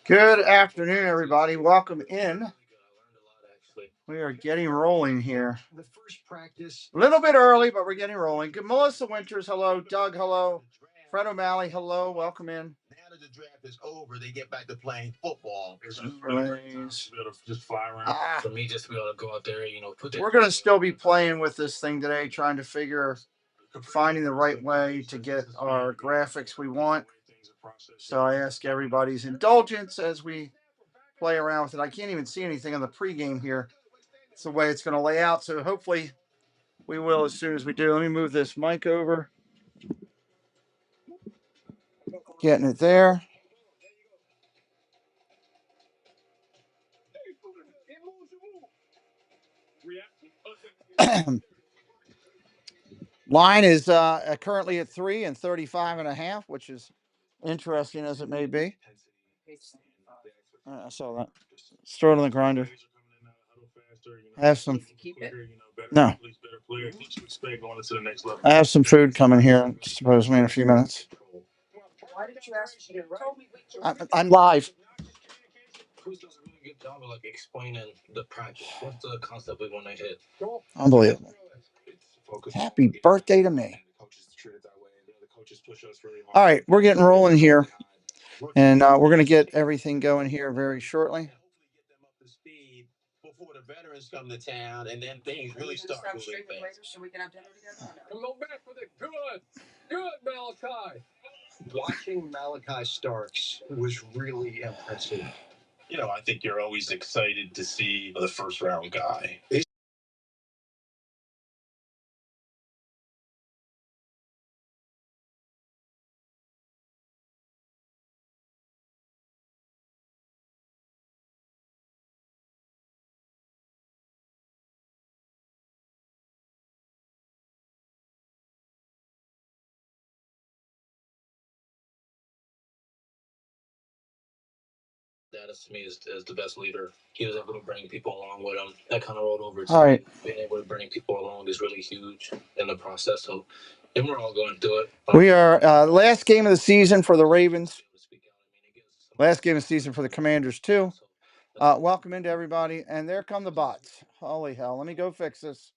Good afternoon, everybody. Welcome in. We are getting rolling here. A little bit early, but we're getting rolling. Good, Melissa Winters, hello. Doug, hello. Fred O'Malley, hello. Welcome in. Now that the draft is over, they get back to playing football. Just fly around. For me, just to be able to go out there, We're going to still be playing with this thing today, trying to finding the right way to get our graphics we want. So I ask everybody's indulgence as we play around with it. I can't even see anything on the pregame here. It's the way it's going to lay out. So hopefully we will as soon as we do. Let me move this mic over. Getting it there. Line is currently at 3 and 35.5, which is interesting as it may be. I saw that. Throw it on the grinder. I have some. No. I have some food coming here, supposedly in a few minutes. I'm live. Cruz does a really good job of explaining the practice. What's the concept we want to hit? Unbelievable. Happy birthday to me. All right, we're getting rolling here, and we're going to get everything going here very shortly. Before the veterans come to town, and then things really start moving. So we can have dinner together. Come on back with it. Good, Malachi. Watching Malachi Starks was really impressive. I think you're always excited to see the first round guy. That to me is the best leader. He was able to bring people along with him. That kind of rolled over. All right. Being able to bring people along is really huge in the process. So, and we're all going through it. We are last game of the season for the Ravens. Last game of the season for the Commanders too. Welcome into everybody, and there come the bots. Holy hell! Let me go fix this.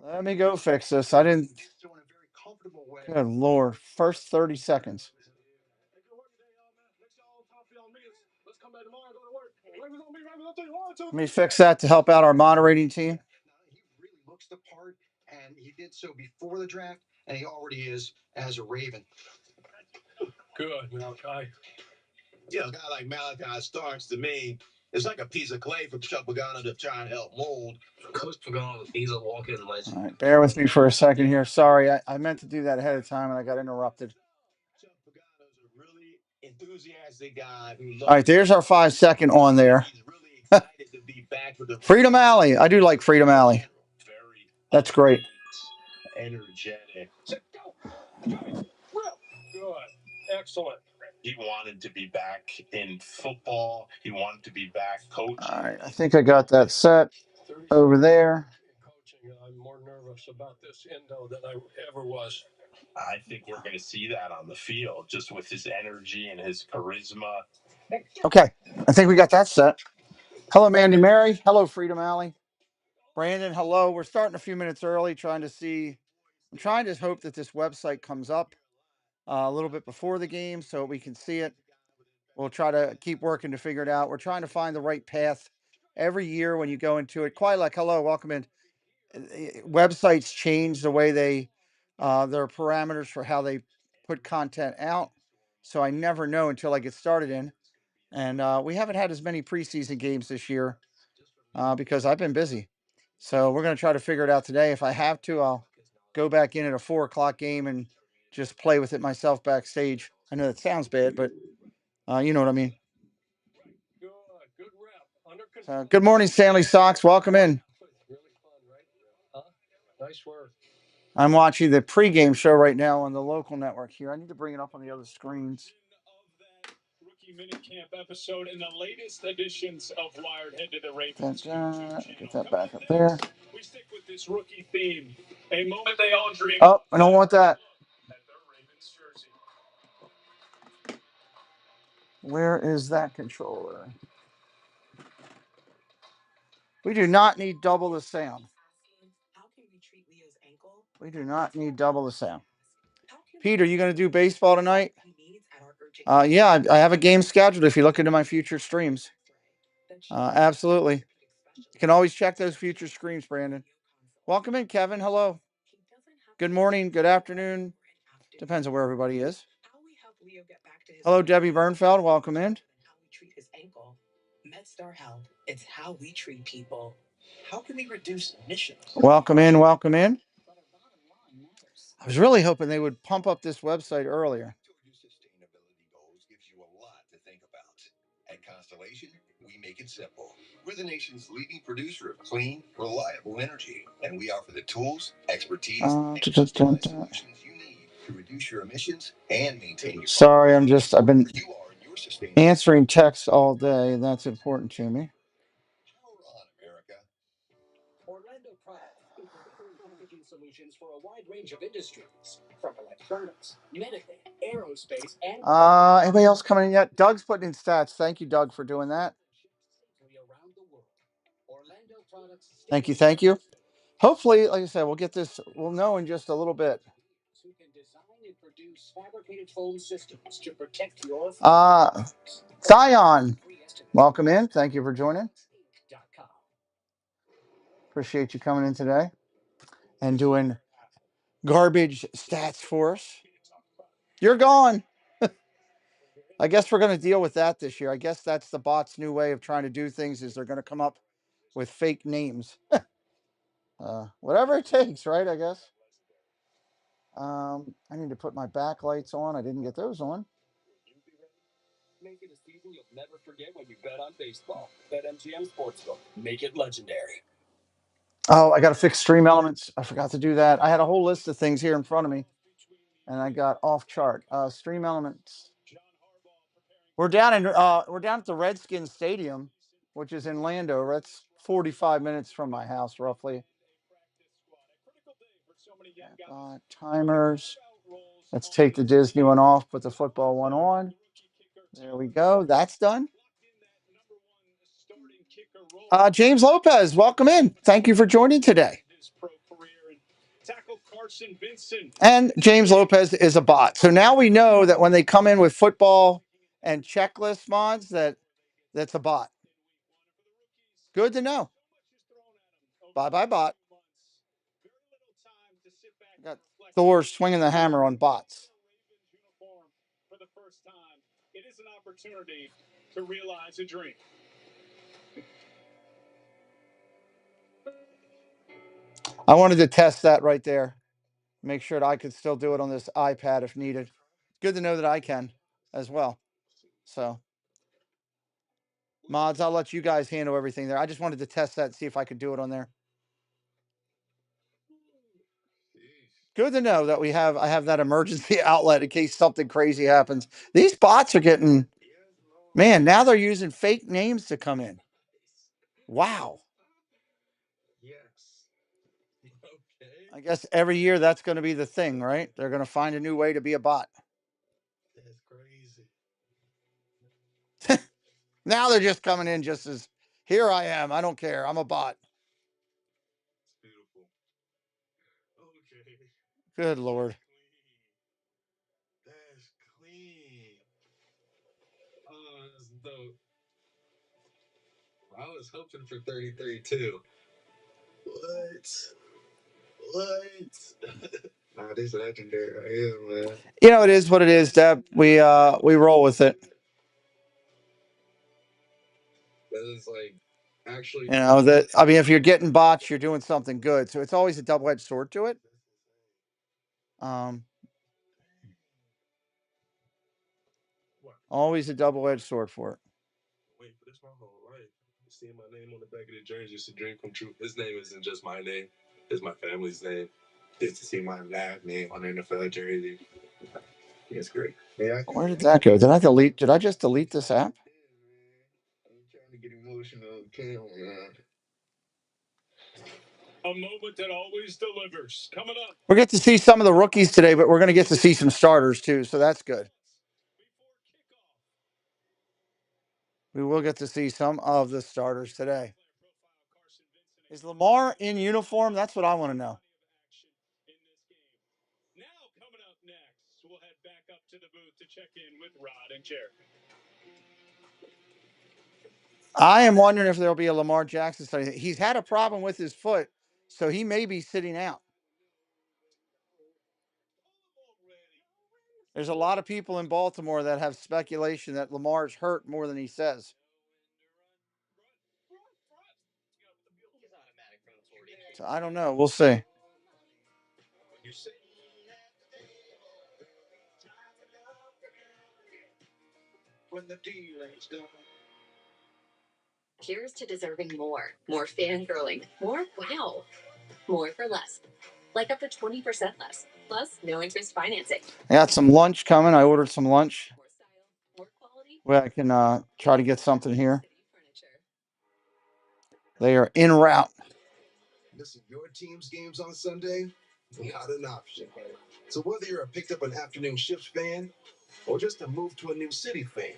Let me go fix this. I didn't. Good Lord! First 30 seconds. Let me fix that to help out our moderating team. He really looks the part, and he did so before the draft, and he already is as a Raven. Good, Malachi. A guy like Malachi Starks, to me, it's like a piece of clay for Chuck Pagano to try and help mold. Coach Pagano, he's a walk-in legend. All right, bear with me for a second here. Sorry, I meant to do that ahead of time, and I got interrupted. Chuck Pagano's a really enthusiastic guy. All right, there's our 5-second on there. He's really excited to be back with the Freedom Alley. I do like Freedom Alley. That's great. Energetic. Good. Excellent. He wanted to be back in football. He wanted to be back coaching. All right, I think I got that set over there. Coaching, I'm more nervous about this endo than I ever was. I think we're going to see that on the field, just with his energy and his charisma. Okay, I think we got that set. Hello, Mandy Mary. Hello, Freedom Alley. Brandon, hello. We're starting a few minutes early, trying to hope that this website comes up a little bit before the game so we can see it. We'll try to keep working to figure it out. We're trying to find the right path every year when you go into it. Quilek, hello, welcome in. Websites change the way their parameters for how they put content out. So I never know until I get started in. And we haven't had as many preseason games this year because I've been busy. So we're going to try to figure it out today. If I have to, I'll go back in at a 4:00 game and just play with it myself backstage. I know that sounds bad, but you know what I mean. Good morning, Stanley Sox. Welcome in. Nice work. I'm watching the pregame show right now on the local network here. I need to bring it up on the other screens. Rookie minicamp episode and the latest editions of Wired Head to the Ravens. Get that back up there. We stick with this rookie theme. A moment they all dream. Oh, I don't want that. Where is that controller? We do not need double the sound. We do not need double the sound. Pete, are you going to do baseball tonight? Yeah, I have a game scheduled if you look into my future streams. Absolutely. You can always check those future streams, Brandon. Welcome in, Kevin. Hello. Good morning. Good afternoon. Depends on where everybody is. Hello, Debbie Bernfeld. Welcome in. MedStar Health. It's how we treat people. How can we reduce emissions? Welcome in. Welcome in. I was really hoping they would pump up this website earlier. Sustainability goals gives you a lot to think about. At Constellation, we make it simple. We're the nation's leading producer of clean, reliable energy, and we offer the tools, expertise, and solutions you need to reduce your emissions and maintain your. Sorry, I've been answering texts all day, and that's important to me. Power on, America. Orlando Products is delivering packaging solutions for a wide range of industries, from electronics, medical, aerospace, and Anybody else coming in yet? Doug's putting in stats. Thank you, Doug, for doing that. around the world. Orlando Products. Thank you, thank you. Hopefully, like I said, we'll get this. We'll know in just a little bit. Who can design and produce fabricated foam systems to protect your Zion, welcome in. Thank you for joining. Appreciate you coming in today and doing garbage stats for us. You're gone. I guess we're going to deal with that this year. I guess that's the bot's new way of trying to do things is they're going to come up with fake names. Whatever it takes, right? I guess. I need to put my backlights on. I didn't get those on. Make it a season you'll never forget when you bet on baseball. BetMGM Sportsbook. Make it legendary. Oh, I got to fix stream elements. I forgot to do that. I had a whole list of things here in front of me, and I got off chart. Stream elements. We're down at the Redskins Stadium, which is in Lando. That's 45 minutes from my house, roughly. Timers. Let's take the Disney one off, put the football one on. There we go. That's done. James Lopez, welcome in. Thank you for joining today. And James Lopez is a bot. So now we know that when they come in with football and checklist mods, that's a bot. Good to know. Bye, bot. Got Thor swinging the hammer on bots. For the first time, it is an opportunity to realize a dream. I wanted to test that right there. Make sure that I could still do it on this iPad if needed. Good to know that I can as well. So, mods, I'll let you guys handle everything there. I just wanted to test that and see if I could do it on there. Good to know that I have that emergency outlet in case something crazy happens. These bots are getting, man, now they're using fake names to come in. Wow. Yes. Okay. I guess every year that's going to be the thing, right? They're going to find a new way to be a bot. That's crazy. Now they're just coming in just as, here I am. I don't care. I'm a bot. It's beautiful. Okay. Good Lord. That's clean. Oh, that's dope. I was hoping for 33 too. What? Nah, this legendary right here, man. You know, it is what it is, Deb. We roll with it. That is like actually. You know, if you're getting bots, you're doing something good. So it's always a double-edged sword to it. Always a double-edged sword for it. Wait for this my whole life. Seeing my name on the back of the jersey is a dream come true. His name isn't just my name; it's my family's name. Just to see my last name on the NFL jersey, it's great. Yeah. Where did that go? Did I just delete this app? I'm trying to get emotional on camera, man. A moment that always delivers. Coming up. We'll get to see some of the rookies today, but we're going to get to see some starters too, so that's good. we will get to see some of the starters today. Is Lamar in uniform? That's what I want to know. Now coming up next, we'll head back up to the booth to check in with Rod and Jerry. I am wondering if there'll be a Lamar Jackson study. He's had a problem with his foot, so he may be sitting out. There's a lot of people in Baltimore that have speculation that Lamar's hurt more than he says. So I don't know. We'll see. When the dealing's done. Here's to deserving more. More fangirling. More wow. More for less. Like up to 20% less. Plus, no interest financing. I got some lunch coming. I ordered some lunch. More style. More quality. Well, I can try to get something here. They are en route. Missing your team's games on Sunday? Not an option. So whether you're a picked up an afternoon shift fan or just a move to a new city fan,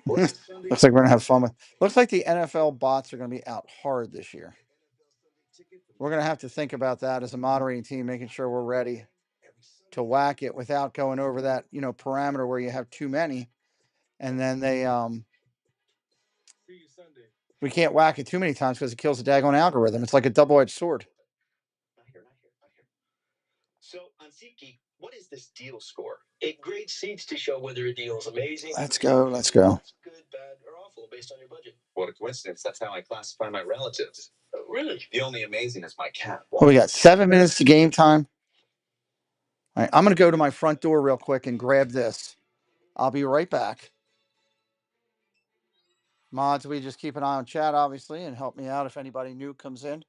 Looks like we're gonna have fun with. Looks like the NFL bots are gonna be out hard this year. We're gonna have to think about that as a moderating team, making sure we're ready to whack it without going over that parameter where you have too many, and then we can't whack it too many times because it kills the daggone algorithm. It's like a double-edged sword. So on SeatGeek, what is this deal score? It grades seats to show whether a deal is amazing. Let's go. Let's go. Good, bad, or awful based on your budget. What a coincidence. That's how I classify my relatives. Really? The only amazing is my cat. Oh, we got 7 minutes to game time. All right, I'm gonna go to my front door real quick and grab this. I'll be right back. Mods, we just keep an eye on chat, obviously, and help me out if anybody new comes in.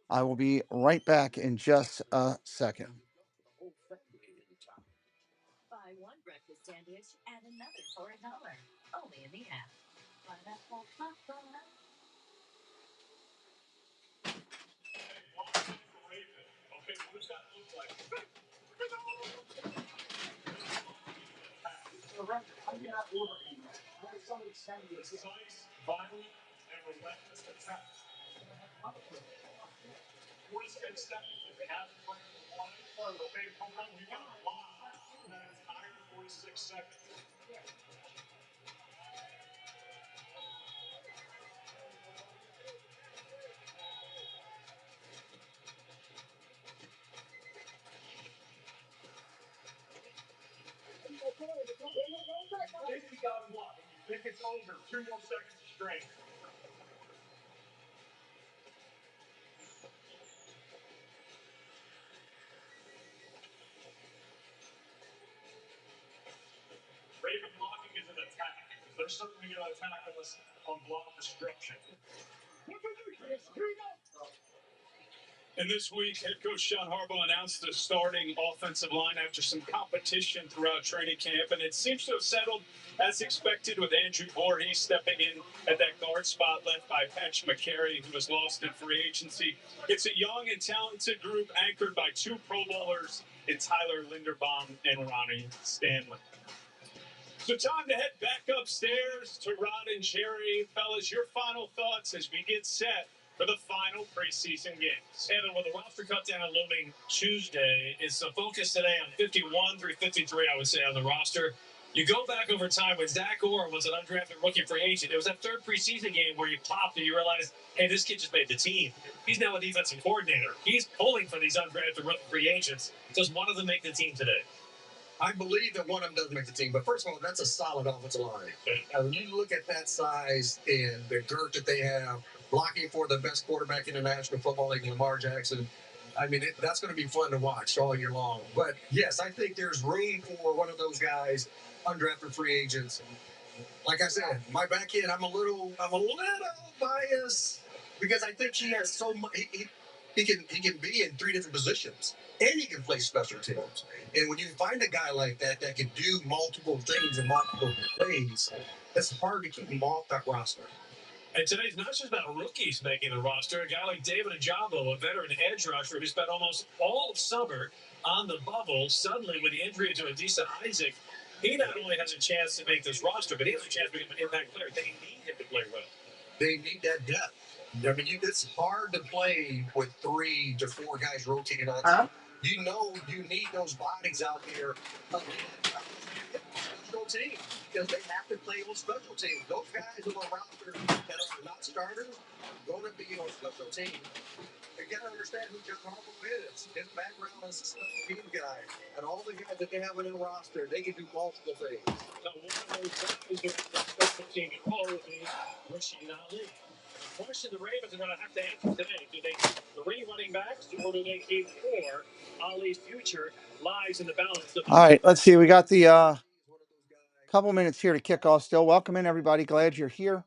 I will be right back in just a second. Buy one breakfast sandwich, add another for $1. Only in the app. Think it's over. 2 more seconds of strength. Raven blocking is an attack. They're certainly going to attack us on block disruption. And this week, head coach John Harbaugh announced the starting offensive line after some competition throughout training camp, and it seems to have settled as expected with Andrew Voorhees stepping in at that guard spot left by Patch McCary, who was lost in free agency. It's a young and talented group anchored by 2 Pro Bowlers in Tyler Linderbaum and Ronnie Stanley. So time to head back upstairs to Rod and Jerry. Fellas, your final thoughts as we get set for the final preseason games. Evan, with the roster cut down looming Tuesday, is the focus today on 51 through 53, I would say, on the roster. You go back over time when Zach Orr was an undrafted rookie free agent. It was that 3rd preseason game where you popped and you realized, hey, this kid just made the team. He's now a defensive coordinator. He's pulling for these undrafted rookie free agents. Does one of them make the team today? I believe that one of them doesn't make the team, but first of all, that's a solid offensive line. When you look at that size and the girth that they have, blocking for the best quarterback in the National Football League, Lamar Jackson, I mean, that's going to be fun to watch all year long. But yes, I think there's room for one of those guys, undrafted free agents. Like I said, my back end, I'm a little biased because I think he has so much. He can be in 3 different positions, and he can play special teams. And when you find a guy like that can do multiple things in multiple ways, it's hard to keep him off that roster. And today's not just about rookies making the roster. A guy like David Ajabo, a veteran edge rusher who spent almost all of summer on the bubble, suddenly with the injury to Adisa Isaac, He not only has a chance to make this roster, but he has a chance to become an impact player. They need him to play well. They need that depth. I mean, it's hard to play with 3 to 4 guys rotating on. You know, you need those bodies out there again. Special teams, because they have to play on special teams. Those guys on the roster that are not starters going to be on special teams. You got to understand who John Harbaugh is. His background as a special team guy, and all the guys that they have on their roster, they can do multiple things. Now, one of those guys who has a special team role would be Rashid Ali. The question the Ravens are going to have to answer today: do they keep 3 running backs, or do they keep 4? Ali's future lies in the balance. All right, let's see. We got the couple minutes here to kick off still. Welcome in, everybody. Glad you're here.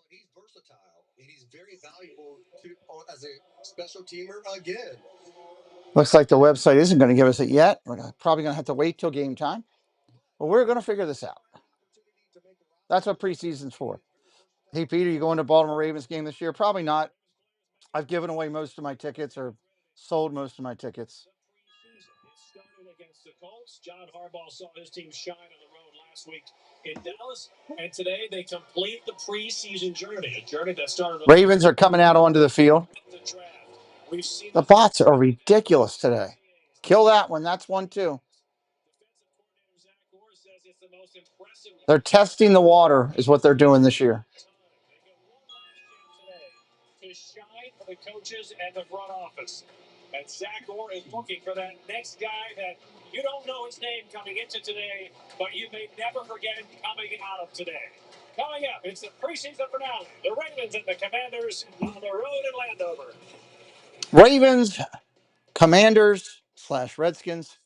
He's versatile, and he's very valuable as a special teamer again. Looks like the website isn't going to give us it yet. We're probably going to have to wait till game time. But we're going to figure this out. That's what preseason's for. Hey, Peter, you going to Baltimore Ravens game this year? Probably not. I've given away most of my tickets or sold most of my tickets. It started against the Colts. John Harbaugh saw his team shine on the road last week in Dallas, and today they complete the preseason journey, a journey that started. Ravens are coming out onto the field. The bots are ridiculous today. Kill that one. That's one too. They're testing the water is what they're doing this year. To shine for the coaches and the front office. And Zach Orr is looking for that next guy that you don't know his name coming into today, but you may never forget him coming out of today. Coming up, it's the preseason finale. The Ravens and the Commanders on the road in Landover. Ravens, Commanders / Redskins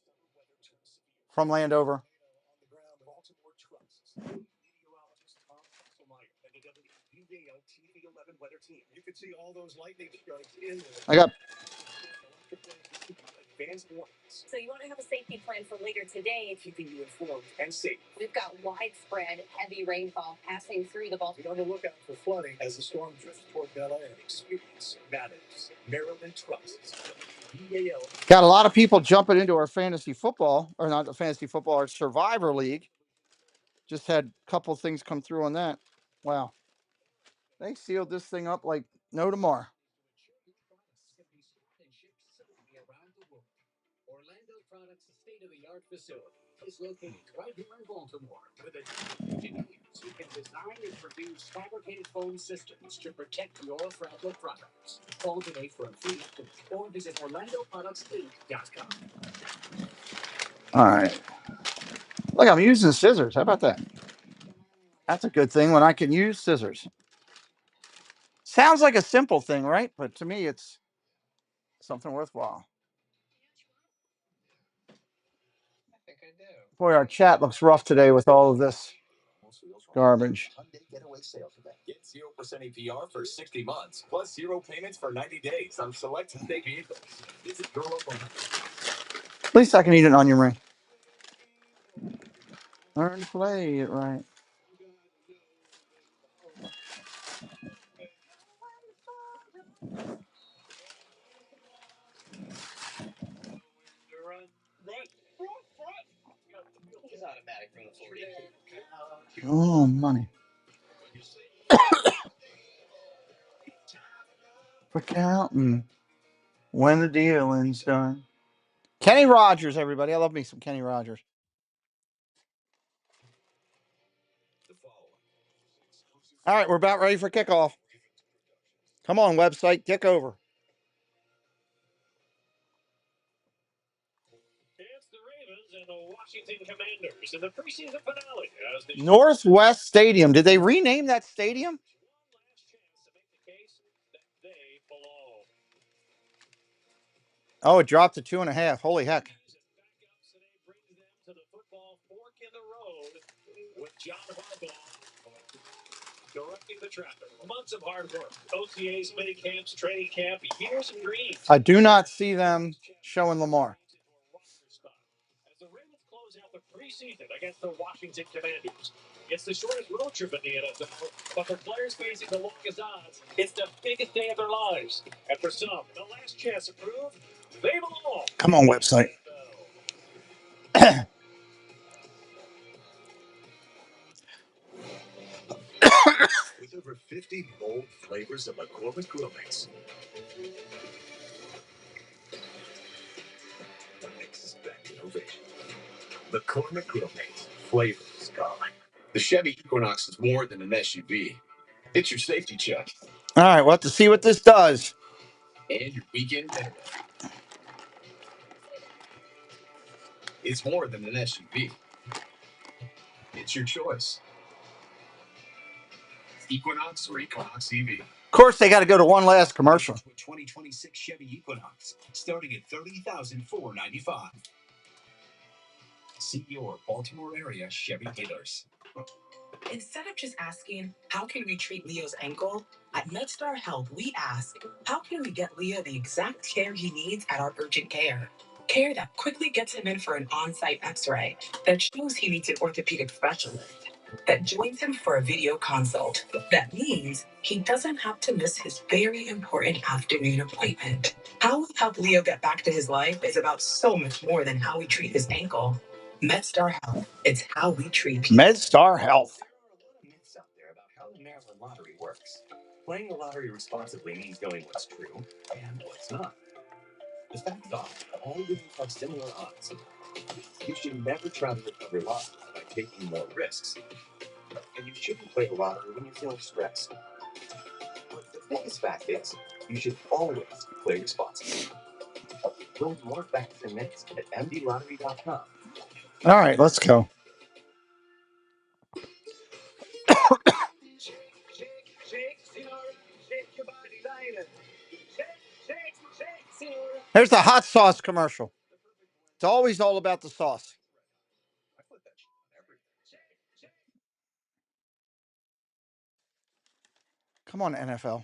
from Landover. I got. So you want to have a safety plan for later today, keeping you informed and safe. We've got widespread heavy rainfall passing through the Baltimore. Be on the lookout for flooding as the storm drifts toward Bel Air. Experience matters. Maryland trusts. Got a lot of people jumping into our fantasy football, or not the fantasy football, our Survivor League. Just had a couple things come through on that. Wow. They sealed this thing up like no tomorrow. Orlando Products state-of-the-art facility is located right here in Baltimore with engineers who can design and produce fabricated foam systems to protect your fragile products. Call today for a free estimate or visit OrlandoProductsInc.com. All right. Look, I'm using scissors. How about that? That's a good thing when I can use scissors. Sounds like a simple thing, right? But to me, it's something worthwhile. Boy, our chat looks rough today with all of this garbage. Get 0% APR for 60 months, plus 0 payments for 90 days on select state vehicles. Visit your local. At least I can eat an onion ring. Learn to play it right. Oh, money. For counting when the dealing's done. Kenny Rogers, everybody. I love me some Kenny Rogers. All right, we're about ready for kickoff. Come on, website, kick over. It's the Ravens and the Washington Commanders in the preseason finale. Northwest Stadium. Did they rename that stadium? Oh, it dropped to 2.5. Holy heck. With John Harbaugh directing the traffic. Months of hard work. OTAs, mini camps, training camp, years of dreams. I do not see them showing Lamar. As the Ravens close out the preseason against the Washington Commanders. It's the shortest road trip in the NFL, but for players facing the longest odds, it's the biggest day of their lives. And for some, the last chance to prove they belong. Come on, website. 50 bold flavors of McCormick Grill Mix. Expect innovation. McCormick Grill Mix. Flavors gone. The Chevy Equinox is more than an SUV. It's your safety check. All right, we'll have to see what this does. And your weekend getaway. It's more than an SUV. It's your choice. Equinox or Equinox EV. Of course, they got to go to one last commercial. 2026 Chevy Equinox, starting at $30,495. See your Baltimore area Chevy dealers. Instead of just asking, how can we treat Leo's ankle? At MedStar Health, we ask, how can we get Leo the exact care he needs at our urgent care? Care that quickly gets him in for an on-site x-ray, that shows he needs an orthopedic specialist, that joins him for a video consult. That means he doesn't have to miss his very important afternoon appointment. How we help Leo get back to his life is about so much more than how we treat his ankle. MedStar Health, it's how we treat people. MedStar Health. Myths out there about how the Maryland lottery works. Playing the lottery responsibly means knowing what's true and what's not. The facts are, all games have similar odds. You should never try to recover losses by taking more risks. And you shouldn't play the lottery when you're feeling stressed. But the biggest fact is, you should always play responsibly. Learn more facts and myths at mdlottery.com. All right, let's go. There's the hot sauce commercial. It's always all about the sauce. Come on, NFL.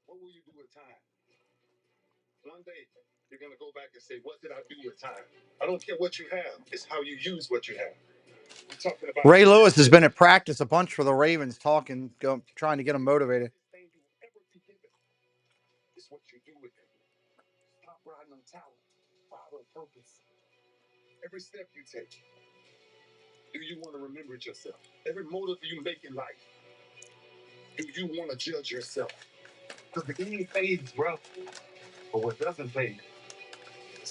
What will you do with time? One day, you're going to go back and say, what did I do with time? I don't care what you have. It's how you use what you have. We're talking about Ray Lewis has been at practice a bunch for the Ravens, trying to get them motivated. thing you will ever be given. It's what you do with it. Stop riding on talent. Follow purpose. Every step you take, do you want to remember it yourself? Every motive you make in life, do you want to judge yourself? Because the game fades, bro. But what doesn't fade?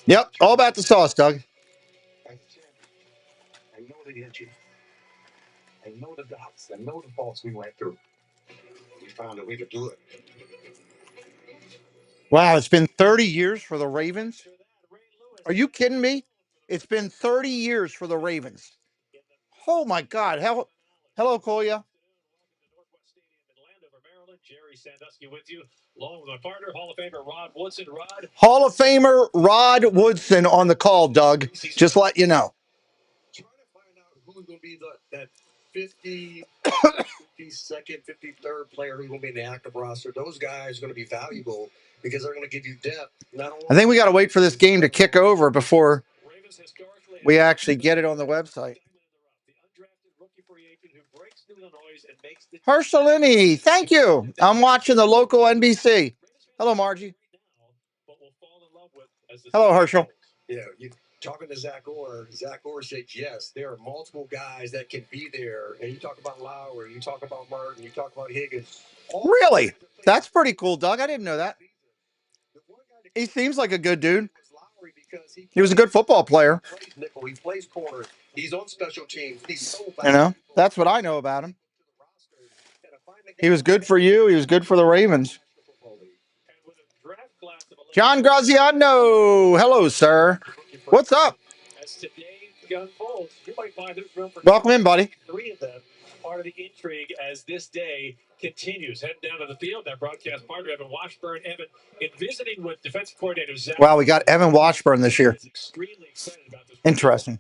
Yep, all about the sauce, Doug. As a champion, I know the edges. I know the doubts. I know the faults we went through. We found a way to do it. Wow, it's been 30 years for the Ravens. Are you kidding me? It's been 30 years for the Ravens. Oh my God! Hello, Kolya. Jerry Sandusky with you, along with my partner, Hall of Famer Rod Woodson. Hall of Famer Rod Woodson on the call, Doug. Just let you know. Trying to find out who's going to be that 52nd, 53rd player who's going to be in the active roster. Those guys are going to be valuable because they're going to give you depth. Not only I think we got to wait for this game to kick over before we actually get it on the website. Herschelini, thank you. I'm watching the local NBC. Hello, Margie. Hello, Herschel. Yeah, you talking to Zach Orr. Zach Orr said, yes, there are multiple guys that can be there. And you talk about Lowry, you talk about Martin, you talk about Higgins. Really? That's pretty cool, Doug. I didn't know that. He seems like a good dude. He was a good football player. He plays corner. He's on special teams. He's so You know, that's what I know about him. He was good for you. He was good for the Ravens. John Graziano. Hello, sir. What's up? Welcome in, buddy. Three of them part of the intrigue as this day continues. Heading down to the field, that broadcast partner, Evan Washburn. Evan, in visiting with defensive coordinator Zach. Wow, we got Evan Washburn this year. Extremely excited about this. Interesting.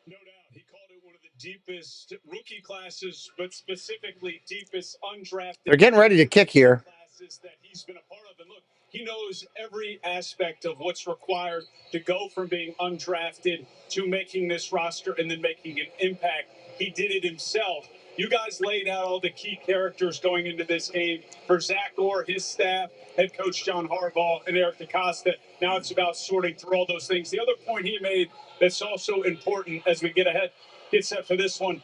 No doubt. He called it one of the deepest rookie classes, but specifically deepest undrafted. They're getting ready to kick here. Classes that he's been a part of. And look, he knows every aspect of what's required to go from being undrafted to making this roster and then making an impact. He did it himself. You guys laid out all the key characters going into this game for Zach Orr, his staff, head coach John Harbaugh, and Eric DeCosta. Now it's about sorting through all those things. The other point he made that's also important as we get set for this one.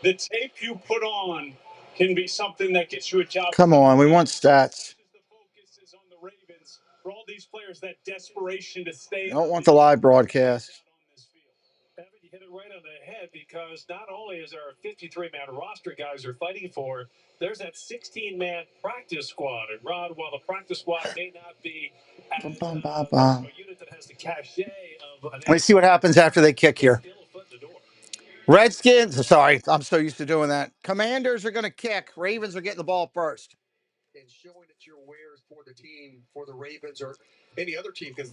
The tape you put on can be something that gets you a job. Come on, we want stats. The focus is on the Ravens for all these players, that desperation to stay. I don't want the live broadcast. Evan, you hit it right on the head, because not only is there a 53-man roster guys are fighting for, there's that 16-man practice squad. And Rod, while the practice squad may not be as, a unit that has the cachet of Let me see what happens after they kick here. Redskins, sorry, I'm so used to doing that. Commanders are going to kick. Ravens are getting the ball first. And showing that you're aware for the team, for the Ravens or any other team, because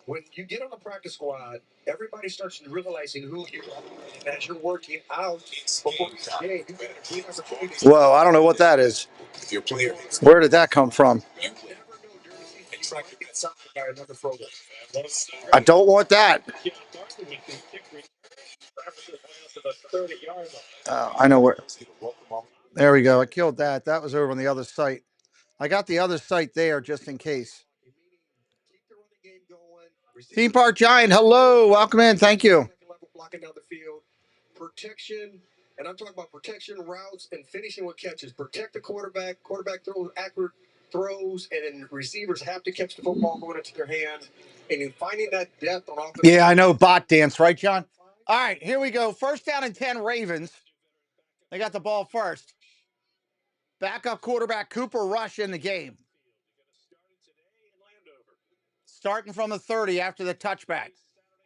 when you get on the practice squad, everybody starts realizing who you are. As you're working out before the game, you got a great opportunity. Whoa, I don't know what that is. Where did that come from? You never know during the season, you might get something by another program. I don't want that. I know where. There we go. I killed that. That was over on the other site. I got the other site there just in case. Theme Park Giant, hello. Welcome in. Thank you. Blocking down the field. Protection, and I'm talking about protection, routes, and finishing with catches. Protect the quarterback. Quarterback throws accurate throws, and then receivers have to catch the football going into their hands. And in finding that depth on offense. Yeah, I know bot dance, right, John? All right, here we go. First down and 10 Ravens. They got the ball first. Backup quarterback Cooper Rush in the game. Starting from the 30 after the touchback.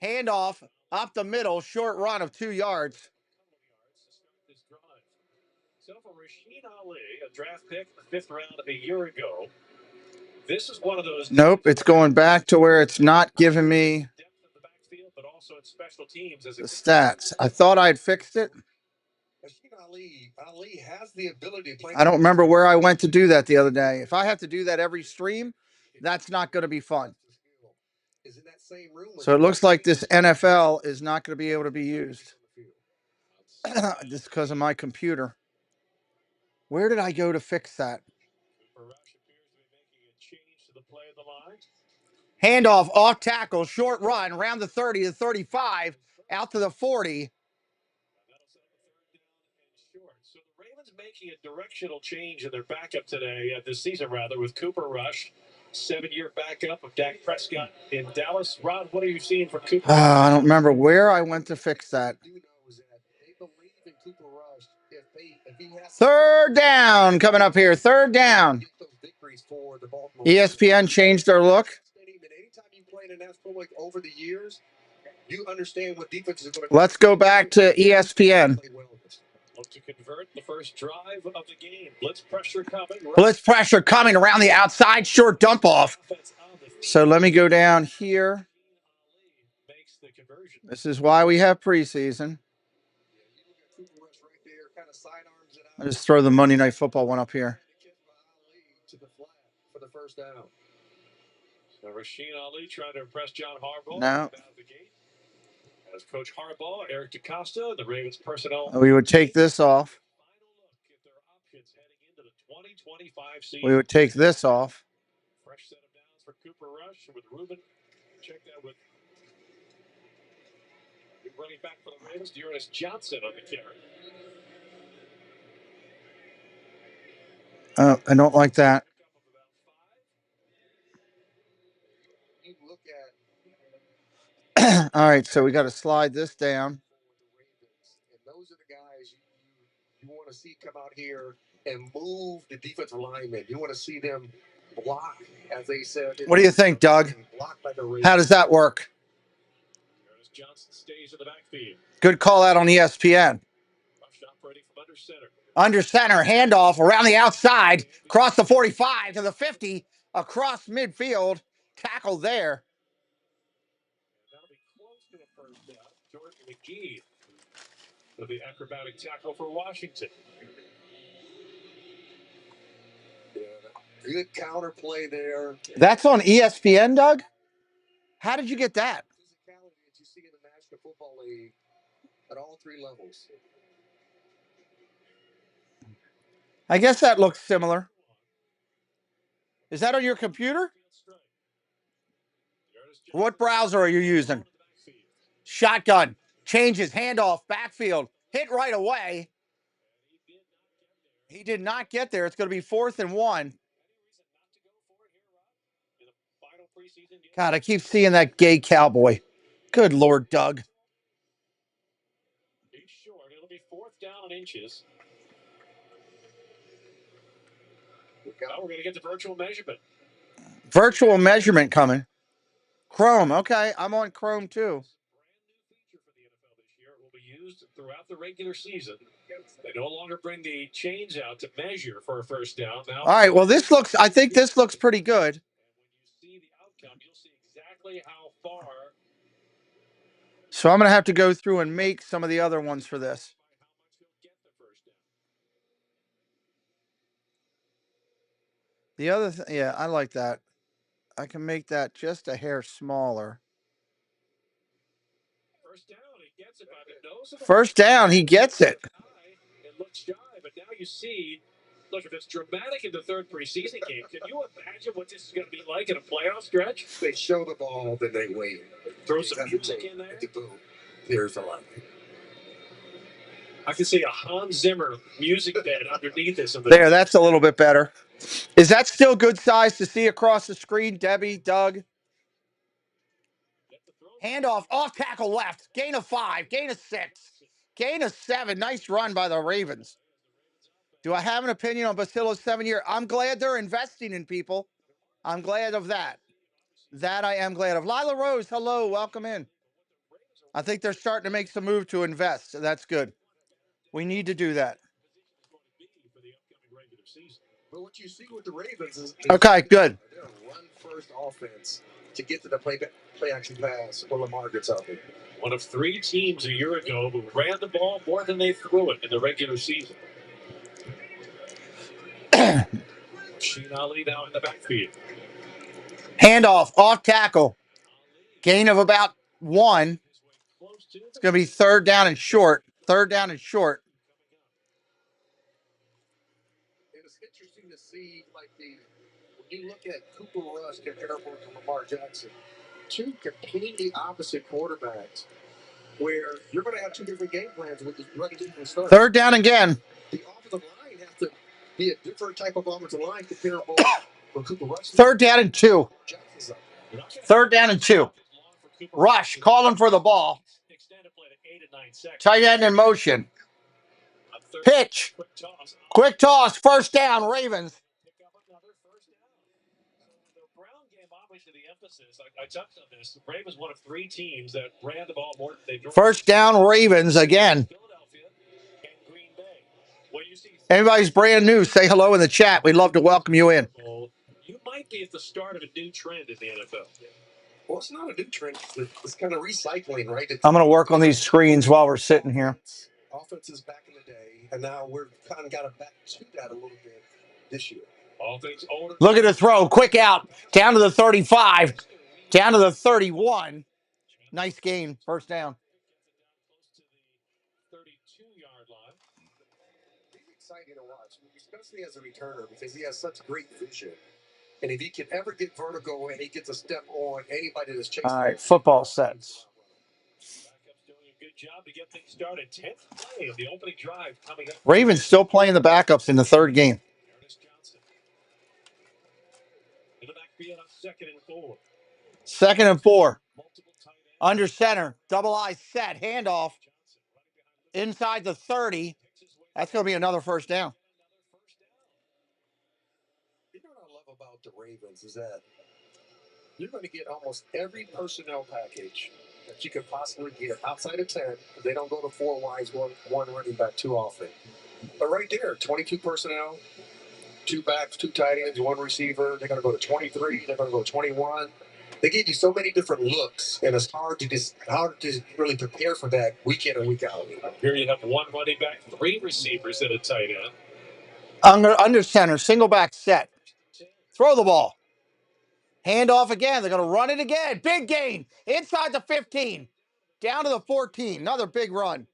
Handoff up the middle, short run of 2 yards. So for Rasheen Ali, a draft pick, the 5th round of a year ago, this is one of those. Nope, it's going back to where it's not giving me the stats. I thought I'd fixed it. Ali has the ability to play. I don't remember where I went to do that the other day. If I have to do that every stream, that's not going to be fun. So it looks like this NFL is not going to be able to be used. Just because of my computer. Where did I go to fix that? Handoff, off tackle, short run, around the 30 to 35, out to the 40. So the Ravens making a directional change in their backup today, this season rather, with Cooper Rush, 7-year backup of Dak Prescott in Dallas. Rod, what are you seeing for Cooper? I don't remember where I went to fix that. Third down coming up here. Third down. ESPN changed their look. Anytime you play in an NFL like over the years, you understand what defense is going to. Let's go back to ESPN. Look to convert the first drive of the game. Blitz pressure coming. Blitz pressure coming around the outside. Short dump off. So let me go down here. This is why we have preseason. I'll just throw the Monday Night Football one up here. For the first down. So Rasheen Ali trying to impress John Harbaugh. No. As Coach Harbaugh, Eric DeCosta, the Ravens personnel. We would take this off. We would take this off. Fresh set of downs for Cooper Rush with Ruben. Check that with running back for the Ravens, Dearness Johnson on the carry. I don't like that. You look at. All right, so we got to slide this down. And those are the guys you want to see come out here and move the defensive linemen. You want to see them block, as they said. What do you think, Doug? How does that work? Johnson stays in the backfield. Good call out on ESPN. Under center, handoff around the outside, across the 45 to the 50, across midfield, tackle there. That'll be close to the first down. Jordan McGee with the acrobatic tackle for Washington. Yeah, good counter play there. That's on ESPN, Doug? How did you get that? Physicality that you see in the National Football League at all 3 levels. I guess that looks similar. Is that on your computer? What browser are you using? Shotgun. Changes. Handoff. Backfield. Hit right away. He did not get there. It's going to be 4th and 1. God, I keep seeing that gay cowboy. Good Lord, Doug. He's short. It'll be 4th down and inches. Now we're going to get the virtual measurement. Virtual measurement coming. Chrome. Okay, I'm on Chrome too. Feature for the NFL this year. It will be used throughout the regular season. They no longer bring the chains out to measure for a first down. Now, All right, well, I think this looks pretty good. And when you see the outcome, you'll see exactly how far. So I'm going to have to go through and make some of the other ones for this. The other yeah, I like that. I can make that just a hair smaller. First down, he gets it. It looks shy, but now you see, look, if it's dramatic in the third preseason game, can you imagine what this is going to be like in a playoff stretch? They show the ball, then they wait. Throw some music in there. Boom. There's a lot. I can see a Hans Zimmer music bed underneath this. There, that's a little bit better. Is that still good size to see across the screen, Debbie, Doug? Handoff, off tackle left. Gain of 5, gain of 6, gain of 7. Nice run by the Ravens. Do I have an opinion on Basilo's 7-year? I'm glad they're investing in people. I'm glad of that. That I am glad of. Lila Rose, hello, welcome in. I think they're starting to make some move to invest. So that's good. We need to do that. But what you see with the Ravens is okay, good. They're a run-first offense to get to the play action pass when Lamar gets out there. One of 3 teams a year ago who ran the ball more than they threw it in the regular season. Sheen Ali now in the backfield. Handoff, off tackle. Gain of about 1. It's going to be 3rd down and short. 3rd down and short. It was interesting to see, like, when you look at Cooper Rush comparable to Lamar Jackson, 2 completely opposite quarterbacks, where you're going to have 2 different game plans with the running defense start. 3rd down again. The offensive line has to be a different type of offensive line comparable for Cooper Rush. 3rd down and 2. 3rd down and 2. Rush calling for the ball. Tight end in motion. Pitch. Quick toss. 1st down, Ravens. The emphasis, I touched on this. The Ravens one of 3 teams that ran the ball more than they drove. 1st down, Ravens again. Philadelphia and Green Bay. When you see anybody's brand new, say hello in the chat. We'd love to welcome you in. You might be at the start of a new trend in the NFL. Well, it's not a new trend. It's kind of recycling, right? I'm going to work on these screens while we're sitting here. Offenses back in the day, and now we're kind of got it back to that a little bit this year. Look at the throw. Quick out. Down to the 35. Down to the 31. Nice gain. 1st down. 32-yard line. He's exciting to watch, especially as a returner, because he has such great vision. And if he can ever get vertical and he gets a step on anybody that's chasing. All right, football sets. Backup's doing a good job to get things started. 10th play of the opening drive coming up. Ravens still playing the backups in the 3rd game. In the backfield on 2nd and 4. 2nd and 4. Under center. Double I set. Handoff. Inside the 30. That's going to be another 1st down. You know what I love about the Ravens is that you're going to get almost every personnel package that you could possibly get outside of 10. They don't go to 4 wides, one running back too often. But right there, 22 personnel, 2 backs, 2 tight ends, 1 receiver. They're going to go to 23. They're going to go to 21. They give you so many different looks, and it's hard to really prepare for that week in and week out. Here you have 1 running back, 3 receivers, and a tight end. Under center, single back set. Throw the ball. Hand off again. They're going to run it again. Big gain. Inside the 15. Down to the 14. Another big run.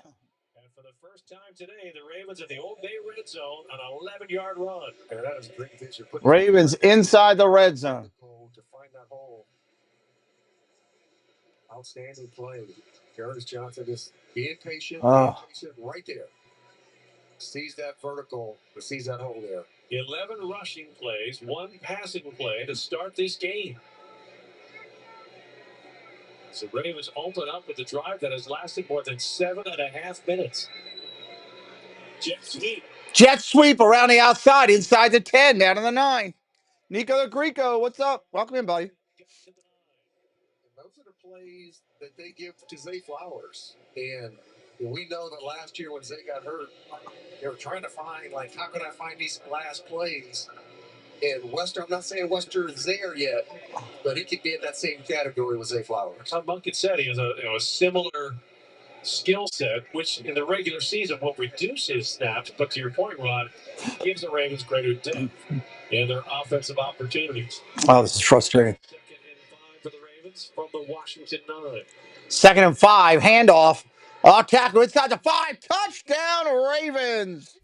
And for the first time today, the Ravens at the Old Bay red zone, an 11-yard run. And that is great vision. Ravens inside the red zone. To find that hole. Outstanding play. Jarvis Johnson just being patient, right there. sees that vertical, or sees that hole there. 11 rushing plays, 1 passing play to start this game. So Ravens open up with a drive that has lasted more than 7.5 minutes. Jet sweep. Jet sweep around the outside, inside the 10, down to the 9. Nico the Greco, what's up? Welcome in, buddy. Those are the plays that they give to Zay Flowers. And we know that last year when Zay got hurt, they were trying to find, like, how can I find these last plays? And Wester, I'm not saying Wester's there yet, but he could be in that same category with Zay Flowers. Tom Monken said he has a similar skill set, which in the regular season will reduce his snaps, but to your point, Rod, gives the Ravens greater depth in their offensive opportunities. Oh, this is frustrating. 2nd and 5 for the Ravens from the Washington 9. 2nd and 5, handoff. Oh, tackle inside the 5, touchdown Ravens.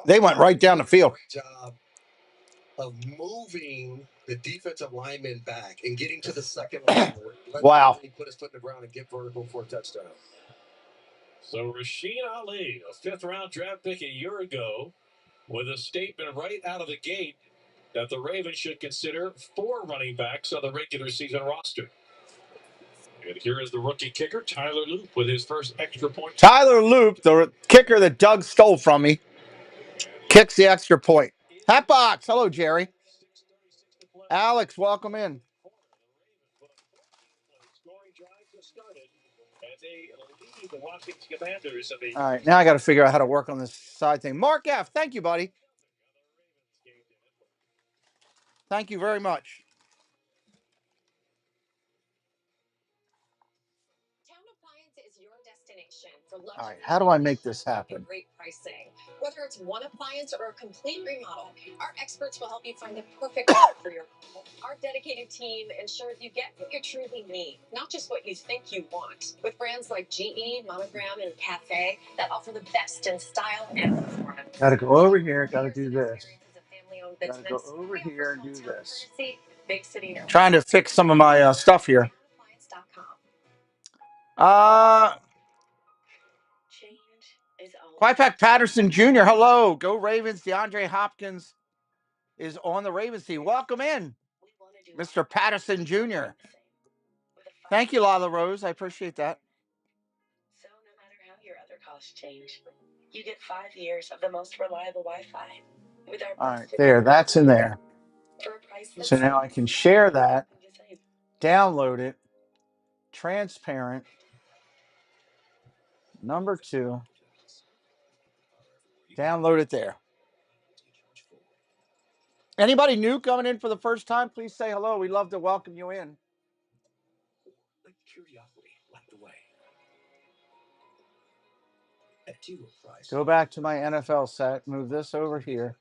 They went right down the field. Job of moving the defensive lineman back and getting to the second line. Wow. He put his foot in the ground and get vertical for a touchdown. So Rasheen Ali, a 5th-round draft pick a year ago, with a statement right out of the gate that the Ravens should consider 4 running backs on the regular season roster. And here is the rookie kicker, Tyler Loop, with his first extra point. Tyler Loop, the kicker that Doug stole from me, kicks the extra point. Hatbox, hello, Jerry. Alex, welcome in. All right, now I got to figure out how to work on this side thing. Mark F., thank you, buddy. Thank you very much. All right, how do I make this happen? Great pricing. Whether it's one appliance or a complete remodel, our experts will help you find the perfect one for your home. Our dedicated team ensures you get what you truly need, not just what you think you want. With brands like GE, Monogram, and Cafe that offer the best in style and performance. Got to go over here, got to do this. Got to go over here and do this. Trying to fix some of my stuff here. Quipek Patterson Jr., hello. Go Ravens. DeAndre Hopkins is on the Ravens team. Welcome in, Mr. Patterson Jr. Thank you, Lala Rose. I appreciate that. So no matter how your other costs change, you get 5 years of the most reliable Wi-Fi. With our All right, there. That's in there. So now I can share that, download it, transparent, number 2, download it there. Anybody new coming in for the first time, please say hello. We'd love to welcome you in. Go back to my NFL set, move this over here.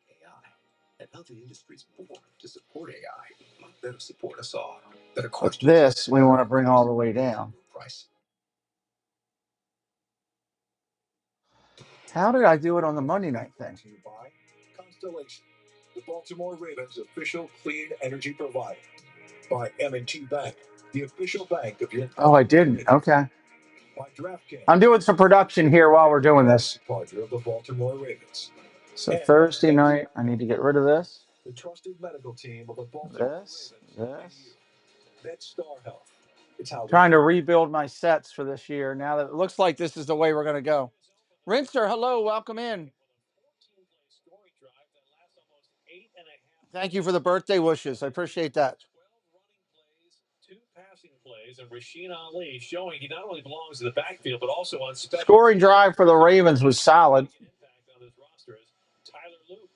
And now the industry's born to support AI. Better support us all. Better But this we want to bring all the way down. How did I do it on the Monday night thing? Constellation, the Baltimore Ravens' official clean energy provider. By M&T Bank, the official bank of your. Oh, I didn't. Okay. I'm doing some production here while we're doing this. Partner of the Baltimore Ravens. So Thursday night, I need to get rid of this. The trusted medical team of the Baltimore This. MedStar Health. It's how Trying to rebuild my sets for this year. Now that it looks like this is the way we're going to go. Rinser, hello, welcome in. Thank you for the birthday wishes. I appreciate that. 2 passing plays, and Rasheen Ali showing he not only belongs in the backfield, but also on special. Scoring drive for the Ravens was solid. Tyler Loop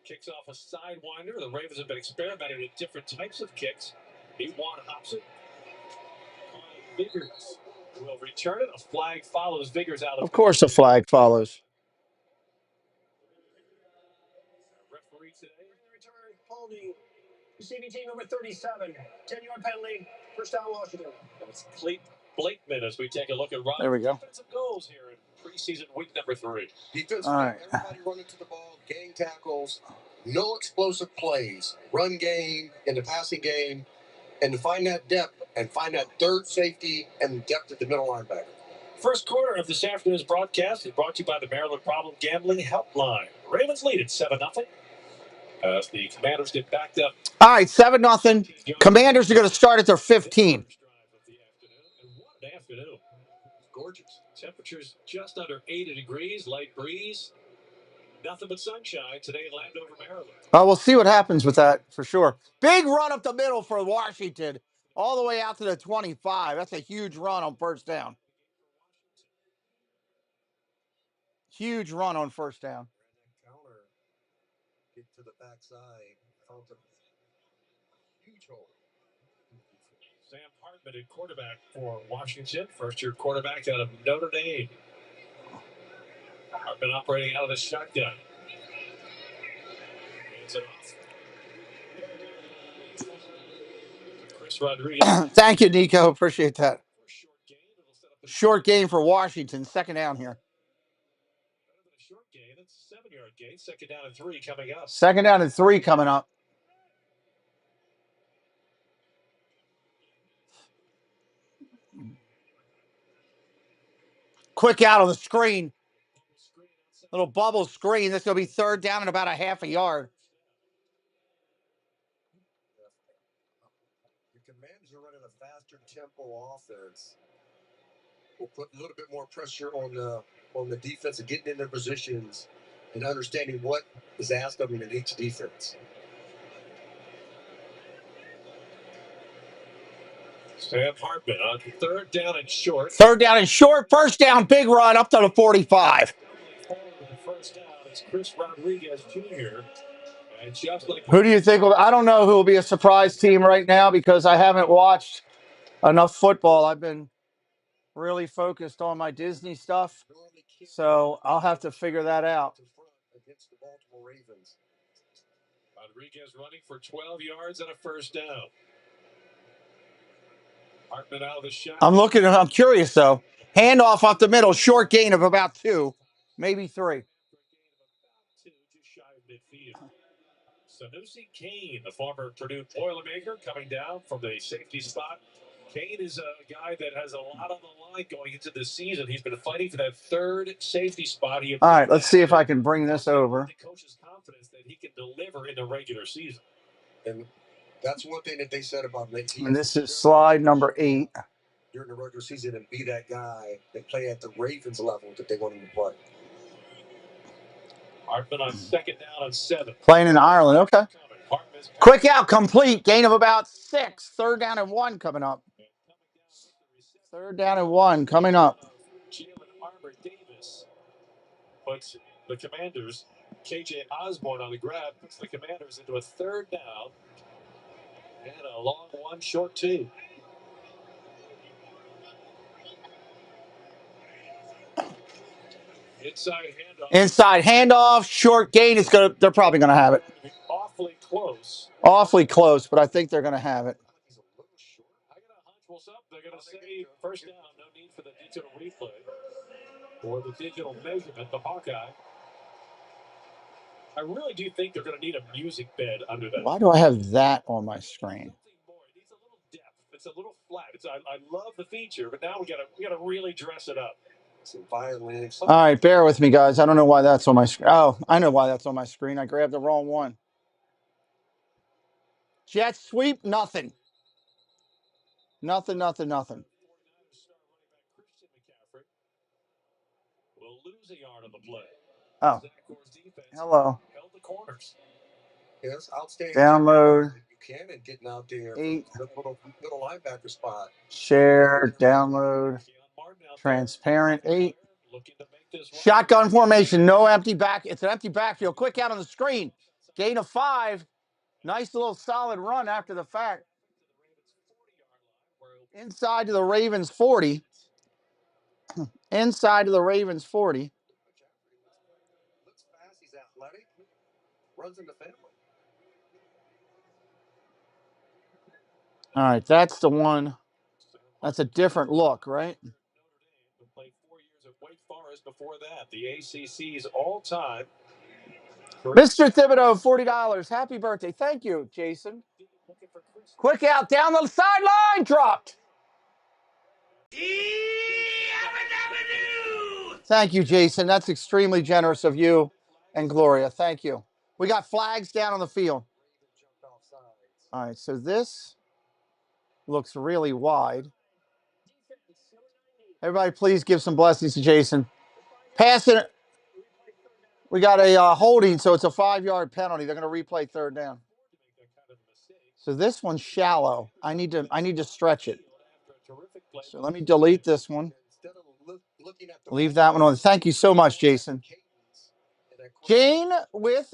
kicks off a sidewinder. The Ravens have been experimenting with different types of kicks. He hops it. Vickers will return it. A flag follows Vickers out. Of course, a flag follows. Referee today. Return holding. Receiving team number 37. 10-yard penalty. First down, Washington. That's Cleet Blakeman as we take a look at Ron. There we go. Defensive goals here in preseason week number 3. Defense. All right. Everybody running to the ball. gang tackles, no explosive plays, run game in the passing game, and to find that depth and find that third safety and depth at the middle linebacker. First quarter of this afternoon's broadcast is brought to you by the Maryland Problem Gambling Helpline. Ravens lead at 7-0. As the Commanders get backed up. All right, 7-0. Commanders are going to start at their 15. What an afternoon. Gorgeous. Temperatures just under 80 degrees, light breeze. Nothing but sunshine today in Landover, Maryland. We'll see what happens with that for sure. Big run up the middle for Washington, all the way out to the 25. That's a huge run on first down. Huge run on first down. Counter, get to the backside, found a huge hole. Sam Hartman at quarterback for Washington, first-year quarterback out of Notre Dame. Hartman operating out of the shotgun. It's off. Chris Rodriguez. Thank you, Nico. Appreciate that. Short gain for Washington. Second down here. Short gain. It's a 7-yard gain. Second down and 3 coming up. Second down and 3 coming up. Quick out on the screen. Little bubble screen. This will be third down and about a half a yard. The Commanders are running a faster tempo offense. We'll put a little bit more pressure on the defense and getting in their positions and understanding what is asked of them in each defense. Sam Hartman on third down and short. Third down and short. First down, big run up to the 45. First down is Chris Rodriguez Jr. And just like Who do you think I don't know who will be a surprise team right now because I haven't watched enough football. I've been really focused on my Disney stuff. So I'll have to figure that out. Against the Baltimore Ravens. Rodriguez running for 12 yards and a first down. Hartman out of the shot. I'm curious though. Handoff off the middle, short gain of about 2, maybe 3. Just shy of midfield. Sanusi Kane, the former Purdue Boilermaker, coming down from the safety spot. Kane is a guy that has a lot on the line going into this season. He's been fighting for that third safety spot. All right, let's see if I can bring this over. The coach's confidence that he can deliver in the regular season. And that's one thing that they said about Nate. And this is slide number 8. During the regular season and be that guy that play at the Ravens level that they want him to play. Hartman on second down and 7. Playing in Ireland, okay. Quick out, complete, gain of about 6. Third down and 1 coming up. Third down and 1 coming up. Jalen Arbor Davis puts the Commanders, KJ Osborne on the grab, puts the Commanders into a third down and a long 1, short 2. Inside handoff, short gain. They're probably gonna have it. Awfully close. Awfully close, but I think they're gonna have it. I got a hunch what's up. They're gonna say first down, no need for the digital replay or the digital measurement, the Hawkeye. I really do think they're gonna need a music bed under that. Why do I have that on my screen? It needs a little depth. It's a little flat. I love the feature, but now we gotta really dress it up. Some violence. All right, bear with me, guys. I don't know why that's on my screen. Oh, I know why that's on my screen. I grabbed the wrong one. Jet sweep, nothing. Nothing. Will lose a yard on the play. Oh, hello. Held the corners. Yes, outstanding. Download. Buchanan getting out there. 8. Little linebacker spot. Share, download. Transparent 8. Shotgun formation, no empty back. It's an empty backfield. Quick out on the screen. Gain of 5. Nice little solid run after the fact. Inside to the Ravens 40. Inside to the Ravens 40. Looks fast. He's athletic. Runs in the family. All right, that's the one. That's a different look, right? Played 4 years at Wake Forest before that. The ACC's all-time Mr. Thibodeau, $40. Happy birthday. Thank you, Jason. Quick out down the sideline, dropped. Thank you, Jason. That's extremely generous of you and Gloria. Thank you. We got flags down on the field. All right, so this looks really wide. Everybody, please give some blessings to Jason. Pass it. We got a holding, so it's a 5-yard penalty. They're going to replay third down. So this one's shallow. I need to stretch it. So let me delete this one. Leave that one on. Thank you so much, Jason. Jane with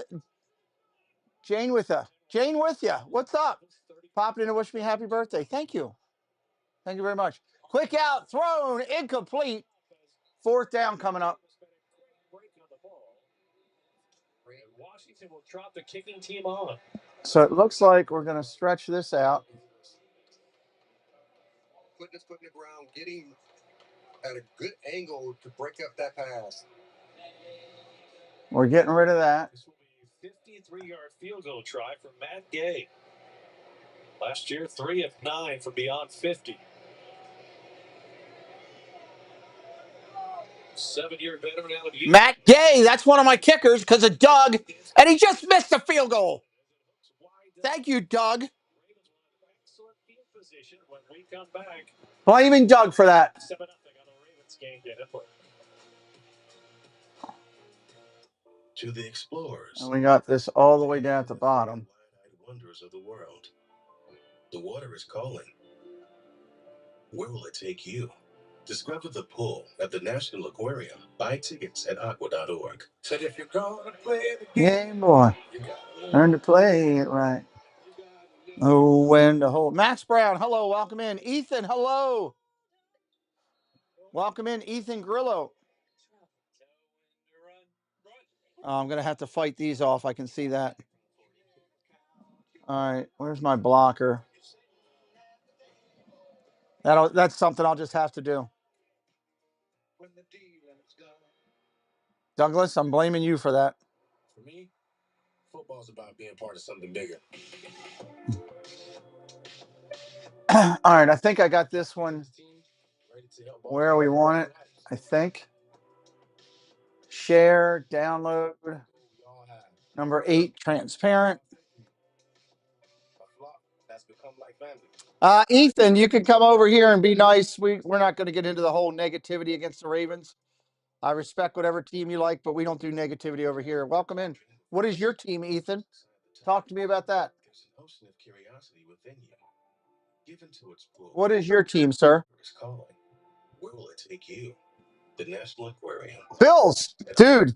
you. What's up? Popping in to wish me happy birthday. Thank you. Thank you very much. Quick out, thrown, incomplete. Fourth down coming up. Washington will drop the kicking team on. So it looks like we're going to stretch this out. Putting his foot in the ground, getting at a good angle to break up that pass. We're getting rid of that. This will be a 53-yard field goal try for Matt Gay. Last year, 3 of 9 from beyond 50. 7-year veteran out of Utah. Matt Gay, that's one of my kickers because of Doug, and he just missed a field goal. Thank you, Doug. Excellent field position when we come back. Blaming Doug for that. 7-0 on the Ravens game. Get it. To the explorers. And we got this all the way down at the bottom. Wonders of the world. The water is calling. Where will it take you? Discover the pool at the National Aquarium. Buy tickets at aqua.org. Said if you're going to play the Game boy. Learn to play it right. Oh, when to hold. Max Brown, hello, welcome in. Ethan, hello. Welcome in, Ethan Grillo. Oh, I'm going to have to fight these off. I can see that. All right, where's my blocker? That's something I'll just have to do. Douglas, I'm blaming you for that. For me, football's about being part of something bigger. All right, I think I got this one where we want it, I think. Share, download. Number 8, transparent. Ethan, you can come over here and be nice. We're not going to get into the whole negativity against the Ravens. I respect whatever team you like, but we don't do negativity over here. Welcome in. What is your team, Ethan? Talk to me about that. What is your team, sir? Where will it take you? The National Aquarium. Bills, dude.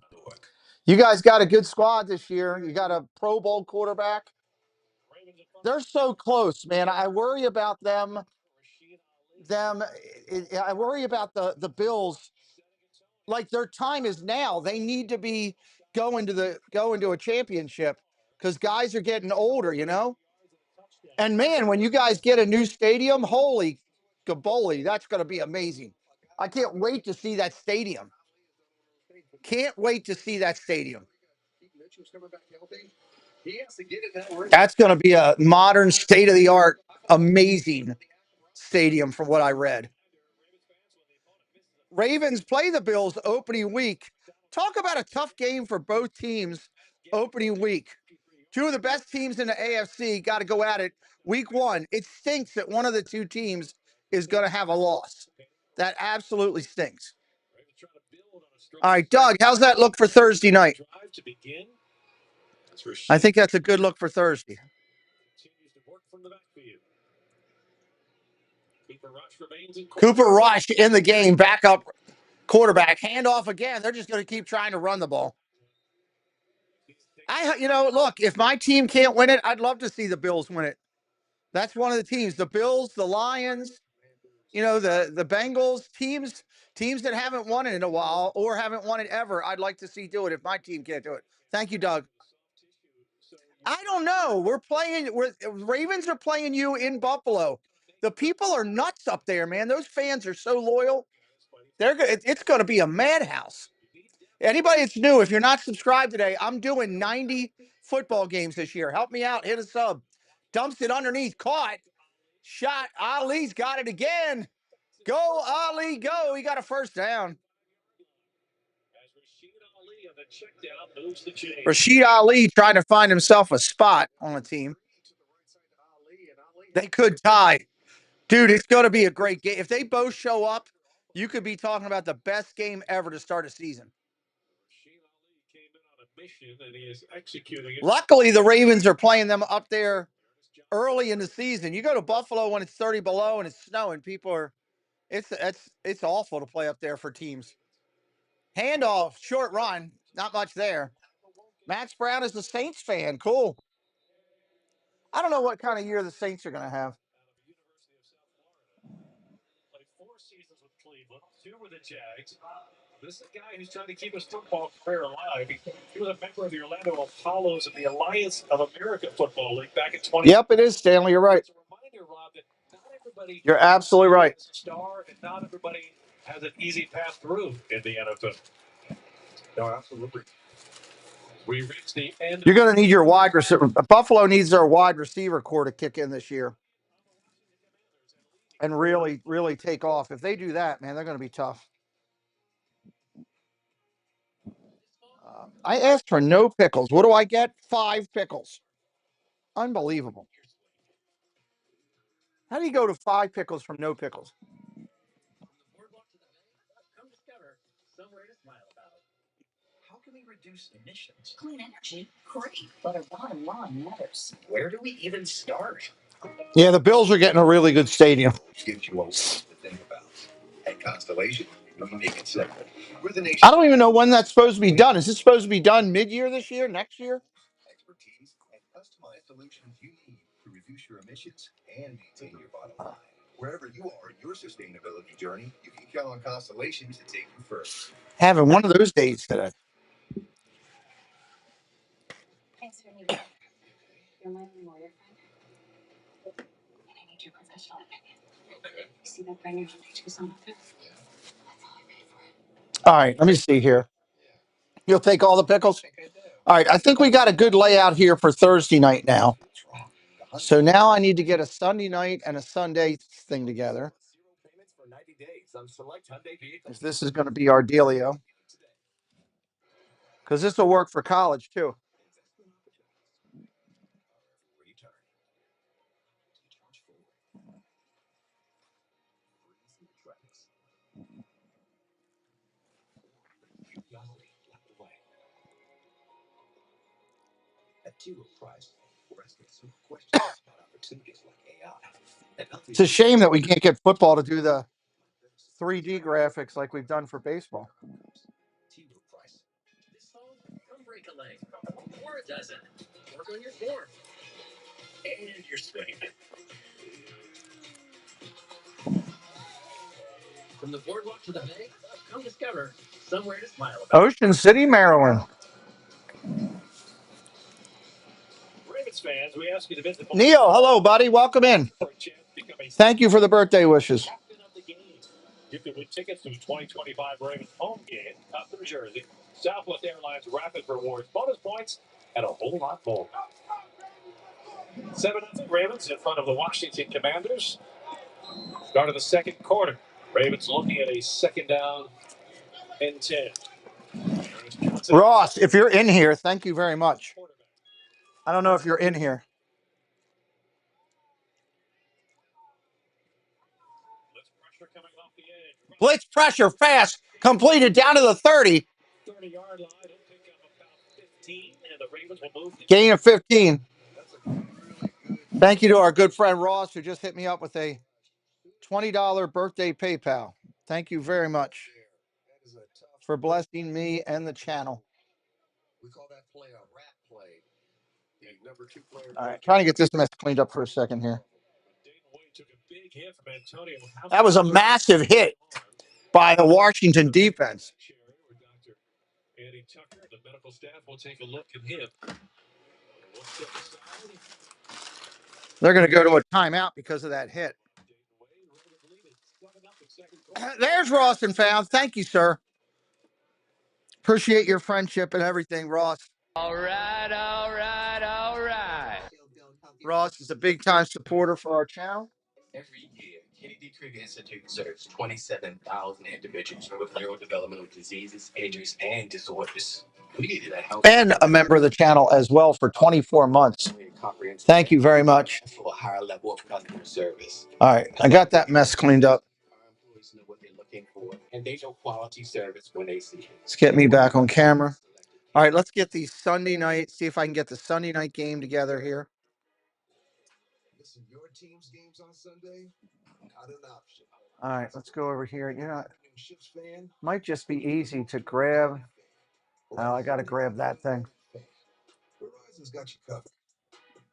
You guys got a good squad this year. You got a Pro Bowl quarterback. They're so close, man. I worry about them. I worry about the Bills. Like, their time is now. They need to be going to a championship because guys are getting older, you know. And man, when you guys get a new stadium, holy gaboli, that's going to be amazing. I can't wait to see that stadium. Can't wait to see that stadium. That's going to be a modern, state-of-the-art, amazing stadium from what I read. Ravens play the Bills opening week. Talk about a tough game for both teams opening week. Two of the best teams in the AFC got to go at it week 1. It stinks that one of the two teams is going to have a loss. That absolutely stinks. All right, Doug, how's that look for Thursday night? I think that's a good look for Thursday. Cooper Rush in the game, backup quarterback, handoff again. They're just going to keep trying to run the ball. Look, if my team can't win it, I'd love to see the Bills win it. That's one of the teams. The Bills, the Lions, the Bengals, teams that haven't won it in a while or haven't won it ever, I'd like to see do it if my team can't do it. Thank you, Doug. I don't know. Ravens are playing you in Buffalo. The people are nuts up there, man. Those fans are so loyal. It's going to be a madhouse. Anybody that's new, if you're not subscribed today, I'm doing 90 football games this year. Help me out. Hit a sub. Dumps it underneath. Caught. Shot. Ali's got it again. Go, Ali, go. He got a first down. Rashid Ali trying to find himself a spot on the team. They could tie. Dude, it's going to be a great game. If they both show up, you could be talking about the best game ever to start a season. Luckily, the Ravens are playing them up there early in the season. You go to Buffalo when it's 30 below and it's snowing. People are, it's awful to play up there for teams. Handoff, short run, not much there. Max Brown is a Saints fan. Cool. I don't know what kind of year the Saints are going to have. Played 4 seasons with Cleveland, 2 with the Jags. This is a guy who's trying to keep his football career alive. He was a member of the Orlando Apollos of the Alliance of America Football League back in 20. Yep, it is, Stanley. You're right. It's a reminder, Rob, that not everybody. You're absolutely right. Is a star, and not everybody has an easy path through in the NFL. No, absolutely. We reached the end. You're going to need your wide receiver. Buffalo needs their wide receiver core to kick in this year and really, really take off. If they do that, man, they're going to be tough. I asked for no pickles. What do I get? 5 pickles. Unbelievable. How do you go to 5 pickles from no pickles? How can we reduce emissions? Clean energy, great, but our bottom line matters. Where do we even start? Yeah, the Bills are getting a really good stadium. Gives you a lot to think about. At Constellation, we make it simple. We're the nation. I don't even know when that's supposed to be done. Is it supposed to be done mid-year this year, next year? Expertise and customized solutions you need to reduce your emissions and maintain your bottom line. Wherever you are in your sustainability journey, you can count on Constellation to take you first. Having one of those days today. Thanks for meeting. You're my lawyer friend. And I need your professional opinion. Okay. You see that brand new Hyundai Tucson up there? Yeah. That's all I paid for it. All right, let me see here. You'll take all the pickles? All right, I think we got a good layout here for Thursday night now. So now I need to get a Sunday night and a Sunday thing together. This is going to be our dealio. Because this will work for college too. It's a shame that we can't get football to do the 3D graphics like we've done for baseball. Come break a leg. Or a dozen. Work on your form. And your swing. From the boardwalk to the bay, come discover somewhere to smile about. Ocean City, Maryland. Ravens fans, we ask you to visit. Neo, hello, buddy. Welcome in. Thank you for the birthday wishes. You can win tickets to the 2025 Ravens home game up in Jersey. Southwest Airlines Rapid Rewards bonus points and a whole lot more. 7-0 Ravens in front of the Washington Commanders. Start of the second quarter. Ravens looking at a second down and 10. Ross, if you're in here, thank you very much. I don't know if you're in here. Blitz pressure fast. Completed down to the 30. 30-yard line. He'll pick up about 15, and the Ravens will move. Gain of 15. Thank you to our good friend Ross, who just hit me up with a $20 birthday PayPal. Thank you very much for blessing me and the channel. We call that play a rat play. Number 2 player. All right, trying to get this mess cleaned up for a second here. That was a massive hit by the Washington defense. Andy Tucker, the medical staff will take a look at him. They're going to go to a timeout because of that hit. There's Rawson found. Thank you, sir. Appreciate your friendship and everything, Ross. All right, all right, all right. Ross is a big-time supporter for our channel. Every year, Kennedy Krieger Institute serves 27,000 individuals with neurodevelopmental diseases, injuries, and disorders. We needed a health And a member of the channel as well for 24 months. Thank you very much. for a higher level of customer service. All right, I got that mess cleaned up. Our employees know what they're looking for, and they know quality service when they see it. Let's get me back on camera. All right, let's get the Sunday night, see if I can get the Sunday night game together here. Listen, your team's games on Sunday, not an option. All right, let's go over here. You know, Chiefs fan, might just be easy to grab. Oh, I got to grab that thing. Verizon's got you covered.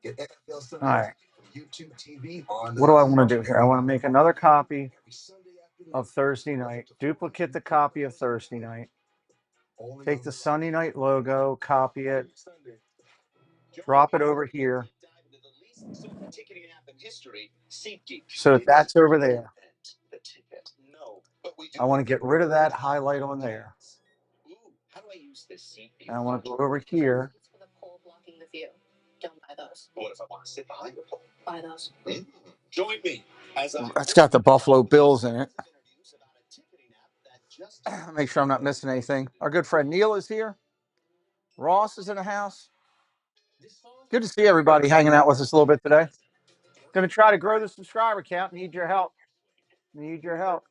Get NFL Sunday All right. from YouTube TV on. What do I want to do here? I want to make another copy of Thursday night, duplicate the copy of Thursday night, take the Sunday night logo, copy it, drop it over here. So that's over there. I want to get rid of that highlight on there. And I want to go over here. Don't buy those. What if I want to sit behind the pole? Buy those. Join me as That's got the Buffalo Bills in it. Make sure I'm not missing anything. Our good friend Neil is here. Ross is in the house. Good to see everybody hanging out with us a little bit today. Going to try to grow the subscriber count. Need your help. Need your help.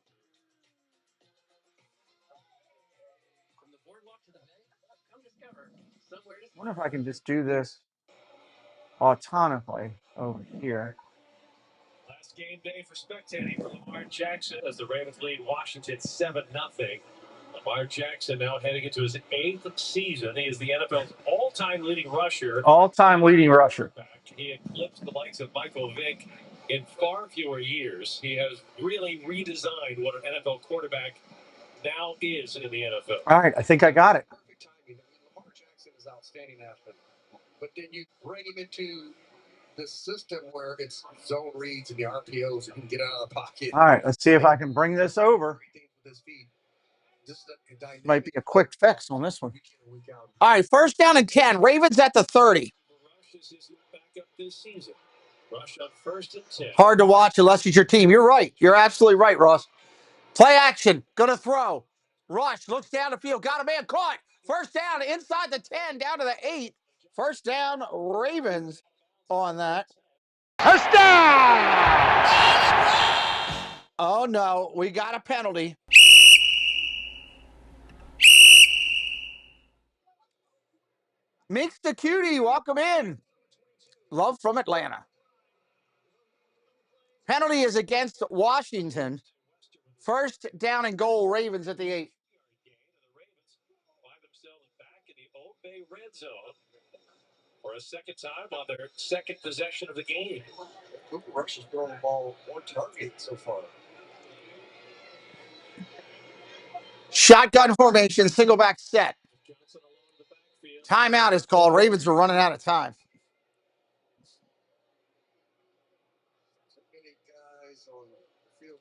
I wonder if I can just do this autonomously over here. last game day for spectating for Lamar Jackson as the Ravens lead Washington 7-0. Lamar Jackson now heading into his 8th season. He is the NFL's all-time leading rusher. All-time leading rusher. He eclipsed the likes of Michael Vick in far fewer years. He has really redesigned what an NFL quarterback now is in the NFL. All right, I think I got it. Perfect timing. I mean, Lamar Jackson is outstanding athlete, but then you bring him into the system where it's zone reads and the RPOs and he can get out of the pocket. All right, let's see if I can bring this over. Might be a quick fix on this one. All right, 1st down and 10. Ravens at the 30. Hard to watch unless it's your team. You're right. You're absolutely right, Ross. Play action. Gonna throw. Rush looks down the field. Got a man caught. 1st down inside the 10, down to the 8. 1st down, Ravens on that. Touchdown! Oh, no. We got a penalty. Meeks the Cutie, welcome in. Love from Atlanta. Penalty is against Washington. 1st down and goal, Ravens at the 8. Red zone for a second time on their second possession of the game. Cooper Rush has thrown the ball 1 target so far. Shotgun formation, single back set. Timeout is called. Ravens are running out of time.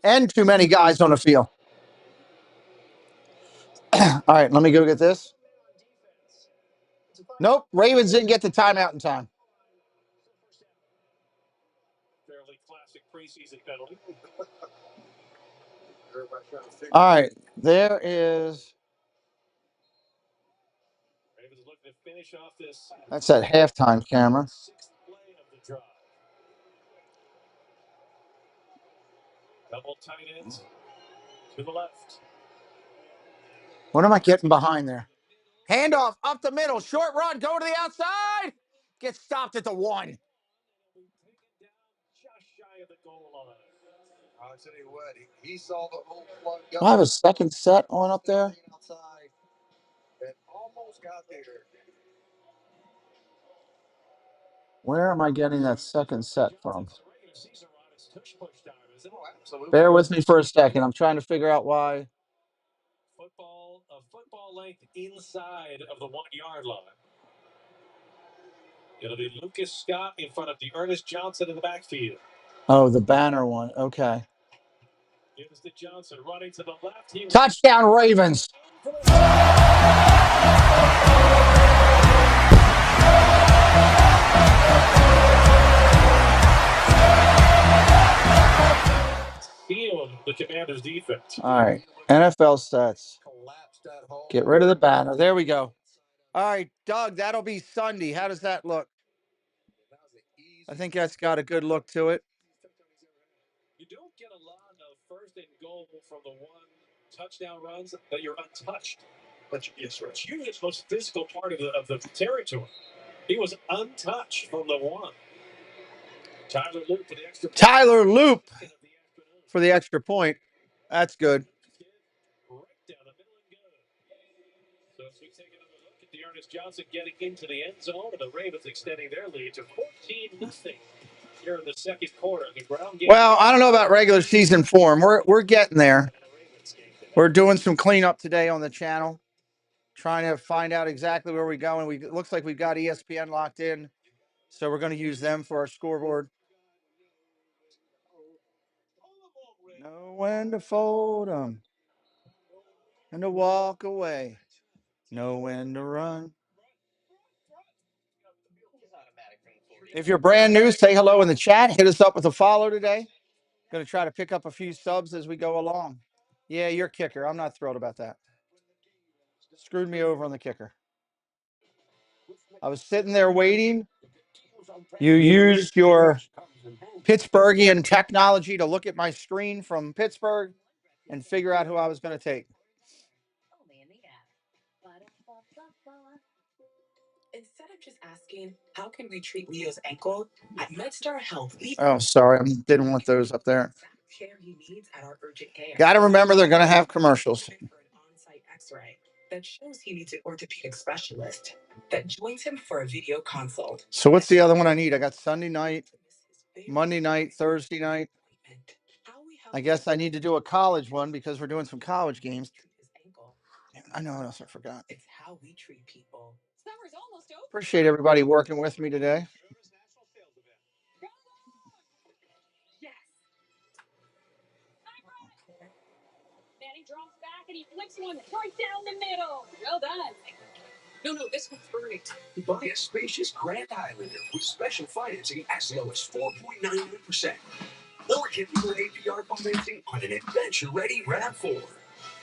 And too many guys on the field. All right, let me go get this. Nope, Ravens didn't get the timeout in time. Fairly classic preseason penalty. All right, there is. Ravens looking to finish off this. That's that halftime camera. 6th play of the drive. Double tight ends to the left. What am I getting behind there? Handoff up the middle, short run, go to the outside. Gets stopped at the 1. Just shy of the goal line. I'll tell you what, he saw the whole plug. Do I have a second set on up there? Outside and almost got there. Where am I getting that second set from? Oh, absolutely. Bear with me for a second. I'm trying to figure out why. Football length inside of the 1-yard line. It'll be Lucas Scott in front of the Ernest Johnson in the backfield. Oh, the banner one. Okay. Here's the Johnson running to the left. Touchdown, Ravens. Field, the Commanders' defense. All right. NFL sets. Get rid of the banner. There we go. All right, Doug, that'll be Sunday. How does that look? I think that's got a good look to it. You don't get a lot of first and goal from the one touchdown runs that you're untouched. But yes, Rich. Usually it's the most physical part of the territory. He was untouched from the one. Tyler Loop for the extra point. Tyler Loop for the extra point. That's good. Right down the middle and good. So as we take another look at Dearness Johnson getting into the end zone, and the Ravens extending their lead to 14-0 here in the second quarter. The ground game. Well, I don't know about regular season form. We're getting there. We're doing some cleanup today on the channel, trying to find out exactly where we're going. It looks like we've got ESPN locked in, so we're going to use them for our scoreboard. Know when to fold 'em and to walk away. Know when to run. If you're brand new, say hello in the chat. Hit us up with a follow today. Going to try to pick up a few subs as we go along. Yeah, you're kicker. I'm not thrilled about that. Screwed me over on the kicker. I was sitting there waiting. You used your Pittsburghian technology to look at my screen from Pittsburgh and figure out who I was going to take. Instead of just asking, how can we treat Leo's ankle? At MedStar Health, Oh, sorry. I didn't want those up there. care he needs at our urgent care. Got to remember they're going to have commercials. For an on-site X-ray that shows he needs an orthopedic specialist that joins him for a video consult. So what's the other one I need? I got Sunday night, Monday night, Thursday night. I guess I need to do a college one because we're doing some college games. I know what else I forgot. It's how we treat people. Appreciate everybody working with me today. Manny drops back and he flicks one right down the middle. Well done. No, this one's great. Buy a spacious Grand Highlander with special financing as low as 4.99%. Or get your APR financing on an adventure-ready RAV4.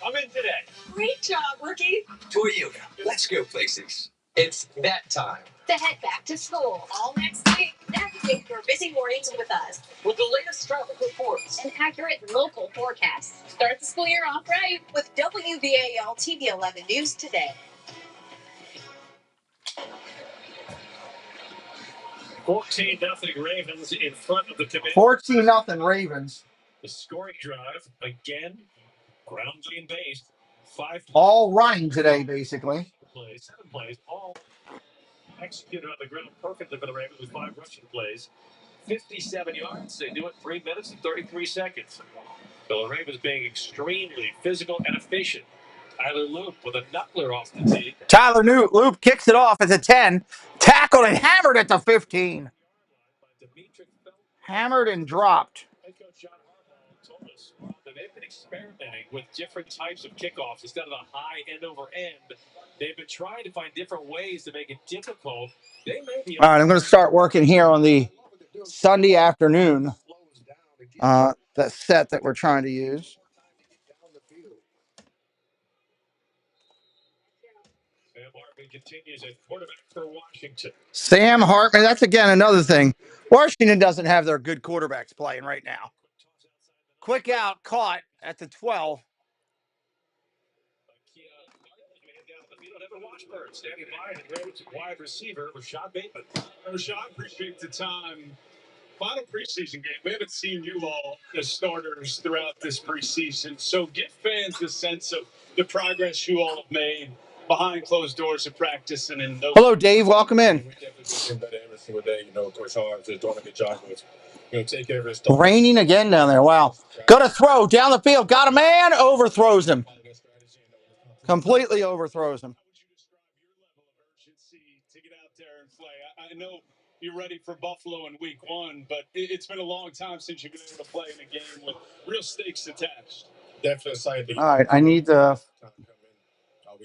I'm in today. Great job, rookie. Toyota, let's go places. It's that time. To head back to school all next week. Navigate your busy mornings with us with the latest traffic reports and accurate local forecasts. Start the school year off right with WVAL TV 11 News today. 14-0 Ravens in front of the Commanders. 14-0 Ravens. The scoring drive again, ground game based. 5 All running today, basically. plays, 7 plays, all executed on the ground perfectly for the Ravens with 5 rushing plays, 57 yards. They do it 3 minutes and 33 seconds. So the Ravens being extremely physical and efficient. Tyler Loop with a knuckler off the tee. Tyler Loop kicks it off at the 10. Tackled and hammered at the 15. Hammered and dropped. Head coach John Harbaugh told us that they've been experimenting with different types of kickoffs instead of a high end over end. They've been trying to find different ways to make it difficult. They may be. All right, I'm going to start working here on the Sunday afternoon. That set that we're trying to use. Sam Hartman continues at quarterback for Washington. Sam Hartman, that's again another thing. Washington doesn't have their good quarterbacks playing right now. Quick out, caught at the 12. Standing by and wide receiver, Rashad Bateman. Rashad, appreciate the time. Final preseason game. We haven't seen you all as starters throughout this preseason. So give fans a sense of the progress you all have made behind closed doors of practice and in those. Hello, Dave. Welcome in. We definitely getting better every single day. Coach Hart is doing a good job with, take care of his stuff. Raining again down there. Wow. Got to throw down the field. Got a man. Overthrows him. Completely overthrows him. To get out there and play. I know you're ready for Buffalo in week 1, but it's been a long time since you've been able to play in a game with real stakes attached. Definitely excited. All right, I need the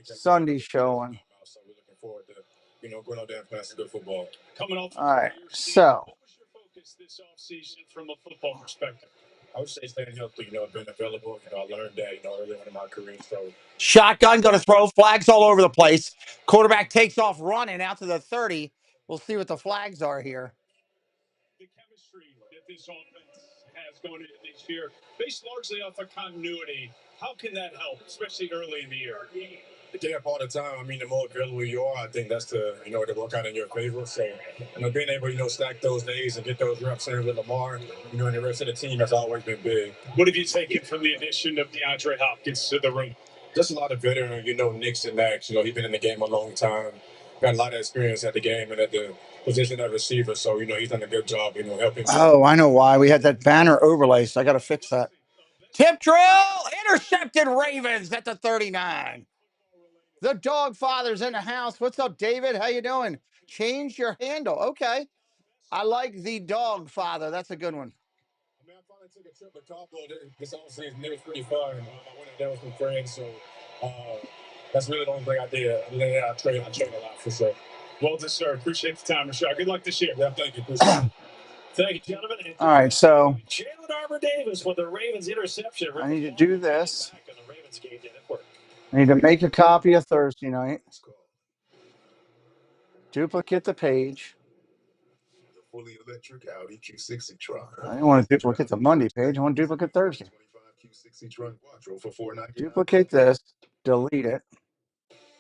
Sunday showing. So we're looking forward to, going out there and playing some good football. Coming off. All right, so What was your focus this offseason from a football perspective? I would say staying healthy, being available. I learned that, early on in my career. So shotgun going to throw, flags all over the place. Quarterback takes off running out to the 30. We'll see what the flags are here. The chemistry that this offense has going into this year, based largely off of continuity, how can that help, especially early in the year? the day apart the time, the more available you are, I think that's the work out in your favor. So, being able to, stack those days and get those reps in with Lamar, and the rest of the team has always been big. What have you taken from the addition of DeAndre Hopkins to the room? Just a lot of veteran, Knicks and Max. He's been in the game a long time, got a lot of experience at the game and at the position of receiver. So, he's done a good job, helping. Oh, I know why. We had that banner overlay, so I got to fix that. Tip drill, intercepted Ravens at the 39. The dog father's in the house. What's up, David? How you doing? Change your handle. Okay. I like the dog father. That's a good one. I finally took a trip to Cabo this offseason. It was pretty fun. I went out there with some friends, so that's really the only thing I did. Other than that, I trained a lot for sure. Well deserved. Appreciate the time, Rashad. Good luck this year. Yeah, thank you. Appreciate it. Thank you, gentlemen. All right, so Jalen Davis with the Ravens interception. I need to do this. I need to make a copy of Thursday night. Duplicate the page. Fully electric Audi Q60 truck. I don't want to duplicate the Monday page. I want to duplicate Thursday. Q60 truck for $499. Duplicate this. Delete it.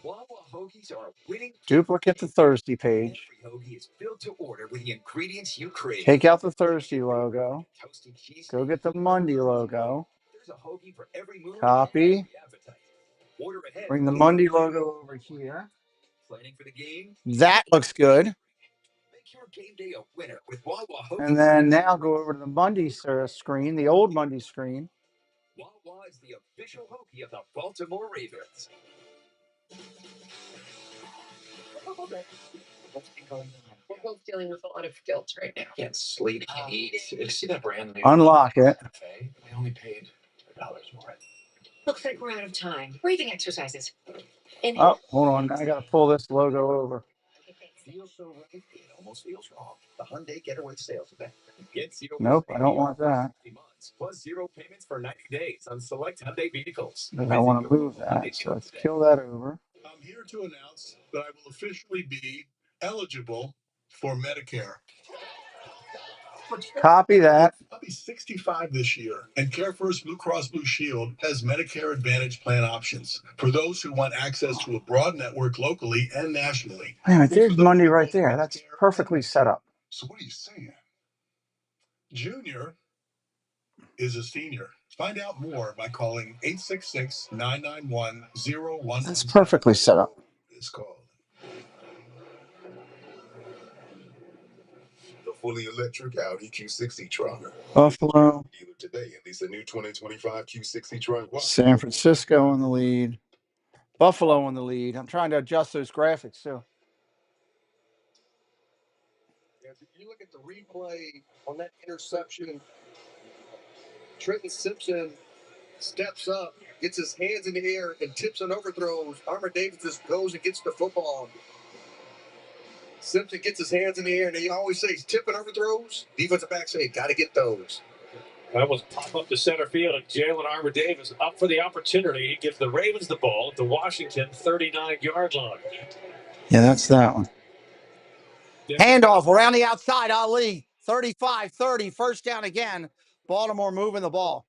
Wawa hoagies are winning. Duplicate the Thursday page. Every hoagie is built to order with the ingredients you crave. Take out the Thursday logo. Go get the Monday logo. There's a hoagie for every mood. Copy. Order ahead. Bring the Monday logo over here. Planning for the game? That looks good. Make your game day a winner with Wawa hoagies. And then now go over to the Monday screen, the old Monday screen. Wawa is the official hoagie of the Baltimore Ravens. We're both dealing with a lot of guilt right now. Can't sleep, can't eat. See that brand new Unlock it. cafe? They only paid $1 more. Looks like we're out of time. Breathing exercises. Oh, hold on. I got to pull this logo over. Feels so right, it almost feels wrong. The Hyundai Getaway Sales Event. Get 0% Nope, I don't want that. months, plus 0 payments for 90 days on select Hyundai vehicles. But I want to move that. So let's kill that over. I'm here to announce that I will officially be eligible for Medicare. Copy that. I'll be 65 this year, and CareFirst Blue Cross Blue Shield has Medicare Advantage plan options for those who want access to a broad network locally and nationally. Wait a minute, there's Monday right there. That's perfectly set up. So what are you saying? Junior is a senior. Find out more by calling 866-991-01. That's perfectly set up. It's called the fully electric Audi Q60 truck. Buffalo. Dealer today, at least a new 2025 Q60 truck. San Francisco in the lead. Buffalo in the lead. I'm trying to adjust those graphics too. If you look at the replay on that interception, Trenton Simpson steps up, gets his hands in the air, and tips and overthrows. Armour Davis just goes and gets the football. Simpson gets his hands in the air, and he always says, tip and overthrows. Defensive back say, got to get those. That was pop up to center field, and Jalen Armour Davis up for the opportunity. He gives the Ravens the ball at the Washington 39-yard line. Yeah, that's that one. Handoff around the outside. Ali, 35-30, first down again. Baltimore moving the ball.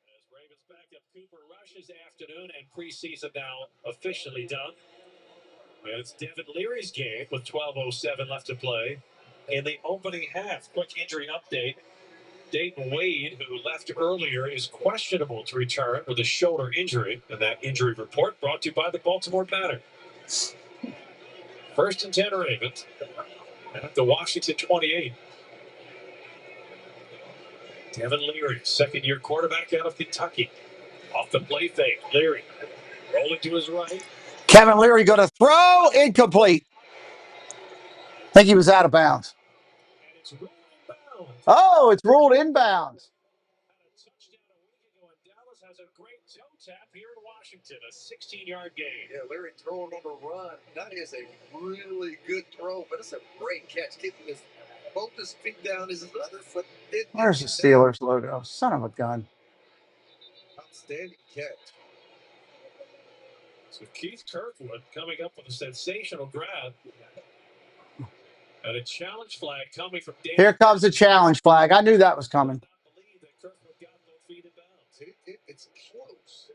As Ravens backup Cooper Rush this afternoon, and preseason now officially done. And it's Devin Leary's game with 12:07 left to play in the opening half. Quick injury update. Dayton Wade, who left earlier, is questionable to return with a shoulder injury. And that injury report brought to you by the Baltimore Banner. 1st and 10 Ravens at the Washington 28. Devin Leary, second-year quarterback out of Kentucky. Off the play fake, Leary rolling to his right. Kevin Leary going to throw, incomplete. I think he was out of bounds. And it's ruled inbounds. Oh, it's ruled inbounds. Had a touchdown a week ago, and Dallas has a great toe tap here Washington, a 16-yard gain. Yeah, Larry throwing on the run. That is a really good throw, but it's a great catch. Getting both his feet down, his other foot. Where's the Steelers logo? Son of a gun. Outstanding catch. So Keith Kirkwood coming up with a sensational grab. And a challenge flag coming from Dan. Here comes the challenge flag. I knew that was coming. I believe that Kirkwood got both feet in bounds. It's close.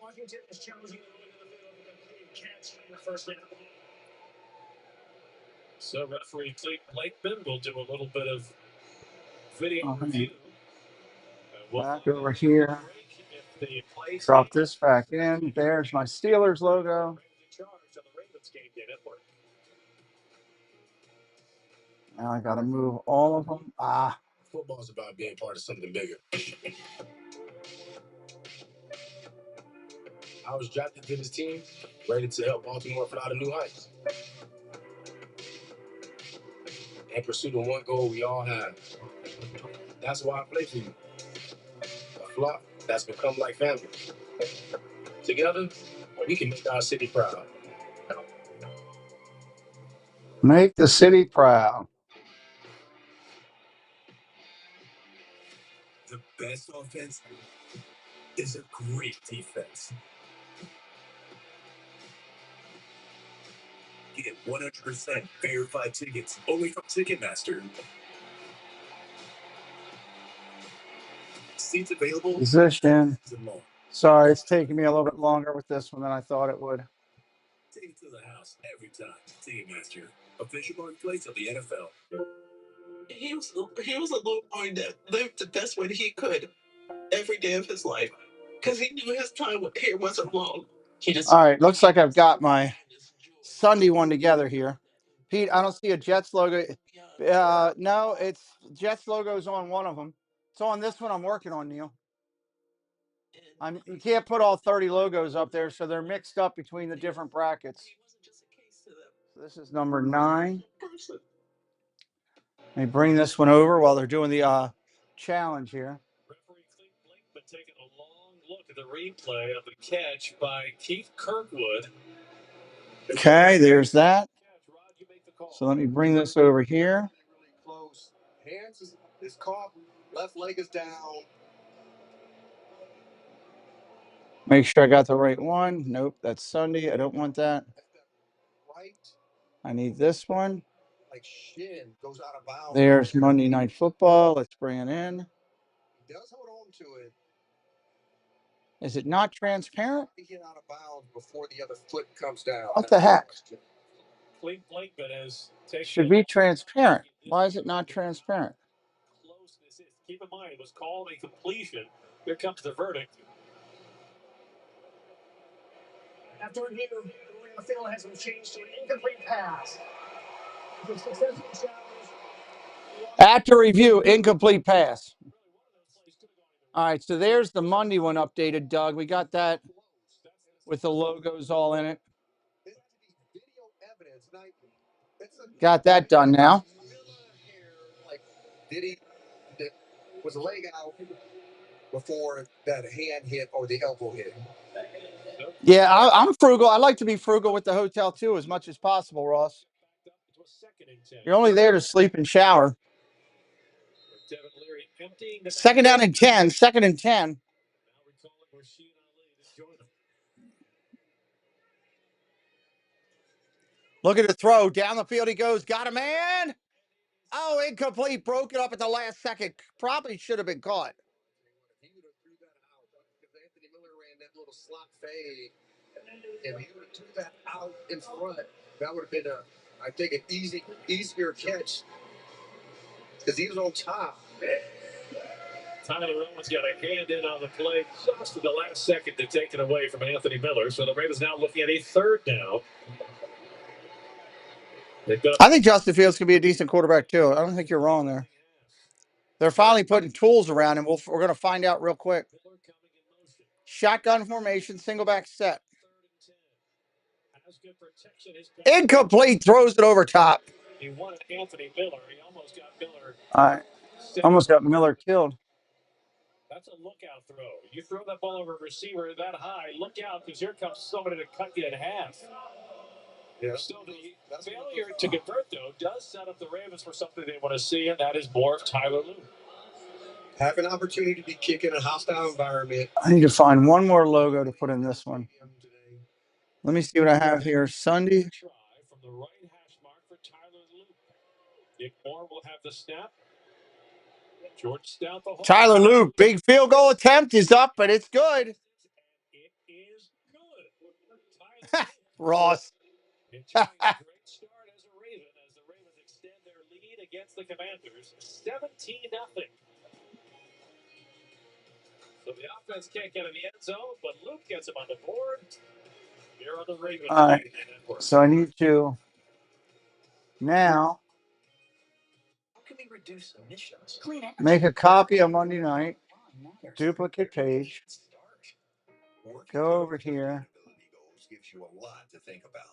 Washington is challenging the catch in the first down. So referee Clayton Blakeman will do a little bit of video review. Back over here. Drop this back in. There's my Steelers logo. Now I got to move all of them. Football's about being part of something bigger. I was drafted to this team, ready to help Baltimore fly to new heights. And pursue the one goal we all have. That's why I play for you. A flock that's become like family. Together, we can make our city proud. Make the city proud. The best offense is a great defense. Get 100% verified tickets only from Ticketmaster. Seats available. Position. Sorry, it's taking me a little bit longer with this one than I thought it would. Take it to the house every time. Ticketmaster, official marketplace of the NFL. He was a little boy that lived the best way he could every day of his life because he knew his time here wasn't long. All right, looks like I've got my Sunday one together here. Pete, I don't see a Jets logo. No, it's Jets logo's on one of them. It's on this one I'm working on, Neil. You can't put all 30 logos up there, so they're mixed up between the different brackets. So this is number 9. Let me bring this one over while they're doing the challenge here. Referee Clayton Blakeman taking a long look at the replay of the catch by Keith Kirkwood. Okay, there's that. So let me bring this over here. Really close. Hands is caught. Left leg is down. Make sure I got the right one. Nope, that's Sunday. I don't want that. Right. I need this one. Like shin goes out of bounds. There's Monday Night Football. Let's bring it in. He does hold on to it. Is it not transparent? He get out of bounds before the other foot comes down. What the heck? Clayton Blakeman has taken. Should be transparent. Why is it not transparent? Close this is. Keep in mind, it was called a completion. Here comes the verdict. After review, the ruling on the field has been changed to an incomplete pass. If it's successful challenge. After review, incomplete pass. All right, so there's the Monday one updated, Doug. We got that with the logos all in it. Got that done now. Like, was a leg out before that hand hit or the elbow hit? Yeah, I'm frugal. I like to be frugal with the hotel too, as much as possible, Ross. You're only there to sleep and shower. Second down and 10. Second and 10. Look at the throw. Down the field he goes. Got a man. Oh, incomplete. Broke it up at the last second. Probably should have been caught. He would have threw that out because Anthony Miller ran that little slot fade. If he would have threw that out in front, that would have been I think, an easier catch because he was on top. Tyler Owens got a hand in on the play just at the last second to take it away from Anthony Miller. So the Ravens now looking at a third down. I think Justin Fields could be a decent quarterback too. I don't think you're wrong there. They're finally putting tools around him. We're going to find out real quick. Shotgun formation, single back set. Incomplete, throws it over top. He wanted Anthony Miller. He almost got Miller. All right. Almost got Miller killed. That's a lookout throw. You throw that ball over a receiver that high, look out, because here comes somebody to cut you in half. Yeah. Still, the failure to convert, though, does set up the Ravens for something they want to see, and that is more of Tyler Lue. Have an opportunity to be kicking in a hostile environment. I need to find one more logo to put in this one. Let me see what I have here. Sunday. Try from the right hash mark for Tyler Lue. Nick Moore will have the snap. George Stout the whole. Tyler Lue, big field goal attempt is up, but it's good. It is good. Ross. Enjoying a great start as a Raven as the Ravens extend their lead against the Commanders, 17-0. So the offense can't get in the end zone, but Luke gets him on the board. Here on the Ravens. All right. So I need to now make a copy of Monday night, duplicate page, go over here. Gives you a lot to think about.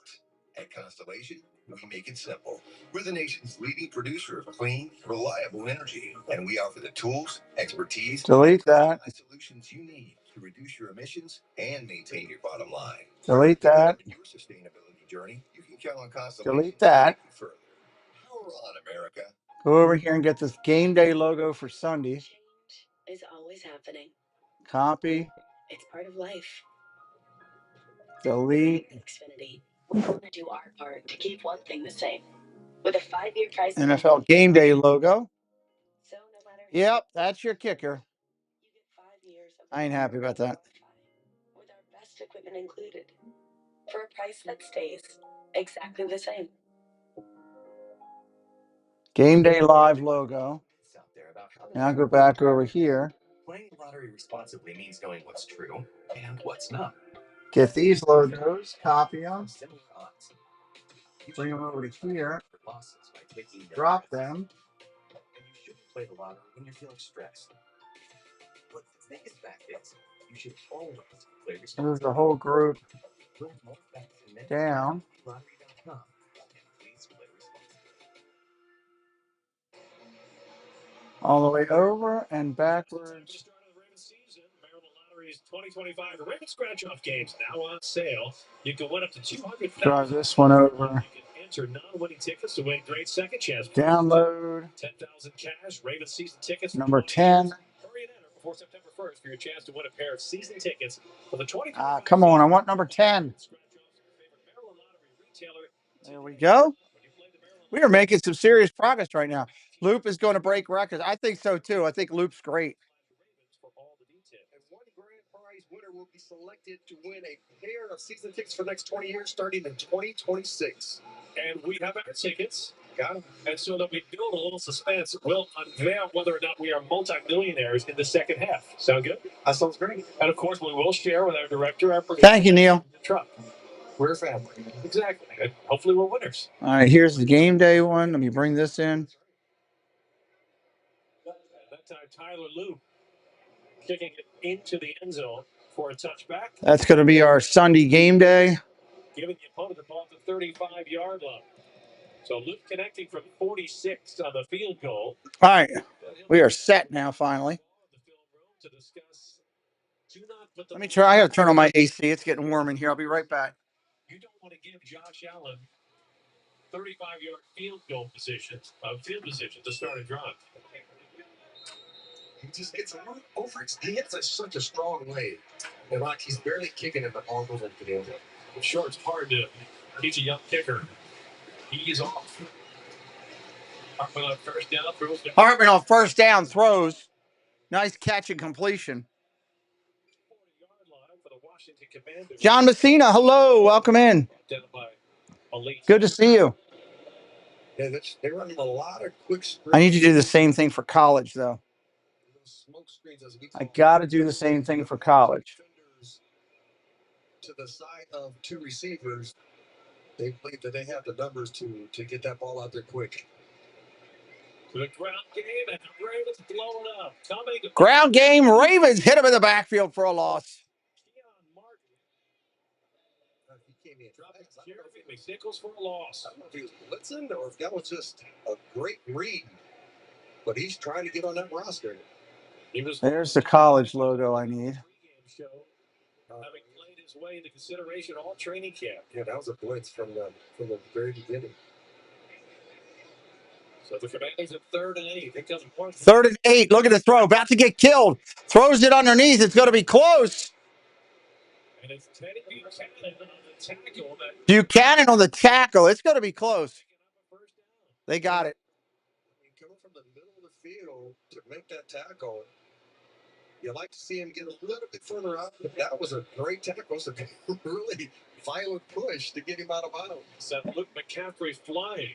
At Constellation, we make it simple. We're the nation's leading producer of clean, reliable energy, and we offer the tools, expertise, Delete that. and solutions you need to reduce your emissions and maintain your bottom line. Delete that. In your sustainability journey, you can count on Constellation. Delete that. Further. Power on, America. Go over here and get this game day logo for Sunday. Change is always happening. Copy. It's part of life. Delete. Xfinity. We want to do our part to keep one thing the same. With a 5-year price. NFL game day logo. So no matter. Yep, that's your kicker. You get 5 years of I ain't happy about that. with our best equipment included. For a price that stays exactly the same. Game day live logo. Now go back over here. Playing lottery responsibly means knowing what's true and what's not. Get these logos, copy them, bring them over to here, drop them. And you shouldn't play the lottery when you're feeling stressed. But the biggest fact is, you should always play responsibly. Move the whole group Learn more facts and myths down. at lottery.com. And please play responsibly. All the way over and backwards. Start of the Ravens season. Maryland Lottery's 2025 Raven Scratch-Off games now on sale. You can win up to $200,000. Drive this one over. You can enter non-winning tickets to win great second chance. Download. 10,000 cash. Raven season tickets. Number 10. Hurry and enter before September 1st for your chance to win a pair of season tickets for the 20. Come on, I want number 10. There we go. We are making some serious progress right now. Loop is going to break records. I think so too. I think Loop's great. And one grand prize winner will be selected to win a pair of season tickets for the next 20 years, starting in 2026. And we have our tickets. Got them. And so that we build a little suspense, we'll unveil whether or not we are multimillionaires in the second half. Sound good? That sounds great. And of course, we will share with our director, our Thank you, Neil. truck. We're a family. Exactly. And hopefully we're winners. All right, here's the game day one. Let me bring this in. At that time, Tyler Lue kicking it into the end zone for a touchback. That's going to be our Sunday game day. Giving the opponent the ball at the 35-yard line. So Luke connecting from 46 on the field goal. All right, we are set now, finally. Let me try. I got to turn on my AC. It's getting warm in here. I'll be right back. You don't want to give Josh Allen 35-yard field position to start a drive. He just gets a little over. He has such a strong leg. And like he's barely kicking it, the ball goes into the end zone. I'm sure it's hard to teach a young kicker. He's off. Hartman on first down throws. Hartman on first down throws. Nice catch and completion. John Messina, hello. Welcome in. Good to see you. Yeah, they're running a lot of quick screens. I need to do the same thing for college, though. I got to do the same thing for college. To the side of two receivers, they believe that they have the numbers to get that ball out there quick. The ground game and the Ravens blowing up. Ground game, Ravens hit him in the backfield for a loss. Nichols for a loss. I don't know if he was blitzing or if that was just a great read, but he's trying to get on that roster. There's the college logo I need. Having played his way into consideration all training camp. Yeah, that was a blitz from the very beginning. So the Commanders at 3rd and 8. It comes 3rd and 8. Look at the throw. About to get killed. Throws it underneath. It's going to be close. And it's Teddy Buchanan on the tackle. Buchanan on the tackle. It's going to be close. They got it. Coming from the middle of the field to make that tackle, you like to see him get a little bit further out, but that was a great tackle. It's a really violent push to get him out of bounds. Sent Luke McCaffrey flying.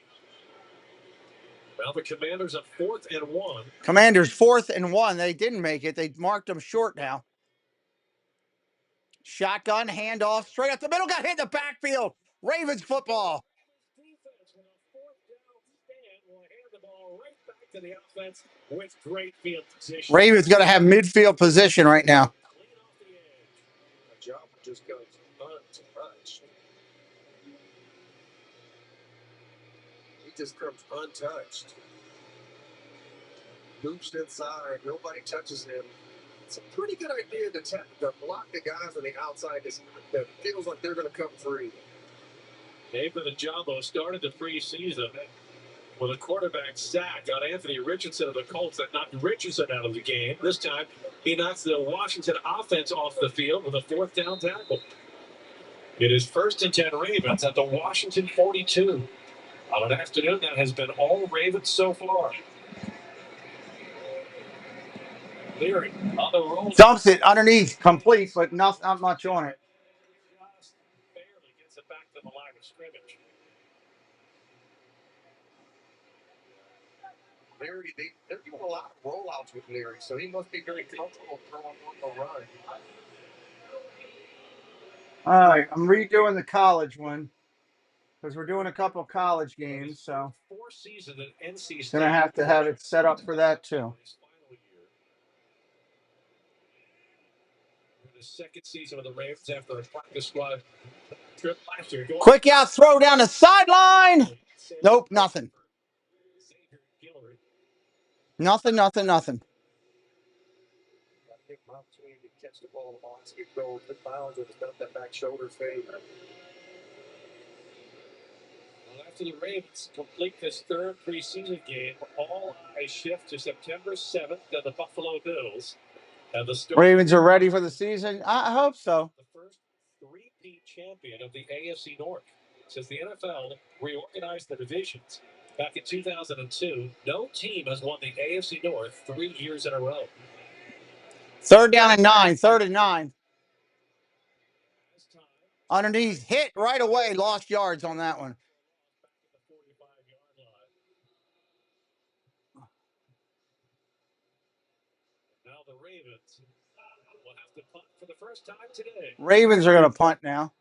Well, the Commanders at 4th and 1. Commanders 4th and 1. They didn't make it. They marked them short now. Shotgun, handoff, straight up the middle, got hit in the backfield. Ravens football. Defense with a 4th down stand will hand the ball right back to the offense with great field position. Ravens going to have midfield position right now. Clean off the edge. The job just goes untouched. He just comes untouched. Loops inside. Nobody touches him. It's a pretty good idea to block the guys on the outside that feels like they're going to come free. David Ajabo started the preseason with a quarterback sack on Anthony Richardson of the Colts that knocked Richardson out of the game. This time, he knocks the Washington offense off the field with a 4th down tackle. It is 1st and 10 Ravens at the Washington 42. On an afternoon that has been all Ravens so far. Leary on the roll. Dumps it underneath, complete, but not much on it. Just barely gets it back to the line of scrimmage. Leary, they're doing a lot of rollouts with Leary, so he must be very comfortable throwing on the run. All right, I'm redoing the college one because we're doing a couple of college games, so gonna have to have it set up for that too. The second season of the Ravens after a practice squad trip last year. Quick out throw down the sideline. Nope, nothing. Nothing. I think my opportunity to catch the ball on skip goal, the bounds with that back shoulder fade. Well, after the Ravens complete this 3rd preseason game, all eyes shift to September 7th and the Buffalo Bills. And the Ravens are ready for the season. I hope so. The first 3-peat champion of the AFC North since the NFL reorganized the divisions back in 2002. No team has won the AFC North 3 years in a row. 3rd down and 9. 3rd and 9. Underneath, hit right away. Lost yards on that one. Now the Ravens will have to punt for the first time today. Ravens are going to punt now.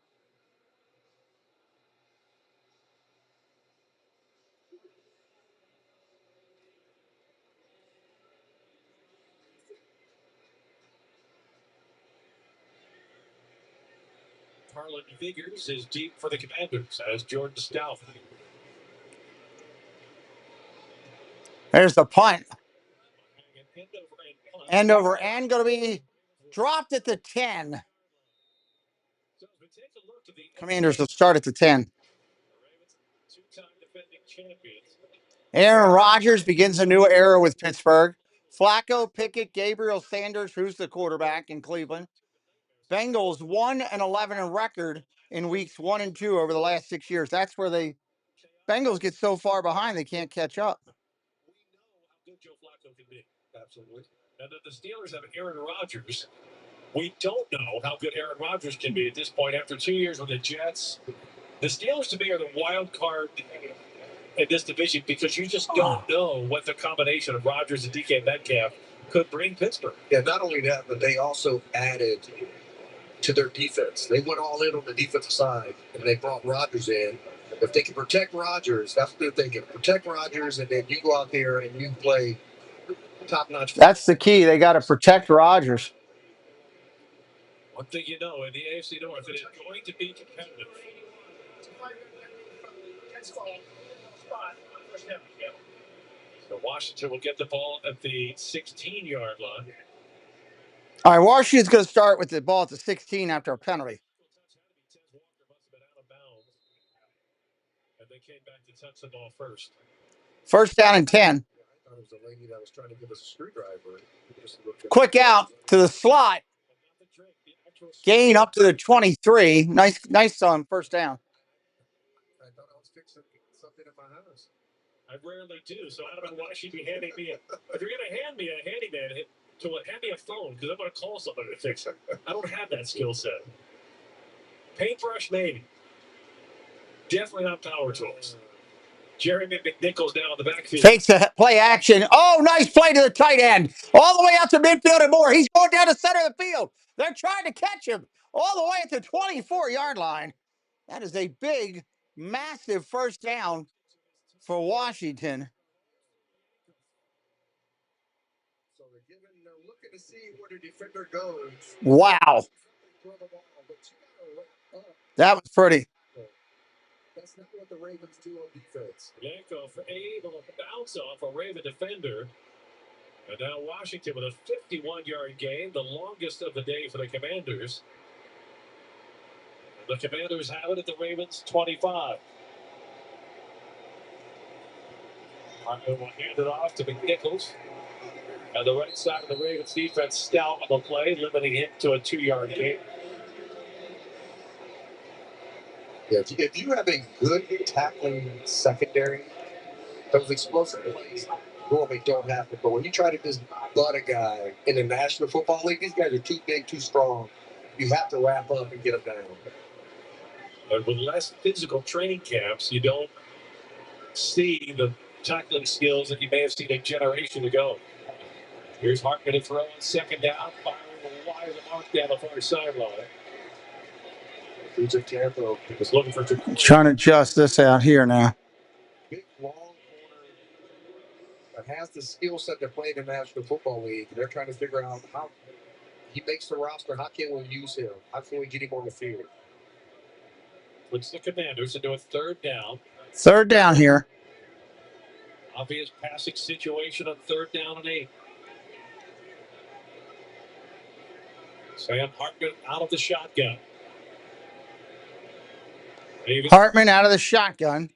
Harlan Figures is deep for the Commanders as Jordan Stout. There's the punt. End over end, going to be dropped at the 10. Commanders will start at the 10. Aaron Rodgers begins a new era with Pittsburgh. Flacco, Pickett, Gabriel, Sanders, who's the quarterback in Cleveland. Bengals 1-11 in record in weeks 1 and 2 over the last 6 years. That's where Bengals get so far behind they can't catch up. We know how good Joe Flacco can be. Absolutely. And that the Steelers have Aaron Rodgers. We don't know how good Aaron Rodgers can be at this point after 2 years with the Jets. The Steelers, to me, are the wild card in this division because you just don't know what the combination of Rodgers and DK Metcalf could bring Pittsburgh. Yeah, not only that, but they also added to their defense. They went all in on the defensive side, and they brought Rodgers in. If they can protect Rodgers, that's what they're thinking. Protect Rodgers, and then you go out there and you play top-notch. That's the key. They got to protect Rodgers. One thing you know, in the AFC North, it is going to be competitive. So Washington will get the ball at the 16-yard line. All right, Washington's going to start with the ball at the 16 after a penalty. And they came back to touch the ball first. First down and 10. I thought it was a lady that was trying to give us a screwdriver. Quick out to the slot. Gain up to the 23. Nice first down. I thought I was fixing something in my house. I rarely do, so I don't know why she'd be handing me a. If you're going to hand me a handyman, hand me a phone, because I'm going to call somebody to fix it. I don't have that skill set. Paintbrush, maybe. Definitely not power tools. Jeremy McNichols down on the backfield. Fakes a play action. Oh, nice play to the tight end. All the way out to midfield and more. He's going down the center of the field. They're trying to catch him all the way at the 24-yard line. That is a big, massive first down for Washington. So they're looking to see where the defender goes. Wow. That was pretty. That's not what the Ravens do on defense. Yanko able to bounce off a Raven defender. And now Washington with a 51-yard gain, the longest of the day for the Commanders. The Commanders have it at the Ravens 25. Hartman will hand it off to McNichols. On the right side of the Ravens defense, stout on the play, limiting him to a 2-yard gain. Yeah, if you have a good tackling secondary, those explosive plays normally don't happen. But when you try to just butt a guy in the National Football League, these guys are too big, too strong. You have to wrap up and get them down. But with less physical training camps, you don't see the tackling skills that you may have seen a generation ago. Here's Hartman to throw on second down, firing wide of the mark down the far sideline. Who's a Tampa? Was looking for Trying to adjust this out here now. Big, long corner that has the skill set to play in the National Football League. They're trying to figure out how he makes the roster. How can we use him? How can we get him on the field? Puts the Commanders into a third down. Third down here. Obvious passing situation on third down and 8. Sam Hartman out of the shotgun. Hartman out of the shotgun.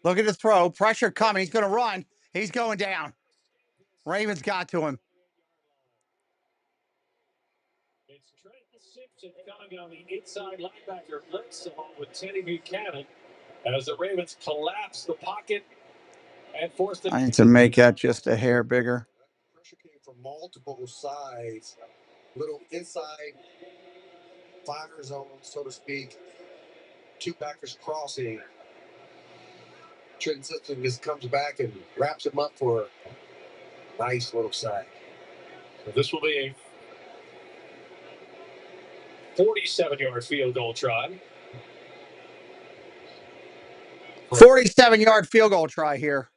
Look at the throw. Pressure coming. He's going to run. He's going down. Ravens got to him. It's Trent Simpson coming on the inside linebacker blitz along with Teddy Buchanan as the Ravens collapse the pocket and force the. I need to make that just a hair bigger. Pressure came from multiple sides. Little inside fire zone, so to speak. Two backers crossing. Trent Simpson just comes back and wraps him up for a nice little sack. So this will be a 47-yard field goal try. 47-yard field goal try here.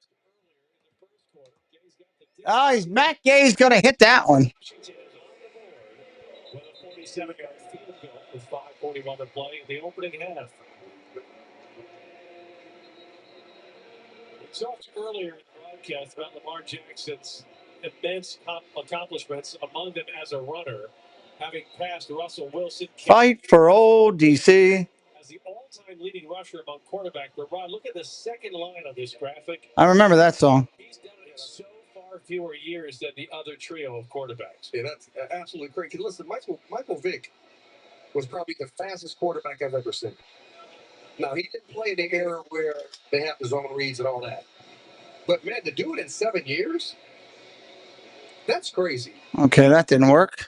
Matt Gay's going to hit that one. With a 47-yard field goal with 5:41 to play in the opening half. We talked earlier in the broadcast about Lamar Jackson's immense accomplishments, among them as a runner, having passed Russell Wilson. Fight for old DC. As the all-time leading rusher among quarterbacks. But Rod, look at the second line on this graphic. I remember that song. He's done it in so far fewer years than the other trio of quarterbacks. Yeah, that's absolutely crazy. Listen, Michael Vick was probably the fastest quarterback I've ever seen. Now, he didn't play in the era where they have the zone reads and all that. But, man, to do it in 7 years, that's crazy. Okay, that didn't work.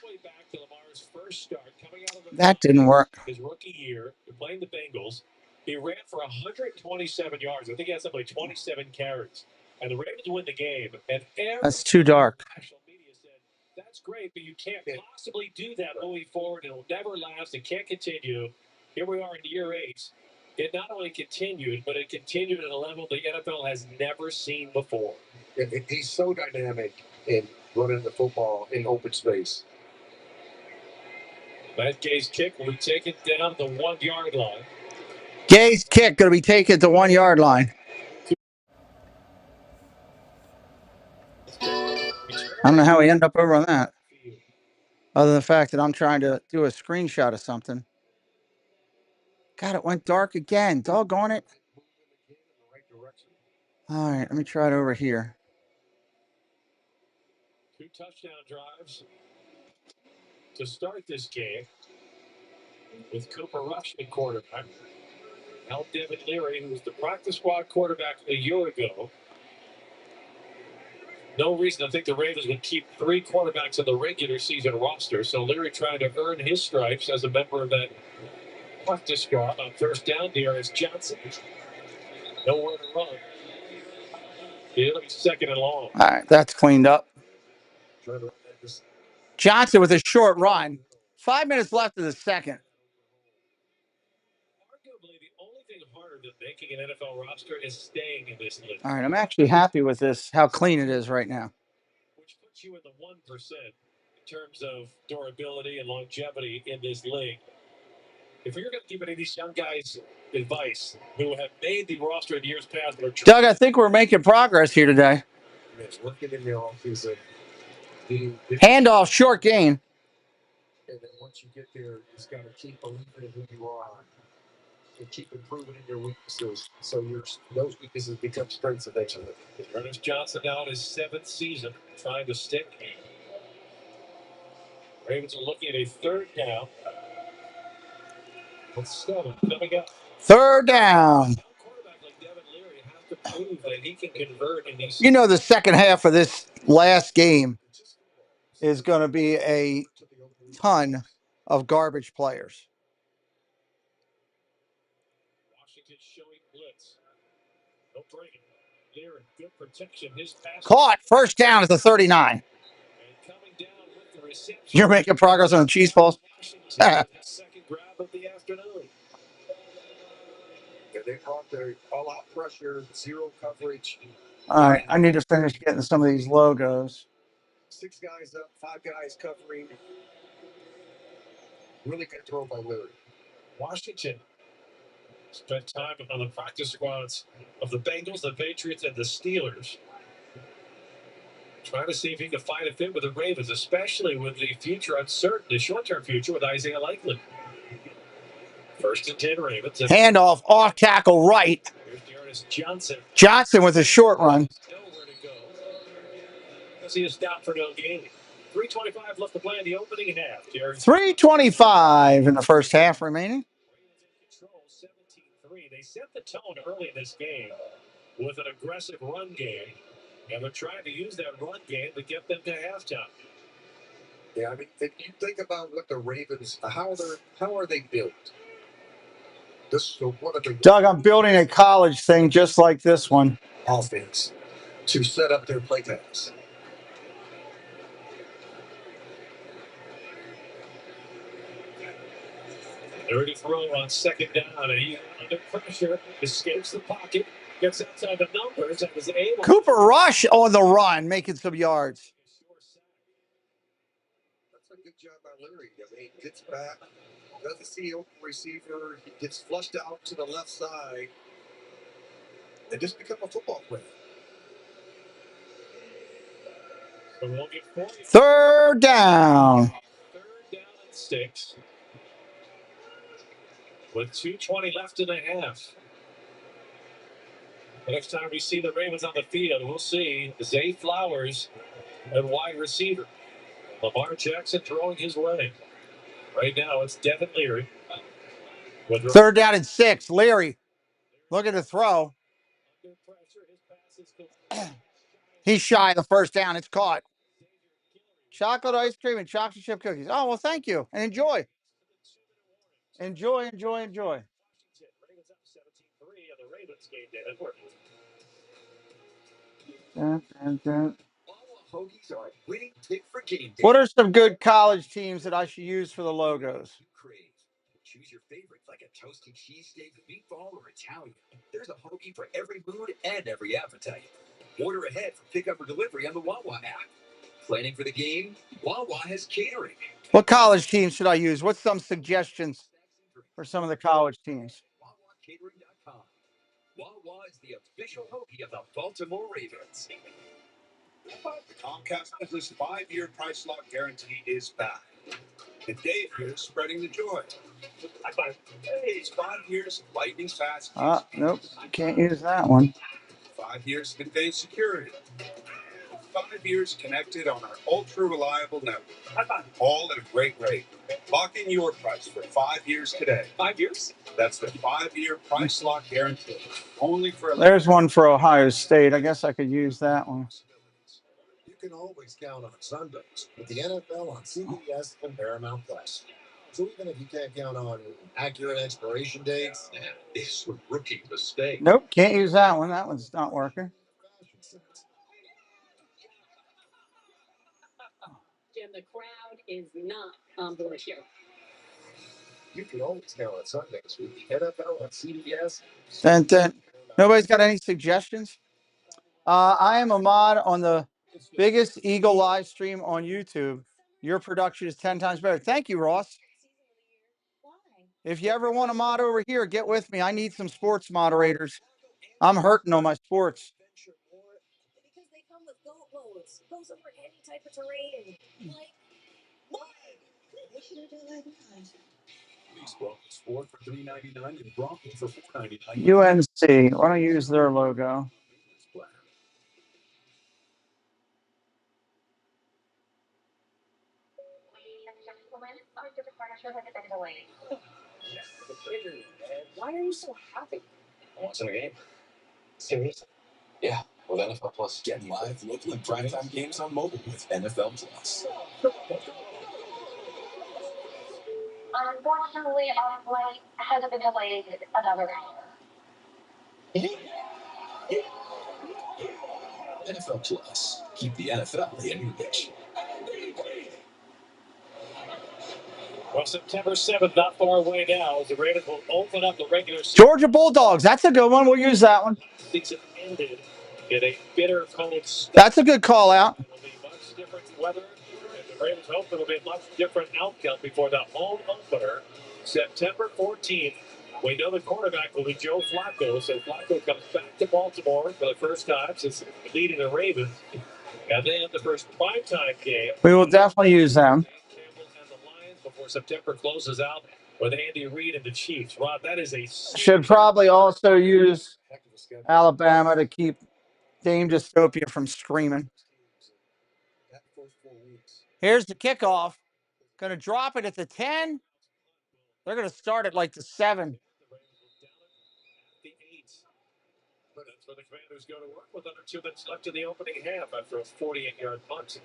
That didn't work. His rookie year, playing the Bengals, he ran for 127 yards. I think he had something like 27 carries. And the Ravens win the game. And That's too dark. National media said, that's great, but you can't possibly do that moving forward. It'll never last. It can't continue. Here we are in year 8. It not only continued, but it continued at a level the NFL has never seen before. He's so dynamic in running the football in open space. Matt Gay's kick will be taken down the 1-yard line. Gay's kick going to be taken to 1-yard line. I don't know how we end up over on that. Other than the fact that I'm trying to do a screenshot of something. God, it went dark again. Doggone it. All right, let me try it over here. 2 touchdown drives to start this game with Cooper Rush at quarterback. Now Devin Leary, who was the practice squad quarterback a year ago. No reason to think the Ravens would keep 3 quarterbacks in the regular season roster. So Leary trying to earn his stripes as a member of that practice squad. On first down, Darius Johnson. Nowhere to run. It'll be second and long. All right, that's cleaned up. Johnson with a short run. 5 minutes left of the second. Arguably, the only thing harder than making an NFL roster is staying in this league. All right, I'm actually happy with this, how clean it is right now. Which puts you in the 1% in terms of durability and longevity in this league. If you're going to give any of these young guys advice who have made the roster in years past, Doug, I think we're making progress here today. Working in the offseason. Handoff, short gain. And then once you get there, you just got to keep believing in who you are and keep improving in your weaknesses. So those weaknesses become strengths eventually. Ernest Johnson now in his 7th season trying to stick. Ravens are looking at a 3rd down. With 7 coming up. 3rd down. Quarterback like Devin Leary has to prove that he can convert in these. You know, the second half of this last game is going to be a ton of garbage players. Washington showing blitz. No break. Leary, good protection. His pass. Caught. First down at the 39. And coming down with the reception. You're making progress on the cheese balls. Second grab of the afternoon. And they brought their all-out pressure, 0 coverage. All right, I need to finish getting some of these logos. 6 guys up, 5 guys covering. Really good throw by Leary. Washington spent time on the practice squads of the Bengals, the Patriots, and the Steelers. Trying to see if he can find a fit with the Ravens, especially with the future uncertain, the short-term future with Isaiah Likely. 1st and 10 Ravens. Handoff, off tackle right. Here's Ernest Johnson. Johnson with a short run. Nowhere to go. See a stop for no gain. 3:25 left to play in the opening half. 3:25 in the first half remaining. Control 17-3. They set the tone early in this game with an aggressive run game, and they're trying to use that run game to get them to halftime. Yeah, I mean, if you think about what the Ravens, how are they built? Doug, I'm building a college thing just like this one. Offense to set up their play pass. They're to throw on 2nd down, and he under pressure escapes the pocket, gets outside the numbers, and is able. Cooper Rush on the run, making some yards. That's a good job by Leary. I mean, he gets back, doesn't see open receiver, he gets flushed out to the left side, and just become a football player. So we'll get 3rd down. 3rd down and 6. With 2:20 left in the half. The next time we see the Ravens on the field, we'll see Zay Flowers at wide receiver. Lamar Jackson throwing his way. Right now, it's Devin Leary. 3rd down and 6. Leary looking to throw. He's shy of the first down. It's caught. Chocolate ice cream and chocolate chip cookies. Oh, well, thank you. And enjoy. Enjoy. Ravens up 17-3 on the Ravens game day. Hoagies are a winning pick for game day. What are some good college teams that I should use for the logos? Choose your favorites like a toasted cheesesteak, meatball, or Italian. There's a hoagie for every mood and every appetite. Order ahead for pickup or delivery on the Wawa app. Planning for the game? Wawa has catering. What college teams should I use? What's some suggestions for some of the college teams? WawaCatering.com. Wawa is the official hoagie of the Baltimore Ravens. The Comcast Business 5-year price lock guarantee is back. And Dave here is spreading the joy. Hey, it's 5 years lightning fast. Nope. Can't use that one. 5 years of advanced security. 5 years connected on our ultra-reliable network. All at a great rate. Lock in your price for 5 years today. 5 years? That's the 5-year price lock guarantee. Only for... There's one for Ohio State. I guess I could use that one. You can always count on Sundays with the NFL on CBS and Paramount Plus. So even if you can't count on accurate expiration dates, It's a rookie mistake. Nope, can't use that one. That one's not working. Jim, the crowd is not on board here. you can always count on Sundays with the NFL on CBS. Dun. Nobody's got any suggestions? I am a mod on the biggest Eagle live stream on YouTube. Your production is 10 times better. Thank you, Ross. If you ever want a mod over here, get with me. I need some sports moderators. I'm hurting on my sports. Because they come with goat modes. Goes over any type of terrain. Like, what? What should I do like that? These Broncos 4 for $3.99 and Broncos for $4.99. UNC. Why don't you use their logo? Why are you so happy? I'm watching the game. Serious? Yeah, with NFL Plus. Get live, local, and primetime games on mobile with NFL Plus. Unfortunately, our flight has been delayed another hour. NFL Plus. Keep the NFL in your reach. Well, September 7th, not far away now, the Ravens will open up the regular season. Georgia Bulldogs. That's a good one. We'll use that one. Season ended in a bitter cold snap. That's a good call out. It will be much different weather, and the Ravens hope it will be a much different outcome before the home opener, September 14th. We know the quarterback will be Joe Flacco, so Flacco comes back to Baltimore for the first time since leading the Ravens. And then the first primetime game. We will definitely use them. And the Lions before September closes out with Andy Reid and the Chiefs. Rob, that is a... Should probably also use Alabama to keep Dame Dystopia from screaming. Here's the kickoff. Going to drop it at the 10. They're going to start at like the 7. That's where the Commanders go to work with under 2 minutes left in the opening half after a 48-yard punt.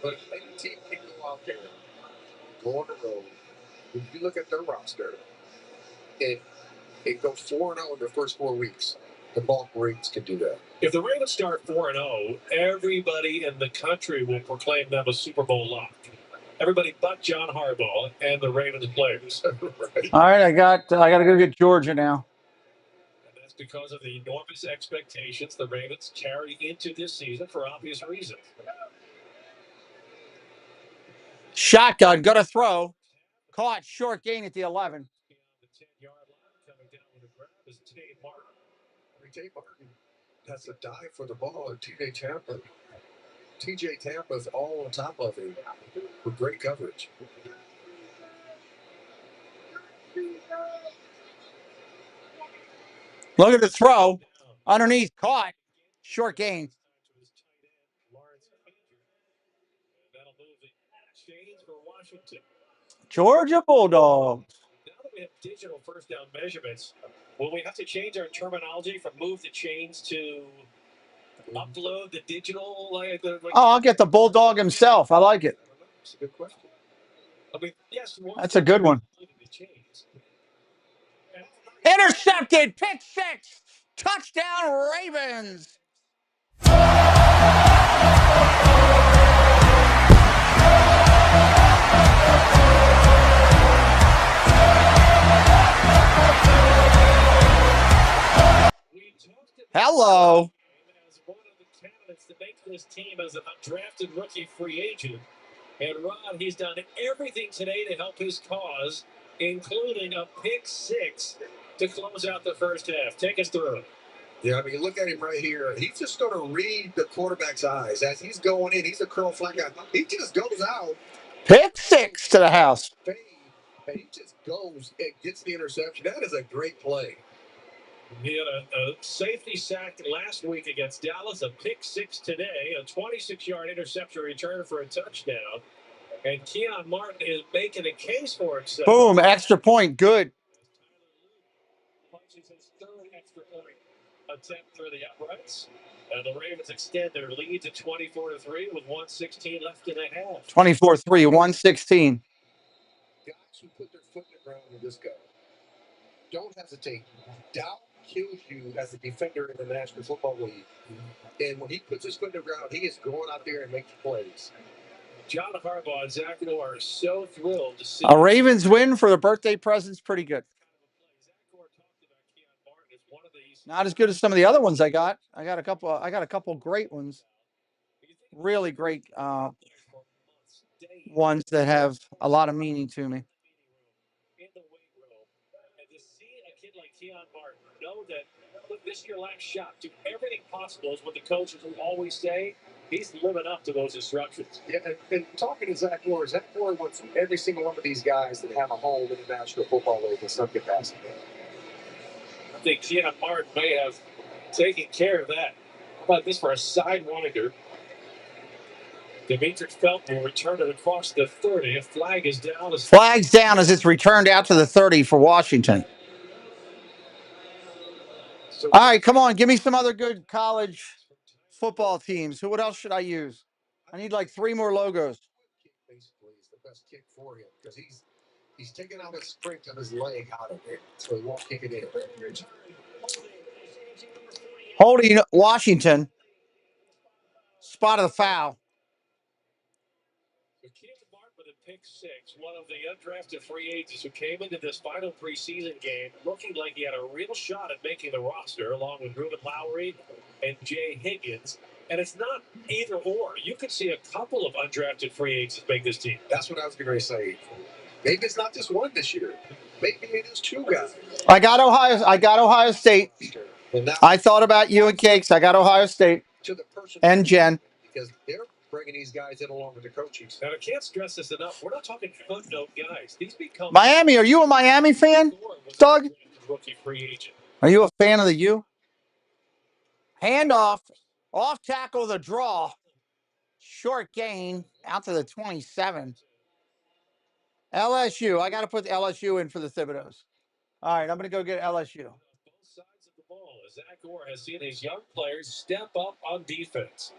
But any team can go out there, go on the road. If you look at their roster, it goes 4-0 in the first 4 weeks. The Baltimore Ravens can do that. If the Ravens start 4-0, everybody in the country will proclaim them a Super Bowl lock. Everybody but John Harbaugh and the Ravens players. Right. All right, I got to go get Georgia now. And that's because of the enormous expectations the Ravens carry into this season for obvious reasons. Shotgun, got to throw. Caught, short gain at the 11. The 10-yard line coming down with a grab is Tate Martin. Tate Martin has a dive for the ball at TJ Tampa's all on top of him with great coverage. Look at the throw. Underneath, caught. Short gain. That'll move the chains for Washington. Georgia Bulldogs. Now that we have digital first down measurements, will we have to change our terminology from move the chains to upload the digital? I'll get the Bulldog himself. I like it. That's a good question. I mean, yes, That's a good one. Intercepted. Pick 6. Touchdown, Ravens. Hello. As one of the candidates to make this team as an undrafted rookie free agent. And Ron, he's done everything today to help his cause, including a pick 6 to close out the first half. Take us through it. Yeah, I mean, look at him right here. He's just going to read the quarterback's eyes as he's going in. He's a curl flat guy. He just goes out. Pick 6 to the house. And he just goes and gets the interception. That is a great play. He had a safety sack last week against Dallas, a pick 6 today, a 26-yard interception return for a touchdown. And Keon Martin is making a case for himself. Boom, extra point, good. Punches his third extra point attempt through the uprights. And the Ravens extend their lead to 24-3 with 1:16 left in the half. 24-3, 116. Guys who put their foot in the ground and just go. Don't hesitate. Doubt kills you as a defender in the National Football League. And when he puts his foot in the ground, he is going out there and making plays. John Harbaugh and Zach Moore are so thrilled to see A Ravens win for the birthday present's pretty good. Not as good as some of the other ones I got. I got a couple great ones. Really great ones that have a lot of meaning to me. In the weight room, and to see a kid like Keon Martin know that, look, this is your last shot. Do everything possible is what the coaches will always say. He's living up to those instructions. Yeah, and talking to Zach Moore wants every single one of these guys that have a home in the National Football League in some capacity. I think Keon Martin may have taken care of that. How about this for a sidewinder? Demetric Felton will return it across the 30. A flag is down. Flag's down as it's returned out to the 30 for Washington. All right, come on. Give me some other good college football teams. What else should I use? I need like 3 more logos. Basically, is the best kick for him because he's taking out his strength of his leg out of it, so he won't kick it in. Holding Washington. Spot of the foul. Keon Martin with a pick 6, one of the undrafted free agents who came into this final preseason game looking like he had a real shot at making the roster, along with Ruben Lowry and Jay Higgins. And it's not either or. You could see a couple of undrafted free agents make this team. That's what I was going to say. Maybe it's not just one this year. Maybe it is 2 guys. I got Ohio State. I thought about you and Cakes. I got Ohio State To the person and Jen. because they're bringing these guys in along with the coaches. And I can't stress this enough. We're not talking footnote guys. These become Miami. Are you a Miami fan, Doug? Rookie free agent. Are you a fan of the U? Handoff, off tackle, the draw, short gain out to the 27. LSU. I got to put the LSU in for the Thibodeaus. All right, I'm going to go get LSU. Both sides of the ball, as Zach Orr has seen his young players step up on defense.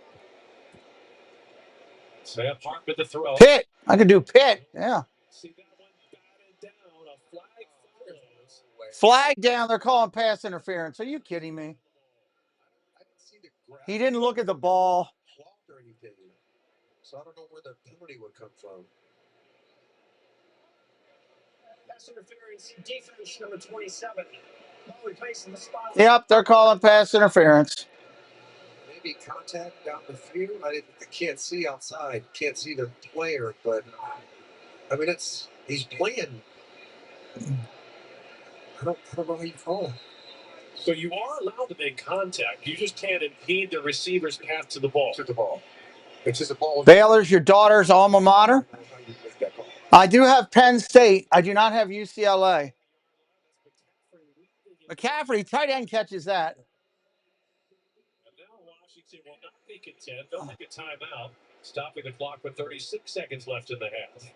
Sam Hart with the throw. Pitt. I can do Pitt. Yeah. See that one batted down. A flag follows. Flag down. They're calling pass interference. Are you kidding me? He didn't look at the ball. Or anything. So I don't know where the penalty would come from. Pass interference, defense number 27. Placed in the spot. Yep, they're calling pass interference. Maybe contact down the field. I can't see outside. Can't see the player, but I mean, he's playing. I don't know how you call it. So you are allowed to make contact. You just can't impede the receiver's path to the ball. It's just a ball. Baylor's your daughter's alma mater. I do have Penn State. I do not have UCLA. McCaffrey, tight end, catches that. And now Washington will not be content. They'll take a timeout, stopping the clock with 36 seconds left in the half.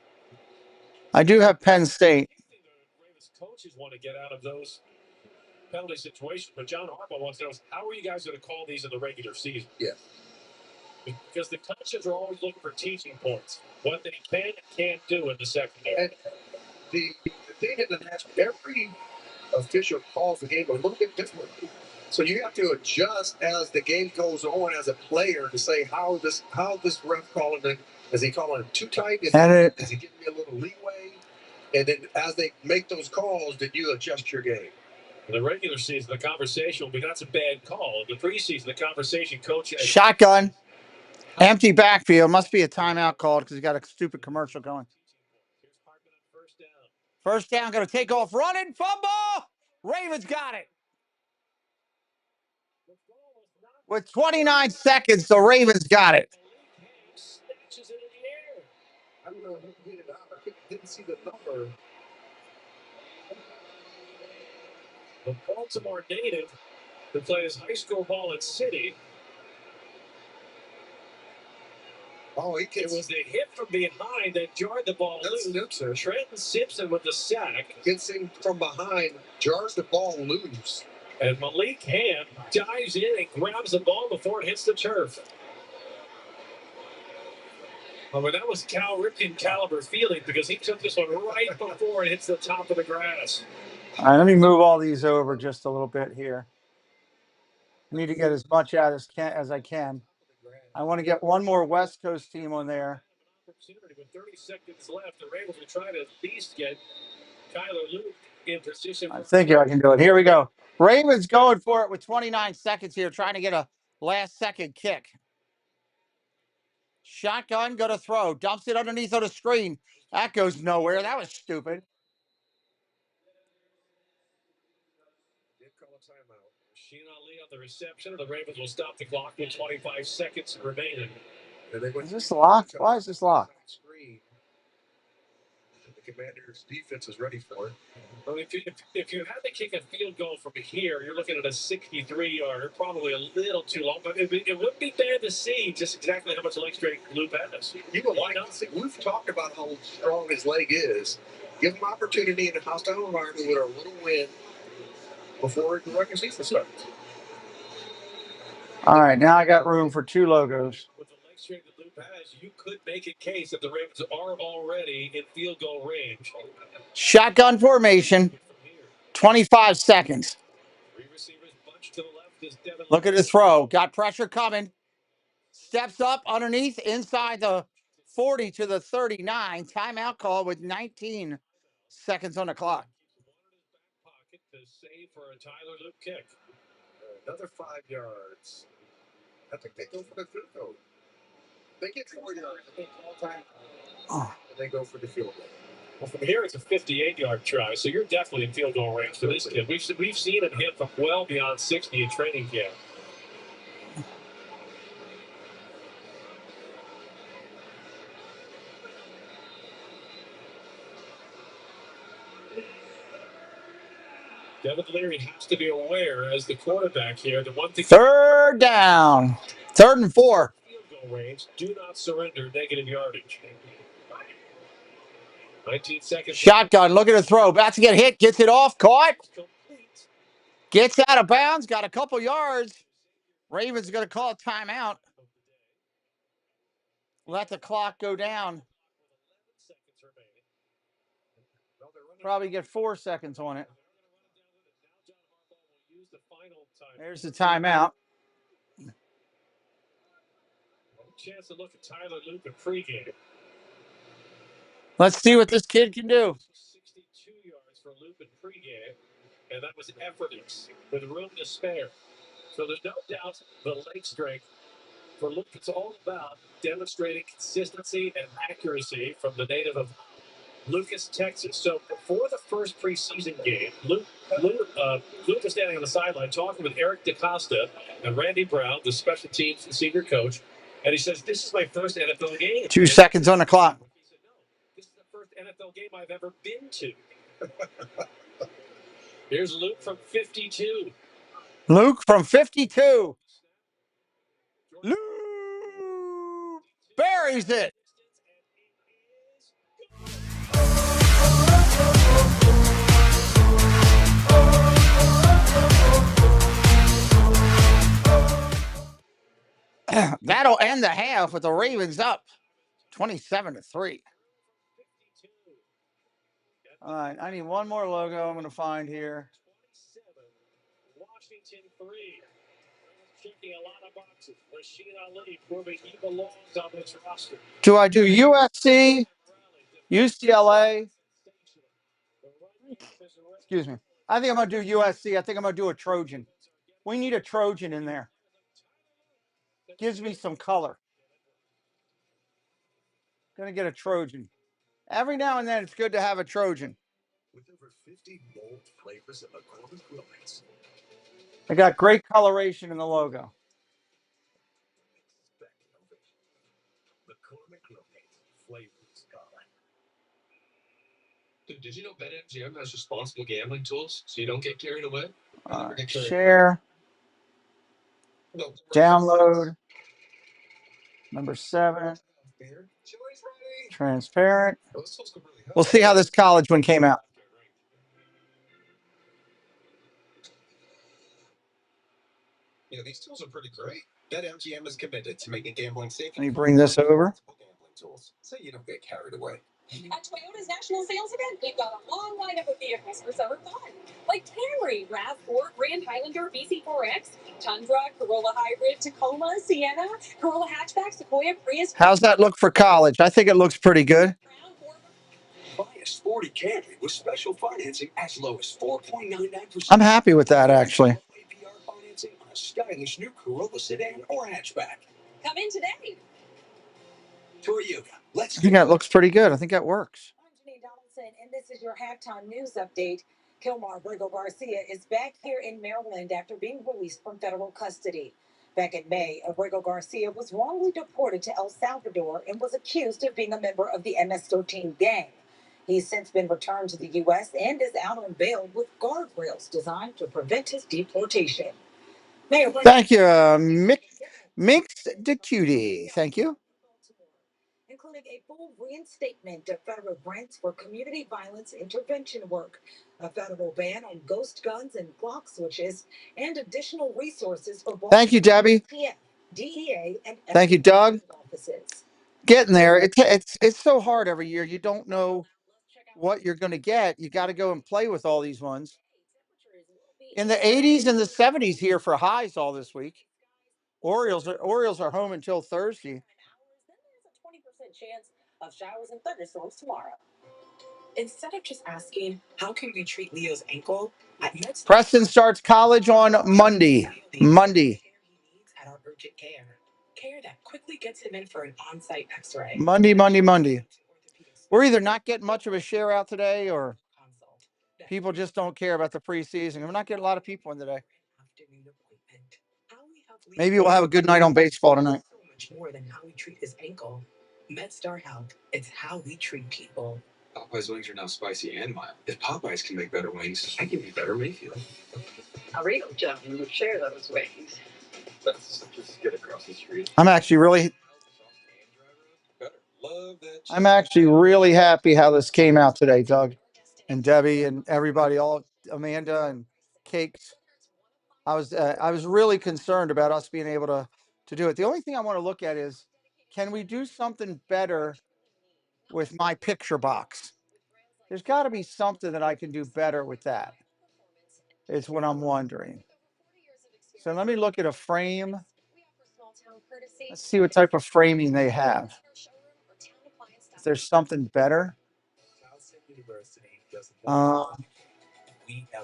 I do have Penn State. The Ravens coaches want to get out of those penalty situations, but John Harbaugh wants to know, how are you guys going to call these in the regular season? Yeah. Because the coaches are always looking for teaching points, what they can and can't do in the secondary. And the thing in the national, every official calls the game a little bit different. So you have to adjust as the game goes on as a player to say how this ref calling it. Is he calling it too tight? Is he giving me a little leeway? And then as they make those calls, then you adjust your game. In the regular season, the conversation will be, that's a bad call. In the preseason, the conversation, coach. Shotgun. Empty backfield. Must be a timeout called because he got a stupid commercial going. First down, going to take off running. Fumble. Ravens got it. With 29 seconds, the Ravens got it. Snatches it in the air. I don't know who hit it out. I didn't see the number. The Baltimore native who plays high school ball at City. Oh, It was the hit from behind that jarred the ball loose. Simpson. Trenton Simpson with the sack. Gets in from behind, jars the ball loose. And Malik Ham dives in and grabs the ball before it hits the turf. Oh, but that was Cal Ripken caliber feeling because he took this one right before it hits the top of the grass. All right, let me move all these over just a little bit here. I need to get as much out as I can. I want to get one more West Coast team on there. Opportunity with 30 seconds left. The Ravens are trying to at least get Tyler Luke in position. I think I can do it. Here we go. Ravens going for it with 29 seconds here, trying to get a last-second kick. Shotgun, go to throw. Dumps it underneath on the screen. That goes nowhere. That was stupid. Did call a timeout. Rasheen Ali on the reception. The Ravens will stop the clock with 25 seconds remaining. Is this locked? Why is this locked? The Commanders' defense is ready for it. Well, if you had to kick a field goal from here, you're looking at a 63-yarder, probably a little too long, but it wouldn't be bad to see just exactly how much leg strength Loop has. You would like to see. We've talked about how strong his leg is. Give him opportunity in a hostile environment with a little win before the regular season starts. All right, now I got room for two logos. With the leg strength that Loop has, you could make a case that the Ravens are already in field goal range. Shotgun formation, 25 seconds. Three receivers bunched to the left as Devin. Look at the throw. Got pressure coming. Steps up underneath inside the 40 to the 39. Timeout call with 19 seconds on the clock. Pocket to save for a Tyler Luke kick. Another 5 yards. I think they go for the field goal. They get 4 yards. I think all time. And they go for the field goal. Well, from here, it's a 58-yard try, so you're definitely in field goal range for this kid. We've seen him hit from well beyond 60 in training camp. Devin Leary has to be aware as the quarterback here that one thing. Third down. 3rd and 4. Field goal range. Do not surrender negative yardage. 19 seconds. Shotgun. Look at the throw. About to get hit. Gets it off. Caught. Gets out of bounds. Got a couple yards. Ravens going to call a timeout. Let the clock go down. Probably get 4 seconds on it. There's the timeout. Chance to look at Tyler Luke at pregame. Let's see what this kid can do. 62 yards for Luke at pregame, and that was effortless with room to spare. So there's no doubt the leg strength for Luke. It's all about demonstrating consistency and accuracy from the native of Lucas, Texas. So before the first preseason game, Luke is standing on the sideline talking with Eric DeCosta and Randy Brown, the special teams senior coach. And he says, "This is my first NFL game." 2 seconds on the clock. He said, "No, this is the first NFL game I've ever been to." Here's Luke from 52. Luke from 52. Luke buries it. That'll end the half with the Ravens up 27-3. All right, I need one more logo I'm going to find here. 27, Washington 3. Checking a lot of boxes. Rasheen Ali proving he belongs on this roster. Do I do USC, UCLA? Excuse me. I think I'm going to do USC. I think I'm going to do a Trojan. We need a Trojan in there. Gives me some color. Going to get a Trojan. Every now and then, it's good to have a Trojan. With over 50 bold flavors of McCormick romance. I got great coloration in the logo. Dude, did you know BetMGM has responsible gambling tools so you don't get carried away? Share. Download. Number 7. Transparent. We'll see how this college one came out. These tools are pretty great. BetMGM is committed to making gambling safe. Let me bring this over. Gambling tools, so you don't get carried away. At Toyota's national sales event, we've got a long lineup of vehicles for summer fun, like Camry, RAV4, Grand Highlander, BC4X, Tundra, Corolla Hybrid, Tacoma, Sienna, Corolla Hatchback, Sequoia, Prius. How's that look for college? I think it looks pretty good. Buy a sporty Camry with special financing as low as 4.99%. I'm happy with that, actually. APR financing on a stylish new Corolla sedan or hatchback. Come in today. Toyota. I think that looks pretty good. I think that works. I'm Janine Donaldson, and this is your halftime news update. Kilmar Brigo Garcia is back here in Maryland after being released from federal custody. Back in May, Abrego Garcia was wrongly deported to El Salvador and was accused of being a member of the MS-13 gang. He's since been returned to the U.S. and is out on bail with guardrails designed to prevent his deportation. Mayor, Thank you, Mix the Cutie. Thank you. Including a full reinstatement of federal grants for community violence intervention work, a federal ban on ghost guns and Glock switches, and additional resources for Thank you, Debbie. DEA, and Thank you, Doug. offices. Getting there. It's so hard every year. You don't know what you're going to get. You got to go and play with all these ones. In the 80s and the 70s here for highs all this week. Orioles are home until Thursday. Then there's a 20% chance of showers and thunderstorms tomorrow. Instead of just asking, how can we treat Leo's ankle? Preston starts college on Monday. At our urgent care that quickly gets him in for an on-site X-ray. Monday. We're either not getting much of a share out today, or people just don't care about the preseason. We're not getting a lot of people in today. Maybe we'll have a good night on baseball tonight. So much more than how we treat his ankle. MedStar Health, it's how we treat people. Popeye's wings are now spicy and mild. If Popeyes can make better wings, I can be better Mayfield. A real gentleman would share those wings. Let's just get across the street. I'm actually really happy how this came out today, Doug and Debbie and everybody, all Amanda and Cakes. I was really concerned about us being able to do it. The only thing I want to look at is, can we do something better with my picture box? There's got to be something that I can do better with that. Is what I'm wondering. So let me look at a frame. Let's see what type of framing they have. If there's something better.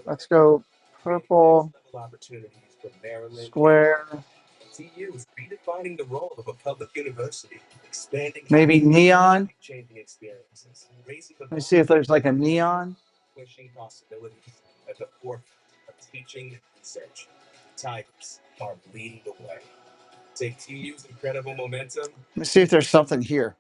Let's go purple, square, redefining the role of a public university, expanding maybe neon. Let me see if there's like a neon. pushing possibilities at the forefront of teaching and research. Tigers are leading the way. Take TU's incredible momentum. Let me see if there's something here.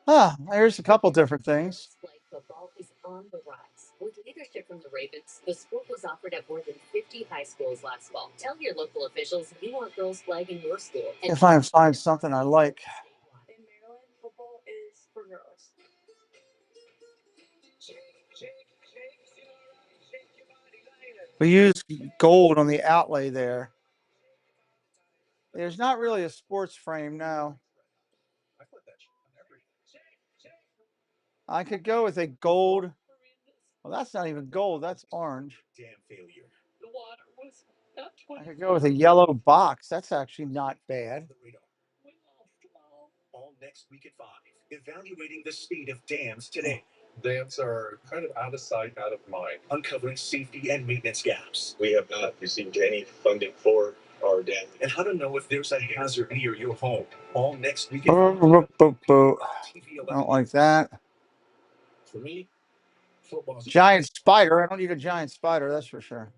There's a couple different things. Football is on the rise. With leadership from the Ravens, the sport was offered at more than 50 high schools last fall. Tell your local officials you want girls flag in your school. If I find something I like. In Maryland, football is for girls. We use gold on the outlay there. There's not really a sports frame now. I could go with a gold. Well, that's not even gold. That's orange. Damn failure. The water was not I could go with a yellow box. That's actually not bad. All next week at 5. Evaluating the state of dams today. Dams are kind of out of sight, out of mind. Uncovering safety and maintenance gaps. We have not received any funding for our dam. And how to know if there's a hazard near your home. All next week at 5. I don't like that. For me, football. Giant spider. I don't need a giant spider, that's for sure.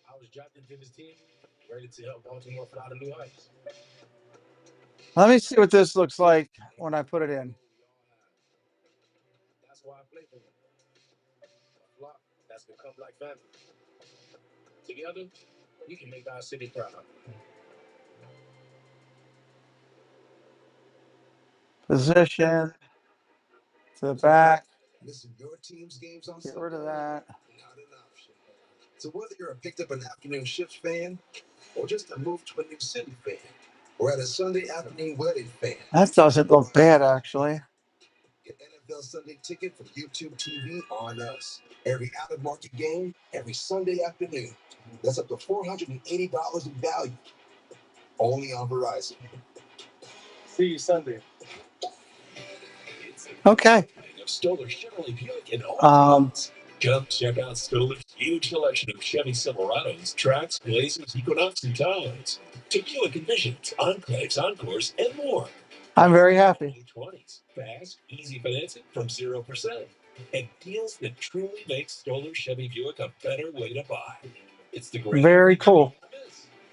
I was drafted to this team, ready to help Baltimore fly to new heights. Let me see what this looks like when I put it in. That's why I play for them. Flock, that's become like family. Together, we can make our city proud. Position to the back. Missing your team's games on Get Sunday? rid of that. Not an option. So whether you're a picked up an afternoon shifts fan, or just a move to a new city fan, or at a Sunday afternoon wedding fan, That doesn't look bad, actually. get NFL Sunday ticket from YouTube TV on us. Every out of market game, every Sunday afternoon. That's up to $480 in value. Only on Verizon. See you Sunday. Okay. Stoller Chevrolet Buick in Come check out Stoller's huge selection of Chevy Silverados, Trax, Blazers, Equinox, and Tahoes. To Buick Envisions, Enclaves, Encores, and more. I'm very happy. 2020s. Fast, easy financing from 0%. And deals that truly make Stoller Chevy Buick a better way to buy. It's the great. Very cool.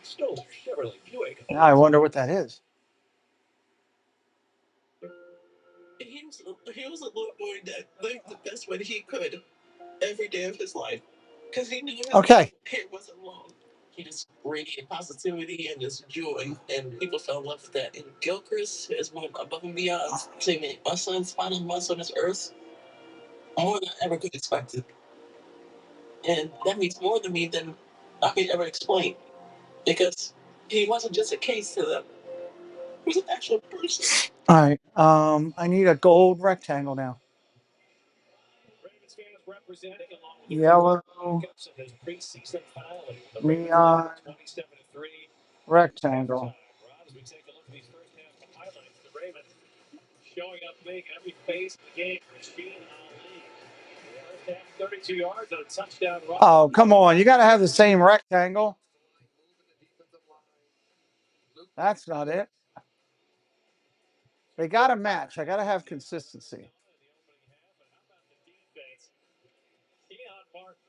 Stoller Chevrolet Buick. Now I wonder what that is. He was a little boy that lived the best way he could every day of his life because he knew his Okay. hair wasn't long. He just radiated positivity and just joy, and people fell in love with that. And Gilchrist is one above and beyond. Saying that my son's final months on this earth more than I ever could expect it, and that means more to me than I could ever explain because he wasn't just a case to them. He was an actual person. All right. I need a gold rectangle now. Yellow. Neon. Rectangle. Showing up big every phase of the game. Christine Ali. First half, 32 yards on a touchdown run. Oh, come on. You got to have the same rectangle. That's not it. They got to match. I got to have consistency.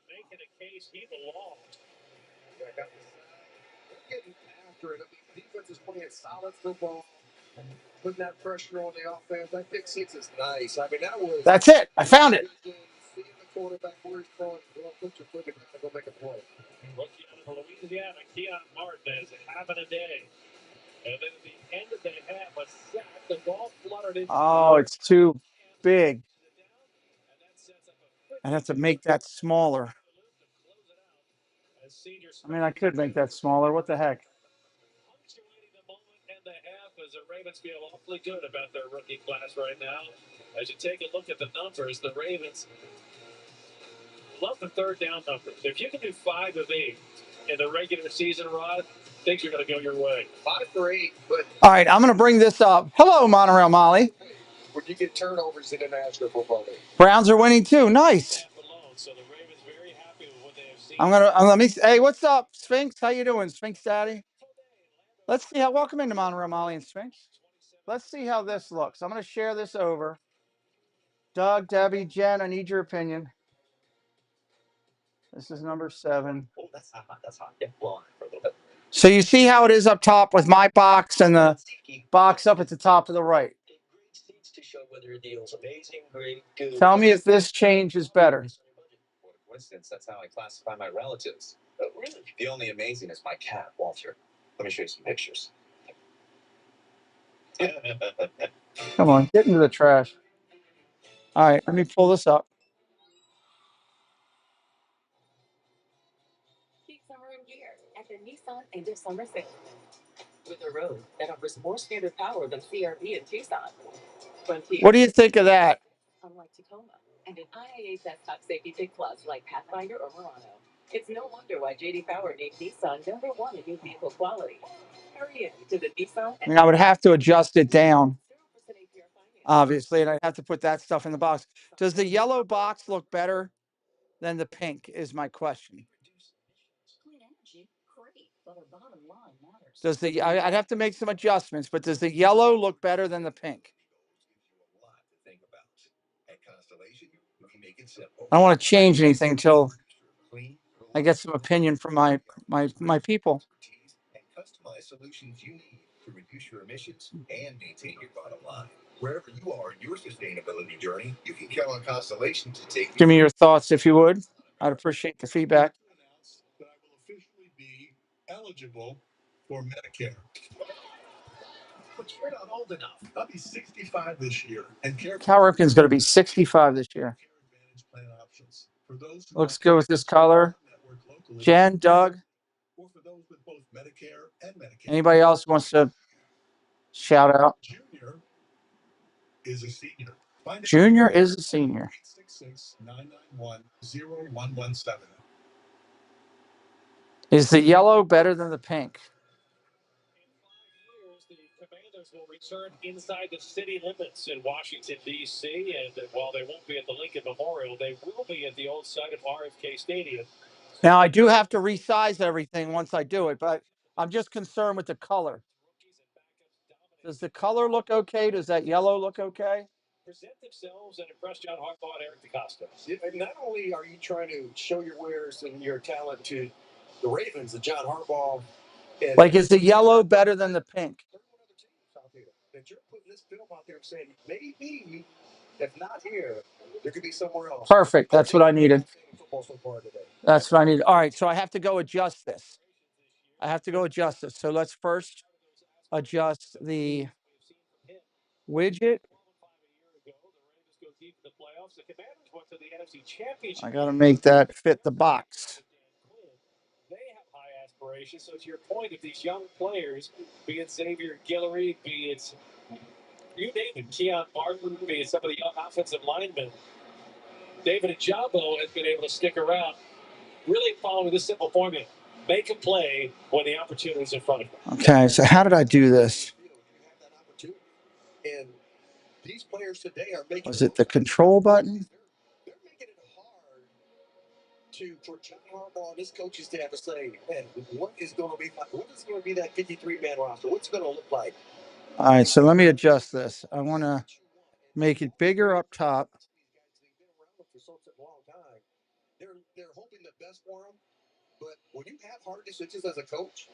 Making a case he belongs. Getting after it. I mean, defense is playing solid football, putting that pressure on the offense. That pick six is nice. I mean, that was. That's it. I found it. Seeing the quarterback where he's throwing, well, put your foot in and go make a play. Rookie out of Louisiana, Keon Martinez having a day. And then at the end of the half, a sack, the ball fluttered into. Oh, it's too big. I have to make that smaller. I mean, I could make that smaller. What the heck? Punctuating the moment and the half as the Ravens feel awfully good about their rookie class right now. As you take a look at the numbers, the Ravens love the third down numbers. If you can do 5 of 8 in the regular season, Rod, things are going to go your way. 5 for 8, but. All right, I'm going to bring this up. Hello, Monorail Molly. Would you get turnovers in the National Football League? Browns are winning too. Nice. So the Ravens very happy with what they have seen. Let me. Hey, what's up, Sphinx? How you doing, Sphinx Daddy? Let's see how. Welcome into Monorail Molly and Sphinx. Let's see how this looks. I'm going to share this over. Doug, Debbie, Jen, I need your opinion. This is number 7. Oh, that's hot. That's hot. Yeah, blow on it for a little bit. So you see how it is up top with my box and the box up at the top to the right. To show whether a deal's amazing, great, good. Tell me if this change is better. What a coincidence. That's how I classify my relatives. Oh, really? The only amazing is my cat, Walter. Let me show you some pictures. Come on, get into the trash. All right, let me pull this up. Peak summer in gear at the Nissan end of summer sale. With a road that offers more standard power than CRV in Tucson. What do you think of that? Unlike Tacoma and an IAA Test Top Safety Pick Plus like Pathfinder or Murano. It's no wonder why JD Power named Nissan #1 in new vehicle quality. Hurry in to the Nissan. I mean, I would have to adjust it down, obviously, and I'd have to put that stuff in the box. Does the yellow box look better than the pink is my question. I'd have to make some adjustments, but does the yellow look better than the pink? I don't want to change anything until I get some opinion from my people. Customize solutions you need. to reduce your emissions and maintain your bottom line. Wherever you are in your sustainability journey, you can count on Constellation to take. Give me your thoughts if you would. I'd appreciate the feedback. That I will officially be eligible for Medicare. But you're not old enough. I'll be 65 this year. And Cal Ripken's going to be 65 this year. Advantage plan options for those who Looks good with this color. Jen, Doug. or for those with both Medicare and Medicaid. Anybody else wants to shout out? Junior is a senior. Junior is a senior. 866-991-0117. Is the yellow better than the pink? The Commanders will return inside the city limits in Washington, D.C., and while they won't be at the Lincoln Memorial, they will be at the old site of RFK Stadium. Now, I do have to resize everything once I do it, but I'm just concerned with the color. Does the color look okay? Does that yellow look okay? Present themselves and impress John Harbaugh and Eric DeCosta. And not only are you trying to show your wares and your talent to the Ravens, the John Harbaugh. Like, is the yellow better than the pink? That you're putting this film out there and saying, maybe, if not here, there could be somewhere else. Perfect. That's what I needed. That's what I needed. All right, so I have to go adjust this. So let's first adjust the widget. I got to make that fit the box. They have high aspirations. So to your point, if these young players, be it Xavier Guillory, be it you name it, Keon Barton, be it some of the young offensive linemen, David Ajabo has been able to stick around, really following this simple formula: make a play when the opportunity is in front of you. Okay, so how did I do this? And these players today are making. Was it the control button? They're making it hard for John Harbaugh and his coaching staff to say, man, what is going to be that 53-man roster? What's it going to look like? All right, so let me adjust this. I want to make it bigger up top. They're hoping the best for them, but when you have hard decisions as a coach,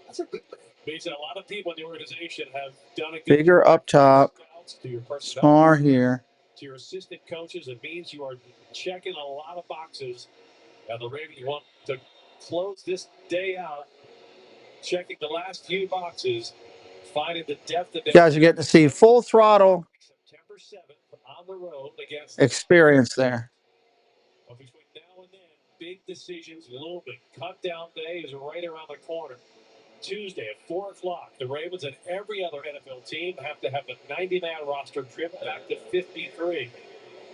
that's a good thing. Means that a lot of people in the organization have done a good Bigger job up top, to your personnel, smaller here. to your assistant coaches. It means you are checking a lot of boxes. And the Ravens want to close this day out, checking the last few boxes, finding the depth that You guys are getting to see full throttle September 7th on the road against experience there. But between now and then, big decisions looming. Cut down day is right around the corner. Tuesday at 4 o'clock, the Ravens and every other NFL team have to have the 90-man roster trimmed back to 53.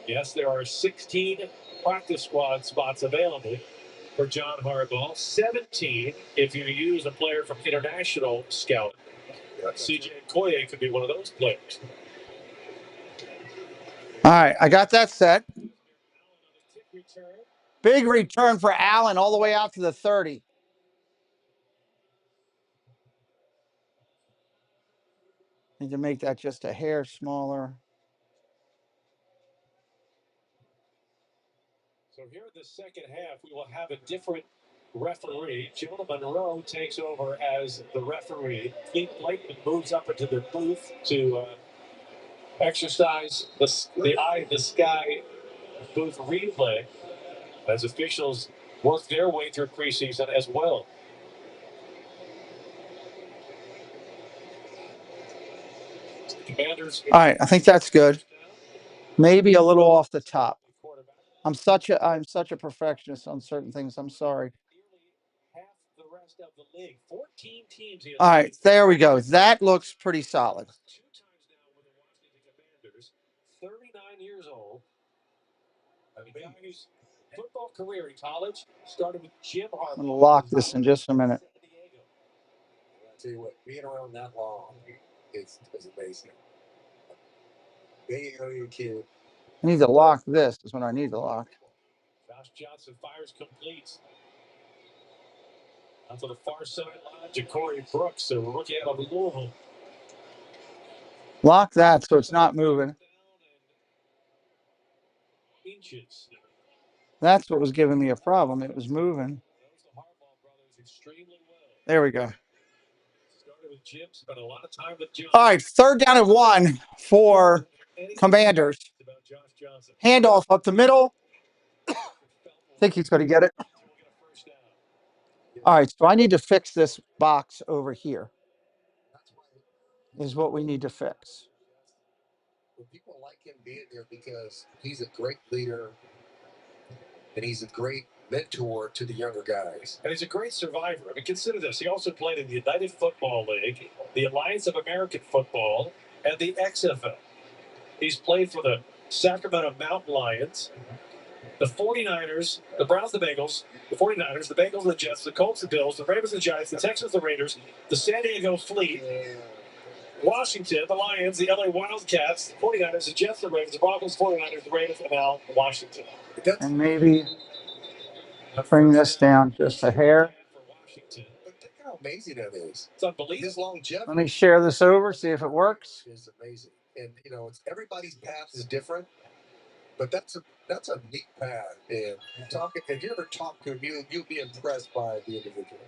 Yes, there are 16 practice squad spots available for John Harbaugh. 17 if you use a player from international scout. CJ Okoye could be one of those players. All right, I got that set. Big return for Allen all the way out to the 30. Need to make that just a hair smaller. So here in the second half, we will have a different referee. Jonah Monroe takes over as the referee. Pete Blakeman moves up into the booth to exercise the eye in the sky booth replay as officials work their way through preseason as well. Commanders. All right, I think that's good. Maybe a little off the top. I'm such a perfectionist on certain things. I'm sorry. All right, there we go. That looks pretty solid. 39 years old. A guy whose football career in college started with Jim Harbaugh. I'm going to lock this in just a minute. I'll tell you what, being around that long is amazing. Bay Area kid. I need to lock this is when I need to lock. Josh Johnson fires complete. Out to the far sideline, Ja'Cory Brooks, a rookie out of Louisville. Lock that so it's not moving. Inches. That's what was giving me a problem. It was moving. There we go. All right, 3rd down and 1 for Commanders. Handoff up the middle. I think he's going to get it. All right, so I need to fix this box over here. Is what we need to fix. People like him being there because he's a great leader and he's a great mentor to the younger guys. And he's a great survivor. I mean, consider this. He also played in the United Football League, the Alliance of American Football, and the XFL. He's played for the Sacramento Mountain Lions, the 49ers, the Browns, the Bengals, the 49ers, the Bengals, the Jets, the Colts, the Bills, the Ravens, the Giants, the Texans, the Raiders, the San Diego Fleet, Washington, the Lions, the LA Wildcats, the 49ers, the Jets, the Ravens, the Broncos, 49ers, the Ravens, and now Washington. And maybe bring this down just a hair. But think how amazing that is. It's unbelievable. His longevity. Let me share this over, see if it works. Is amazing. And, you know, it's everybody's path is different, but that's a neat path. And if you ever talk to him, you'll be impressed by the individual.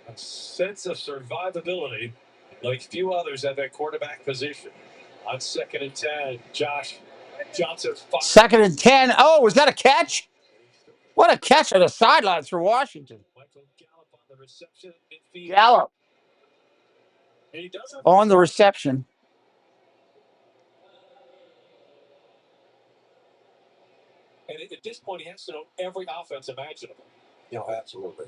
A sense of survivability like few others at that quarterback position. On 2nd and 10, Josh Johnson. 2nd and 10. Oh, was that a catch? What a catch on the sidelines for Washington. Gallup on the reception. And at this point, he has to know every offense imaginable. You know, absolutely.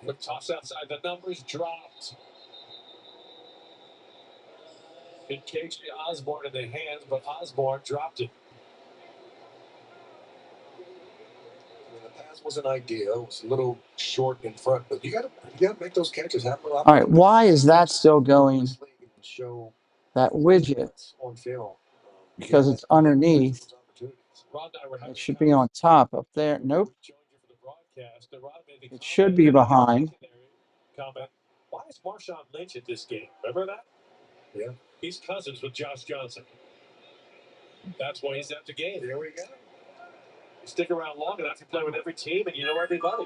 Quick toss outside. The numbers dropped. It KJ Osborne in the hands, but Osborne dropped it. The pass wasn't ideal. It was a little short in front, but you got to make those catches. All right, why is that still going? That widget on film because it's underneath. It should be on top up there. Nope. It should be behind. Why is Marshawn Lynch at this game? Remember that? Yeah. He's cousins with Josh Johnson. That's why he's at the game. There we go. You stick around long enough, you play with every team, and you know everybody.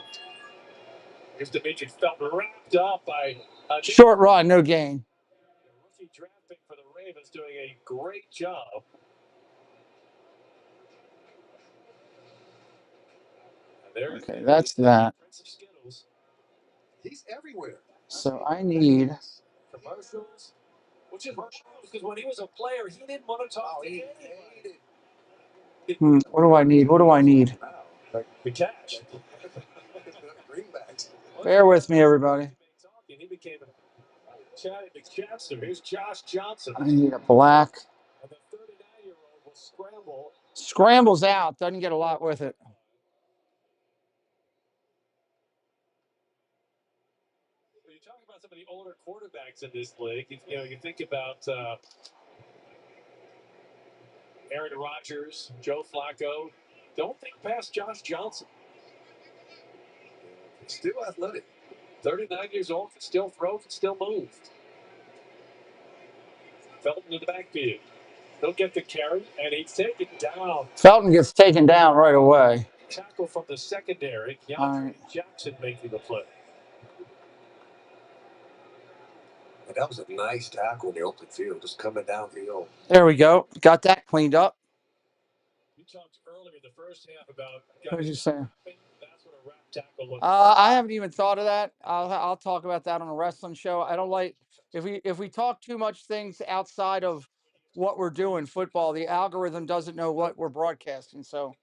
Here's Demetrius Felton wrapped up by short run, no gain. Rookie draft pick for the Ravens doing a great job. Okay, that's that. He's everywhere. So I need commercials, which is because when he was a player, he didn't want to talk to anybody. What do I need? What do I need? The cash. Bear with me, everybody. He became a chatty McChester. Here's Josh Johnson. I need a black. And the 39-year-old will scramble. Scrambles out. Doesn't get a lot with it. When you talk about some of the older quarterbacks in this league, you think about Aaron Rodgers, Joe Flacco. Don't think past Josh Johnson. Still athletic. 39 years old, can still throw, can still move. Felton in the backfield. He'll get the carry, and he's taken down. Felton gets taken down right away. Tackle from the secondary. DeAndre Jackson making the play. And that was a nice tackle in the open field, just coming downfield. There we go. Got that cleaned up. You talked earlier in the first half about. What did you say? That's what a wrap tackle looks I haven't even thought of that. I'll talk about that on a wrestling show. I don't like if we talk too much things outside of what we're doing football. The algorithm doesn't know what we're broadcasting, so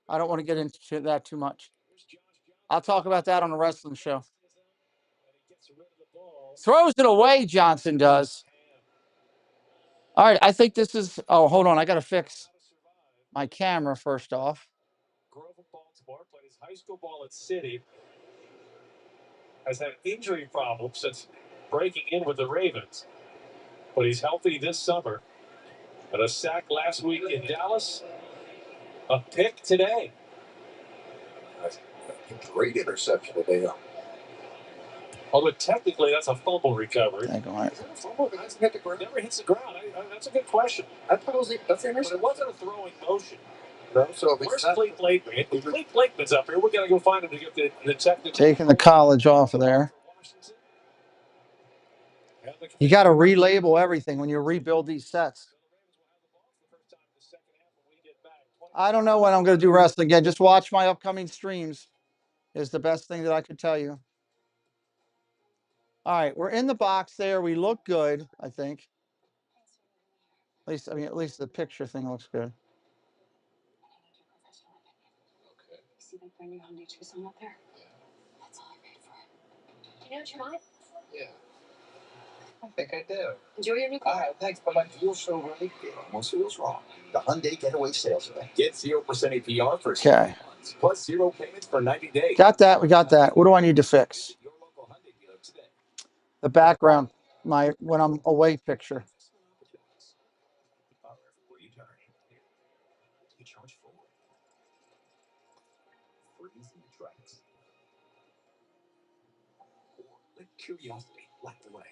I don't want to get into that too much. I'll talk about that on a wrestling show. Throws it away, Johnson does. All right, I think this is. Oh, hold on. I got to fix my camera first off. Grove of Baltimore played his high school ball at City. Has had injury problems since breaking in with the Ravens. But he's healthy this summer. And a sack last week in Dallas. A pick today. That's a great interception today. Although technically that's a fumble recovery. Is that a fumble? It hasn't hit the ground. Never hits the ground. That's a good question. I thought it was that's the interception. It wasn't a throwing motion. No, so where's Clete Blakeman? If Clete Blakeman's up here, we got to go find him to get the technical. Taking the college off of there. You got to relabel everything when you rebuild these sets. I don't know when I'm going to do wrestling again. Just watch my upcoming streams is the best thing that I could tell you. All right, we're in the box there. We look good, I think. At least the picture thing looks good. See them putting on each song up there? That's all I paid for. You know what you want? Yeah. I think I do. Enjoy your new car. All right, thanks, but my fuel's so right. It almost feels wrong. The Hyundai Getaway Sales Event. Get 0% APR for 6 months, plus 0 payments for 90 days. Got that. We got that. What do I need to fix? The background, when I'm away picture. Let curiosity light the way.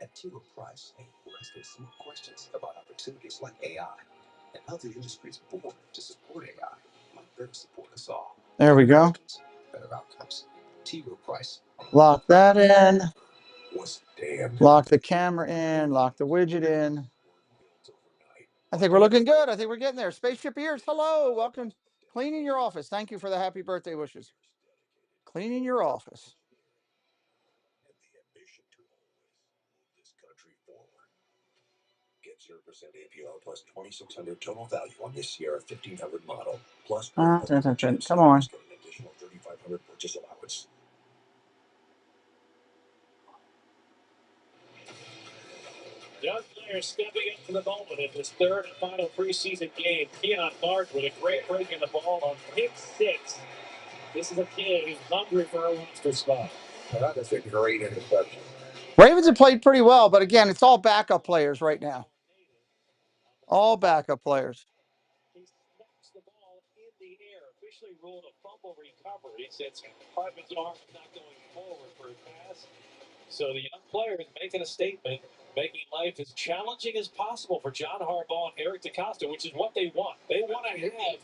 At T. Rowe Price, we're asking smart questions about opportunities like AI and how the industry is born to support AI. Might better support us all. There we go. Better outcomes. T. Rowe Price. Lock that in. Was damned. Lock the camera in. Lock the widget in. I think we're looking good. I think we're getting there. Spaceship Ears, hello. Welcome. Cleaning your office. Thank you for the happy birthday wishes. Cleaning your office. This country forward. Get 0% APR plus 2,600 total value on this Sierra 1500 model. Plus, Come on. get an additional 3,500 purchase allowance. Young player stepping up to the moment in his third and final preseason game. Keon Clark with a great break in the ball on pick 6. This is a kid who's hungry for a roster spot. That is a great interception. Ravens have played pretty well, but again, it's all backup players right now. All backup players. He snaps the ball in the air, officially ruled a fumble recovery since Hartman's arm is not going forward for a pass. So the young player is making a statement, making life as challenging as possible for John Harbaugh and Eric DeCosta, which is what they want. They want to have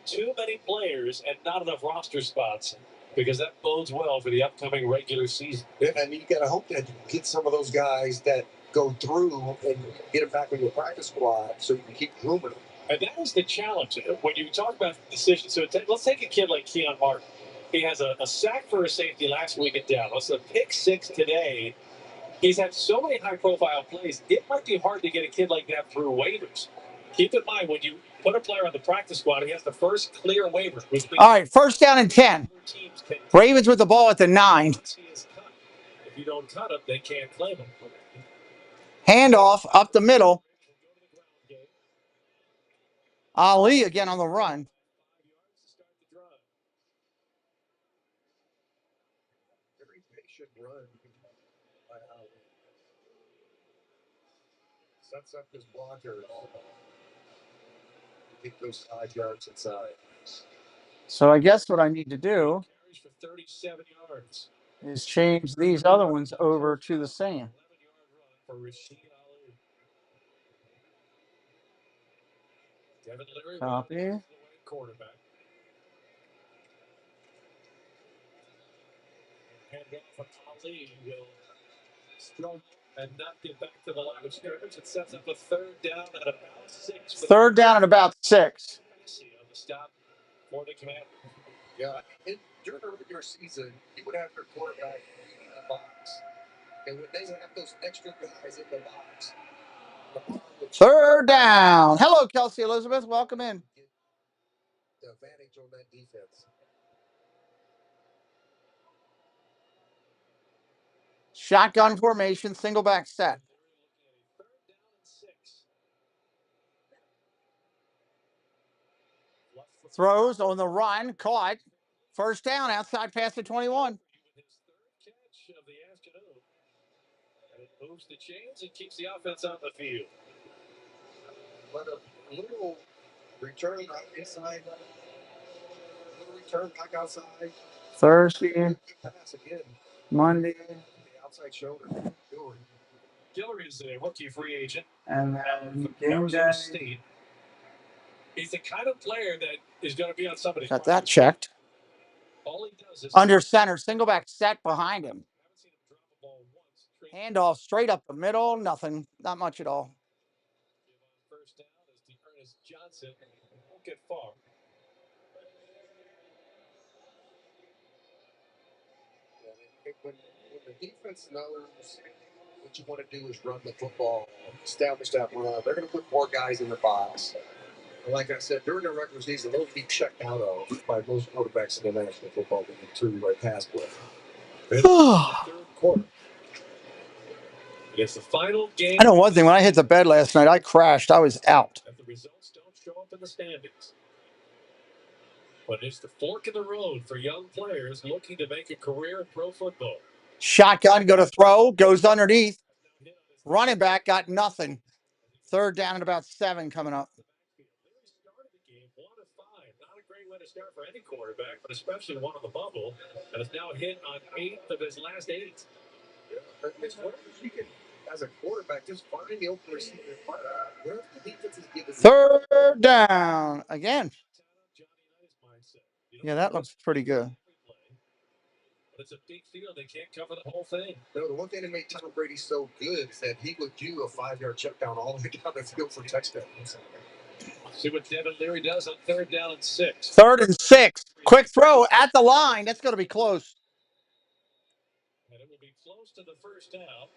too many players and not enough roster spots because that bodes well for the upcoming regular season. Yeah, and you got to hope that you get some of those guys that go through and get them back on your practice squad so you can keep grooming them. And that is the challenge. When you talk about decisions, so let's take a kid like Keon Martin. He has a sack for a safety last week at Dallas, a pick 6 today. He's had so many high-profile plays, it might be hard to get a kid like that through waivers. Keep in mind, when you put a player on the practice squad, he has the first clear waiver. All right, first down and 10. Ravens with the ball at the 9. If you don't cut him, they can't claim him. Handoff up the middle. Ali again on the run. Very patient run by Ali. Sets up his blocker. Get those 5 yards inside. So I guess what I need to do For 37 yards. is change these other ones over to the same. For Rashid Ali. Devin Leary, Copy. quarterback. Hand off from Ali will struggle and not get back to the line of scrimmage. It sets up a third down at about 6. Third down at about 6. On the stop for the Commanders. Yeah, during the regular season, you would have your quarterback in the box. And when they have those extra guys in the box, Third down. Hello, Kelsey Elizabeth. Welcome in. the advantage on that defense. Shotgun formation, single back set. Throws on the run, caught. First down, outside pass to 21. His third catch of the afternoon. And it moves the chains and keeps the offense on the field. But a little return right inside. A little return back outside. Thursday, Pass again. Monday. The outside shoulder. Guillory is a rookie free agent. And then game Arizona day. State. He's the kind of player that is going to be on somebody's. Got that checked. All he does is Under center, single back set behind him. Handoff straight up the middle. Nothing. Not much at all. First down as the Ernest Johnson won't get far. When the defense knows what you want to do is run the football, establish that run, they're going to put more guys in the box. And like I said, during the regular season, those be checked out of by most quarterbacks in the National Football League to right pass play. Third quarter. It's the final game. I know one thing. When I hit the bed last night, I crashed. I was out. That the results don't show up in the standings. But it's the fork in the road for young players looking to make a career in pro football. Shotgun, go to throw, goes underneath. Running back got nothing. Third down at about 7 coming up. Started the game 1 of 5. Not a great way to start for any quarterback, but especially one on the bubble. And is now hit on 8 of his last 8. It's whatever you can, as a quarterback, just find the open receiver. Whatever the defense is giving. Third down again. Yeah, that looks pretty good. It's a big field. They can't cover the whole thing. No, the one thing that made Tom Brady so good is that he would do a 5-yard check down all the way down the field for touchdowns. See what Devin Leary does on 3rd down and 6. 3rd and 6. Quick throw at the line. That's going to be close. And it will be close to the first down.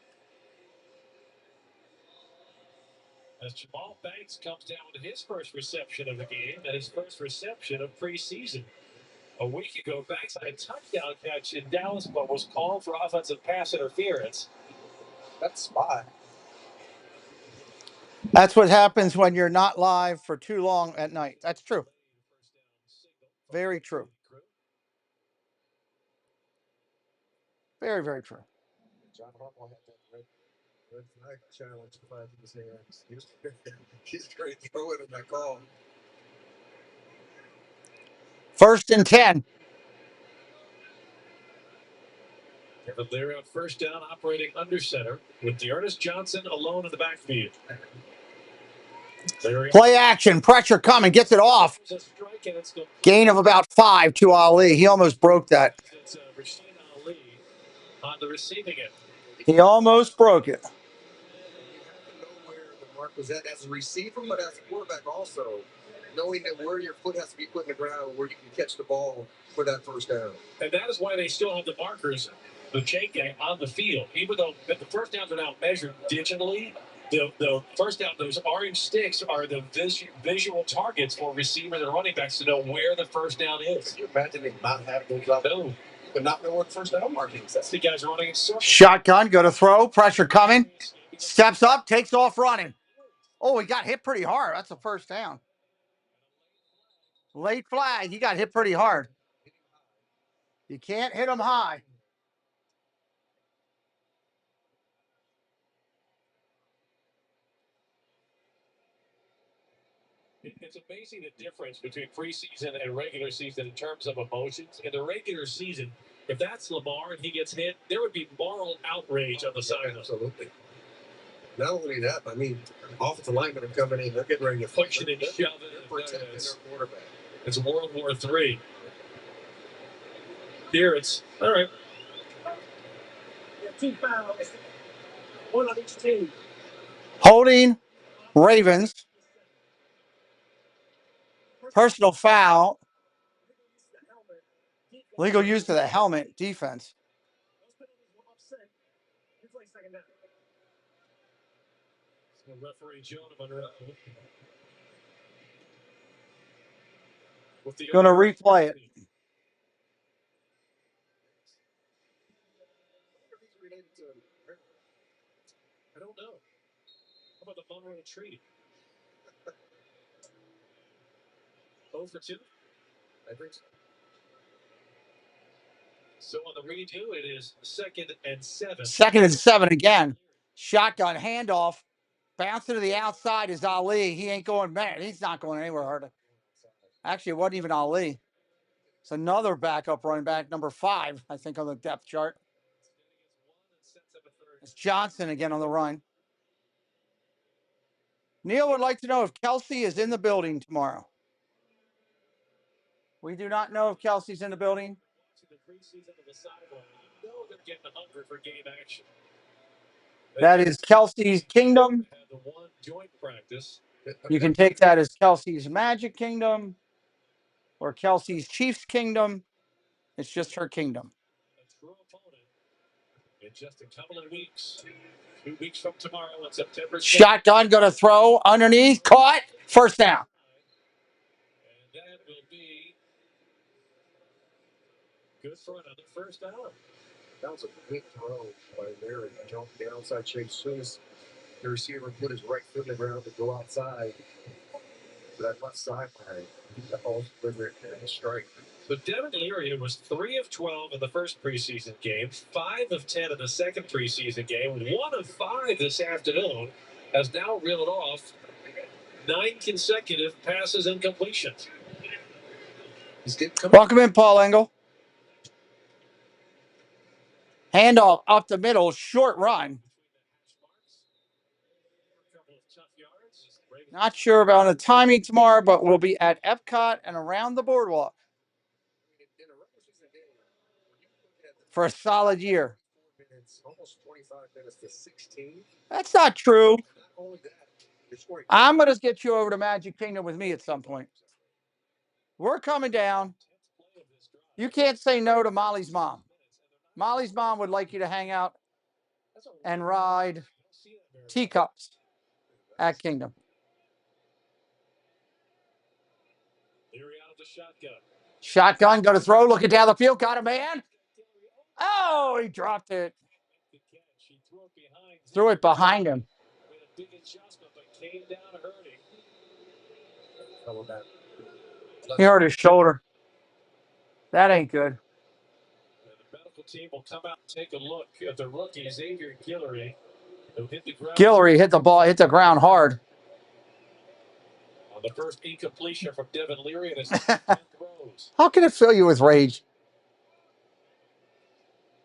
As Jamal Banks comes down with his first reception of the game and his first reception of preseason. A week ago, Banks had a touchdown catch in Dallas, but was called for offensive pass interference. That's spot. That's what happens when you're not live for too long at night. That's true. Very true. Very, very true. John Harbaugh had that red flag challenge applied to his hands. He's great throwing in that call. 1st and 10. Devin Leary on 1st down, operating under center with Ernest Johnson alone in the backfield. Play action, pressure coming, gets it off. Gain of about 5 to Ali. He almost broke that. It's Rashid Ali on the receiving end. He almost broke it. You have to know where the mark was at as a receiver, but as a quarterback also, knowing that where your foot has to be put in the ground, where you can catch the ball for that first down. And that is why they still have the markers, the chain gang, on the field. Even though the first downs are now measured digitally, the first down, those orange sticks are the visual targets for receivers and running backs to know where the first down is. Can you imagine they not have those up? No. But not know what first down marking is. That's the guys running in circles. Shotgun, go to throw, pressure coming. Steps up, takes off running. Oh, he got hit pretty hard. That's a first down. Late flag. He got hit pretty hard. You can't hit him high. It's amazing the difference between preseason and regular season in terms of emotions. In the regular season, if that's Lamar and he gets hit, there would be moral outrage on the sideline. Absolutely. Not only that, I mean, offensive linemen are coming in. They're getting ready to push it and shove it. Protecting their quarterback. It's World War III. Here it's all right. 2 fouls, 1 on each team. Holding Ravens. Personal foul. Legal use of the helmet. Defense. Referee Joe Going to replay it. I don't know. How about the Monroe Treaty? 0 for 2? I think so. So on the redo, it is 2nd and 7. 2nd and 7 again. Shotgun handoff. Bouncing to the outside is Ali. He ain't going back. He's not going anywhere hardly. Actually, it wasn't even Ali. It's another backup running back, number 5, I think, on the depth chart. It's Johnson again on the run. Neil would like to know if Kelsey is in the building tomorrow. We do not know if Kelsey's in the building. The preseason of the sideline, you know they're getting hungry for game action. That is Kelsey's Kingdom. Had the one joint practice. You can take that as Kelsey's Magic Kingdom or Kelsey's Chiefs Kingdom. It's just her kingdom. A true opponent in just a couple of weeks. 2 weeks from tomorrow on September 2nd. Shotgun going to throw underneath. Caught. First down. And that will be good for another first down. That was a big throw by there. Jumped the outside chase. As soon as the receiver put his right foot in the ground to go outside, to that left sideline, the ball delivered and a strike. So Devin Leary was 3 of 12 in the first preseason game, 5 of 10 in the second preseason game, 1 of 5 this afternoon, has now reeled off 9 consecutive passes and completions. Welcome in, Paul Engel. Handoff up the middle, short run. Not sure about the timing tomorrow, but we'll be at Epcot and around the boardwalk for a solid year. Almost 25 minutes to 16. That's not true. Not only that, you're scoring. I'm going to get you over to Magic Kingdom with me at some point. We're coming down. You can't say no to Molly's mom. Molly's mom would like you to hang out and ride teacups at Kingdom. Leary out of the shotgun. Shotgun, go to throw, looking down the field, got a man. Oh, he dropped it. Threw it behind him. Made a big adjustment, but came down hurting. He hurt his shoulder. That ain't good. And the medical team will come out and take a look at the rookie, Xavier Guillory, who hit the ground. Guillory hit the ground hard. On the first incompletion from Devin Leary and his 10 throws. How can it fill you with rage?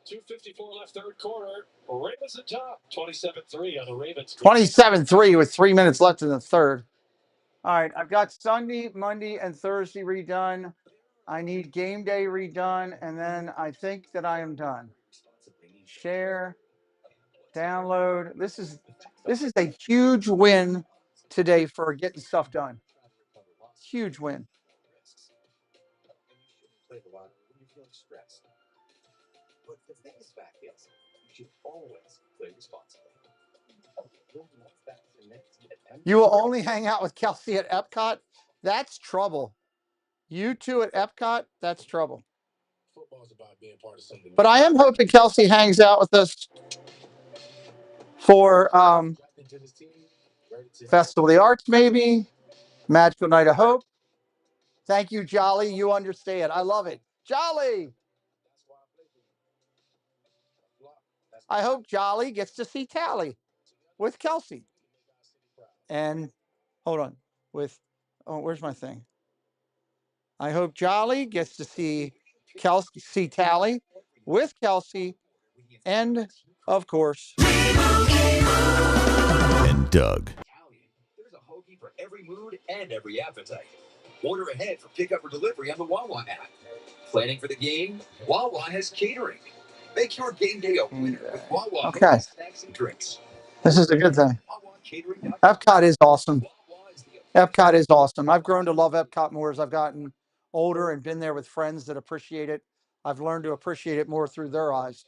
2:54 left, third quarter. Ravens at top. 27-3 on the Ravens. 27-3 with 3 minutes left in the third. All right, I've got Sunday, Monday, and Thursday redone. I need game day redone, and then I think that I am done. Share, download. This is a huge win today for getting stuff done. Huge win. But the biggest fact is, you should always play responsibly. You will only hang out with Kelsey at Epcot? That's trouble. You two at Epcot? That's trouble. Football's about being part of something. But I am hoping Kelsey hangs out with us for Festival of the Arts, maybe. Magical Night of Hope. Thank you, Jolly. You understand. I love it. Jolly! I hope Jolly gets to see Tally with Kelsey. And hold on. Where's my thing? I hope Jolly gets to see Tally with Kelsey, and of course, and Doug. There's a hoagie for every mood and every appetite. Order ahead for pickup or delivery on the Wawa app. Planning for the game? Wawa has catering. Make your game day a winner with Wawa Okay. snacks and drinks. This is a good thing. Epcot is awesome. Epcot is awesome. I've grown to love Epcot more as I've gotten older and been there with friends that appreciate it. I've learned to appreciate it more through their eyes.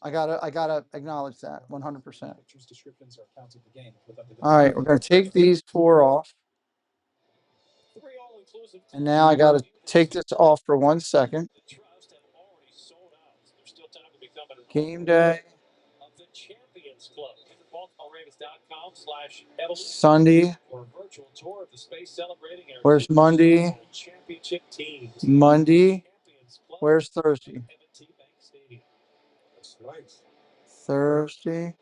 I gotta acknowledge that 100%. All right, we're gonna take these 4 off. And now I gotta take this off for 1 second. Game day. Sunday. Where's Monday? Monday. Where's Thursday? Thursday.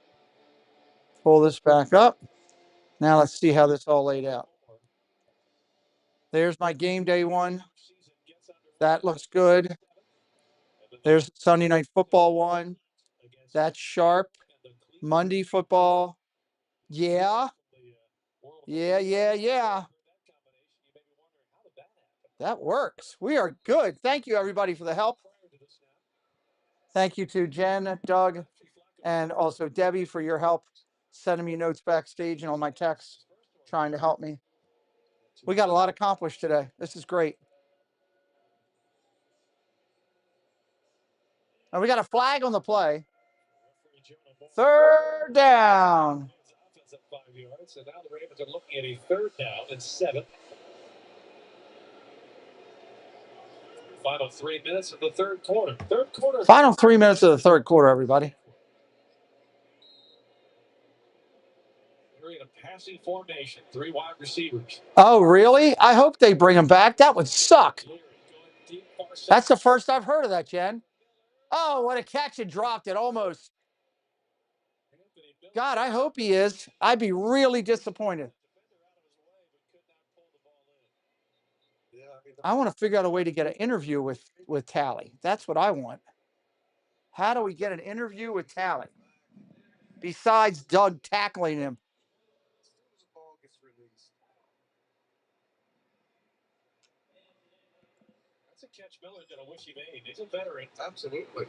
Pull this back up. Now let's see how this all laid out. There's my game day one. That looks good. There's Sunday Night Football one. That's sharp. Monday football. Yeah. Yeah. That works. We are good. Thank you, everybody, for the help. Thank you to Jen, Doug, And also Debbie for your help sending me notes backstage and on my texts, trying to help me. We got a lot accomplished today. This is great. And we got a flag on the play. Third down. Offensive 5 yards. So now the Ravens are looking at a third down and 7. Final 3 minutes of the third quarter. Final 3 minutes of the third quarter, everybody. We're in a passing formation. 3 wide receivers. Oh, really? I hope they bring him back. That would suck. That's the first I've heard of that, Jen. Oh, what a catch and dropped it almost. God, I hope he is. I'd be really disappointed. I want to figure out a way to get an interview with Tally. That's what I want. How do we get an interview with Tally? Besides Doug tackling him. That's a catch Miller's going to wish he made. He's a veteran. Absolutely.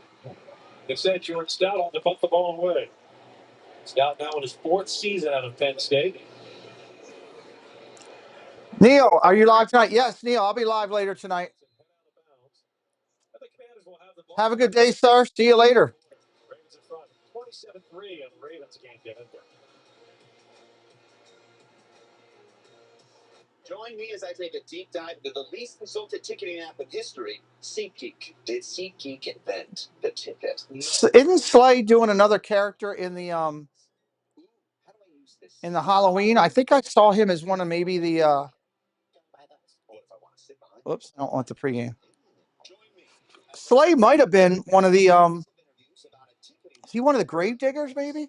They said George Stout on to punt the ball away. Stout now in his 4th season out of Penn State. Neil, are you live tonight? Yes, Neil, I'll be live later tonight. Have a good day, sir. See you later. Ravens in front. 27-3 on the Ravens game, Kevin. Join me as I take a deep dive into the least consulted ticketing app in history, SeatGeek. Did SeatGeek invent the ticket? Isn't Slay doing another character in the Halloween? I think I saw him as one of maybe the Oops, I don't want the pregame. Slay might have been one of the is he one of the grave diggers, maybe?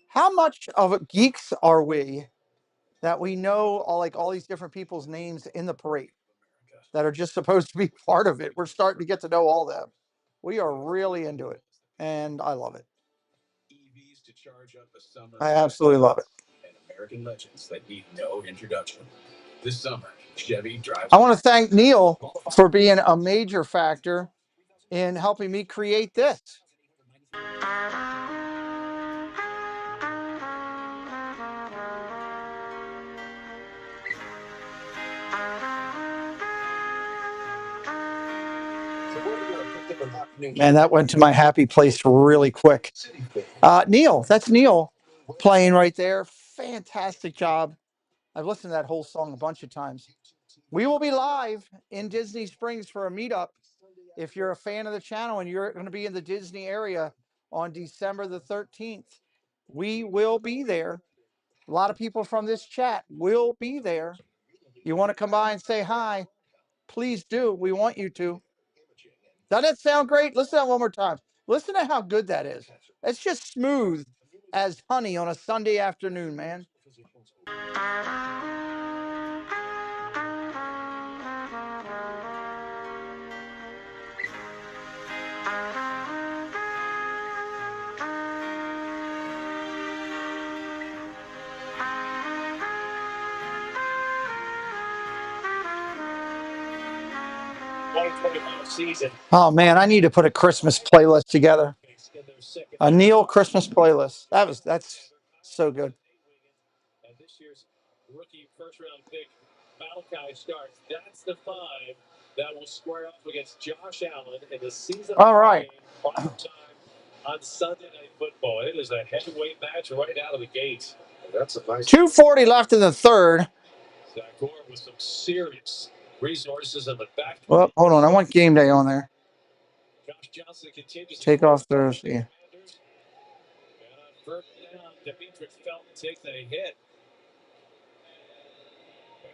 How much of geeks are we that we know all these different people's names in the parade that are just supposed to be part of it? We're starting to get to know all them. We are really into it, and I love it. I absolutely love it. And American legends that need no introduction. This summer, Chevy drives. I want to thank Neil for being a major factor in helping me create this. Man, that went to my happy place really quick. Neil, that's Neil playing right there. Fantastic job. I've listened to that whole song a bunch of times. We will be live in Disney Springs for a meetup. If you're a fan of the channel and you're going to be in the Disney area on December the 13th, we will be there. A lot of people from this chat will be there. You want to come by and say hi? Please do. We want you to. Doesn't it sound great? Listen to that one more time. Listen to how good that is. It's just smooth as honey on a Sunday afternoon, man. Season. Oh man, I need to put a Christmas playlist together. A Neil Christmas playlist. That's so good. And this year's rookie first-round pick, Malachi starts. That's the 5 that will square off against Josh Allen in the season. All right. Game, prime time on Sunday Night Football. It is a heavyweight match right out of the gate. That's a nice. 2:40 left in the third. Zach Gore with some serious resources in the back. Well, hold on. I want game day on there. Josh Johnson continues to take off Thursday. And on first down, Demetrius Felton takes a hit.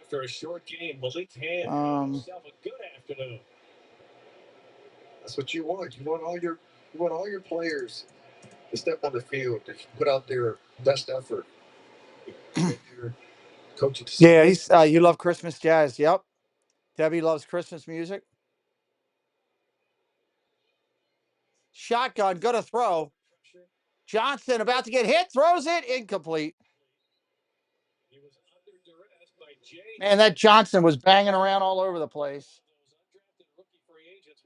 After a short game, Malik Hand had himself a good afternoon. That's what you want. You want all your players to step on the field, to put out their best effort. Coaching. Yeah, he's you love Christmas jazz. Yep. Debbie loves Christmas music. Shotgun, gonna throw. Johnson about to get hit, throws it, incomplete. Man, that Johnson was banging around all over the place.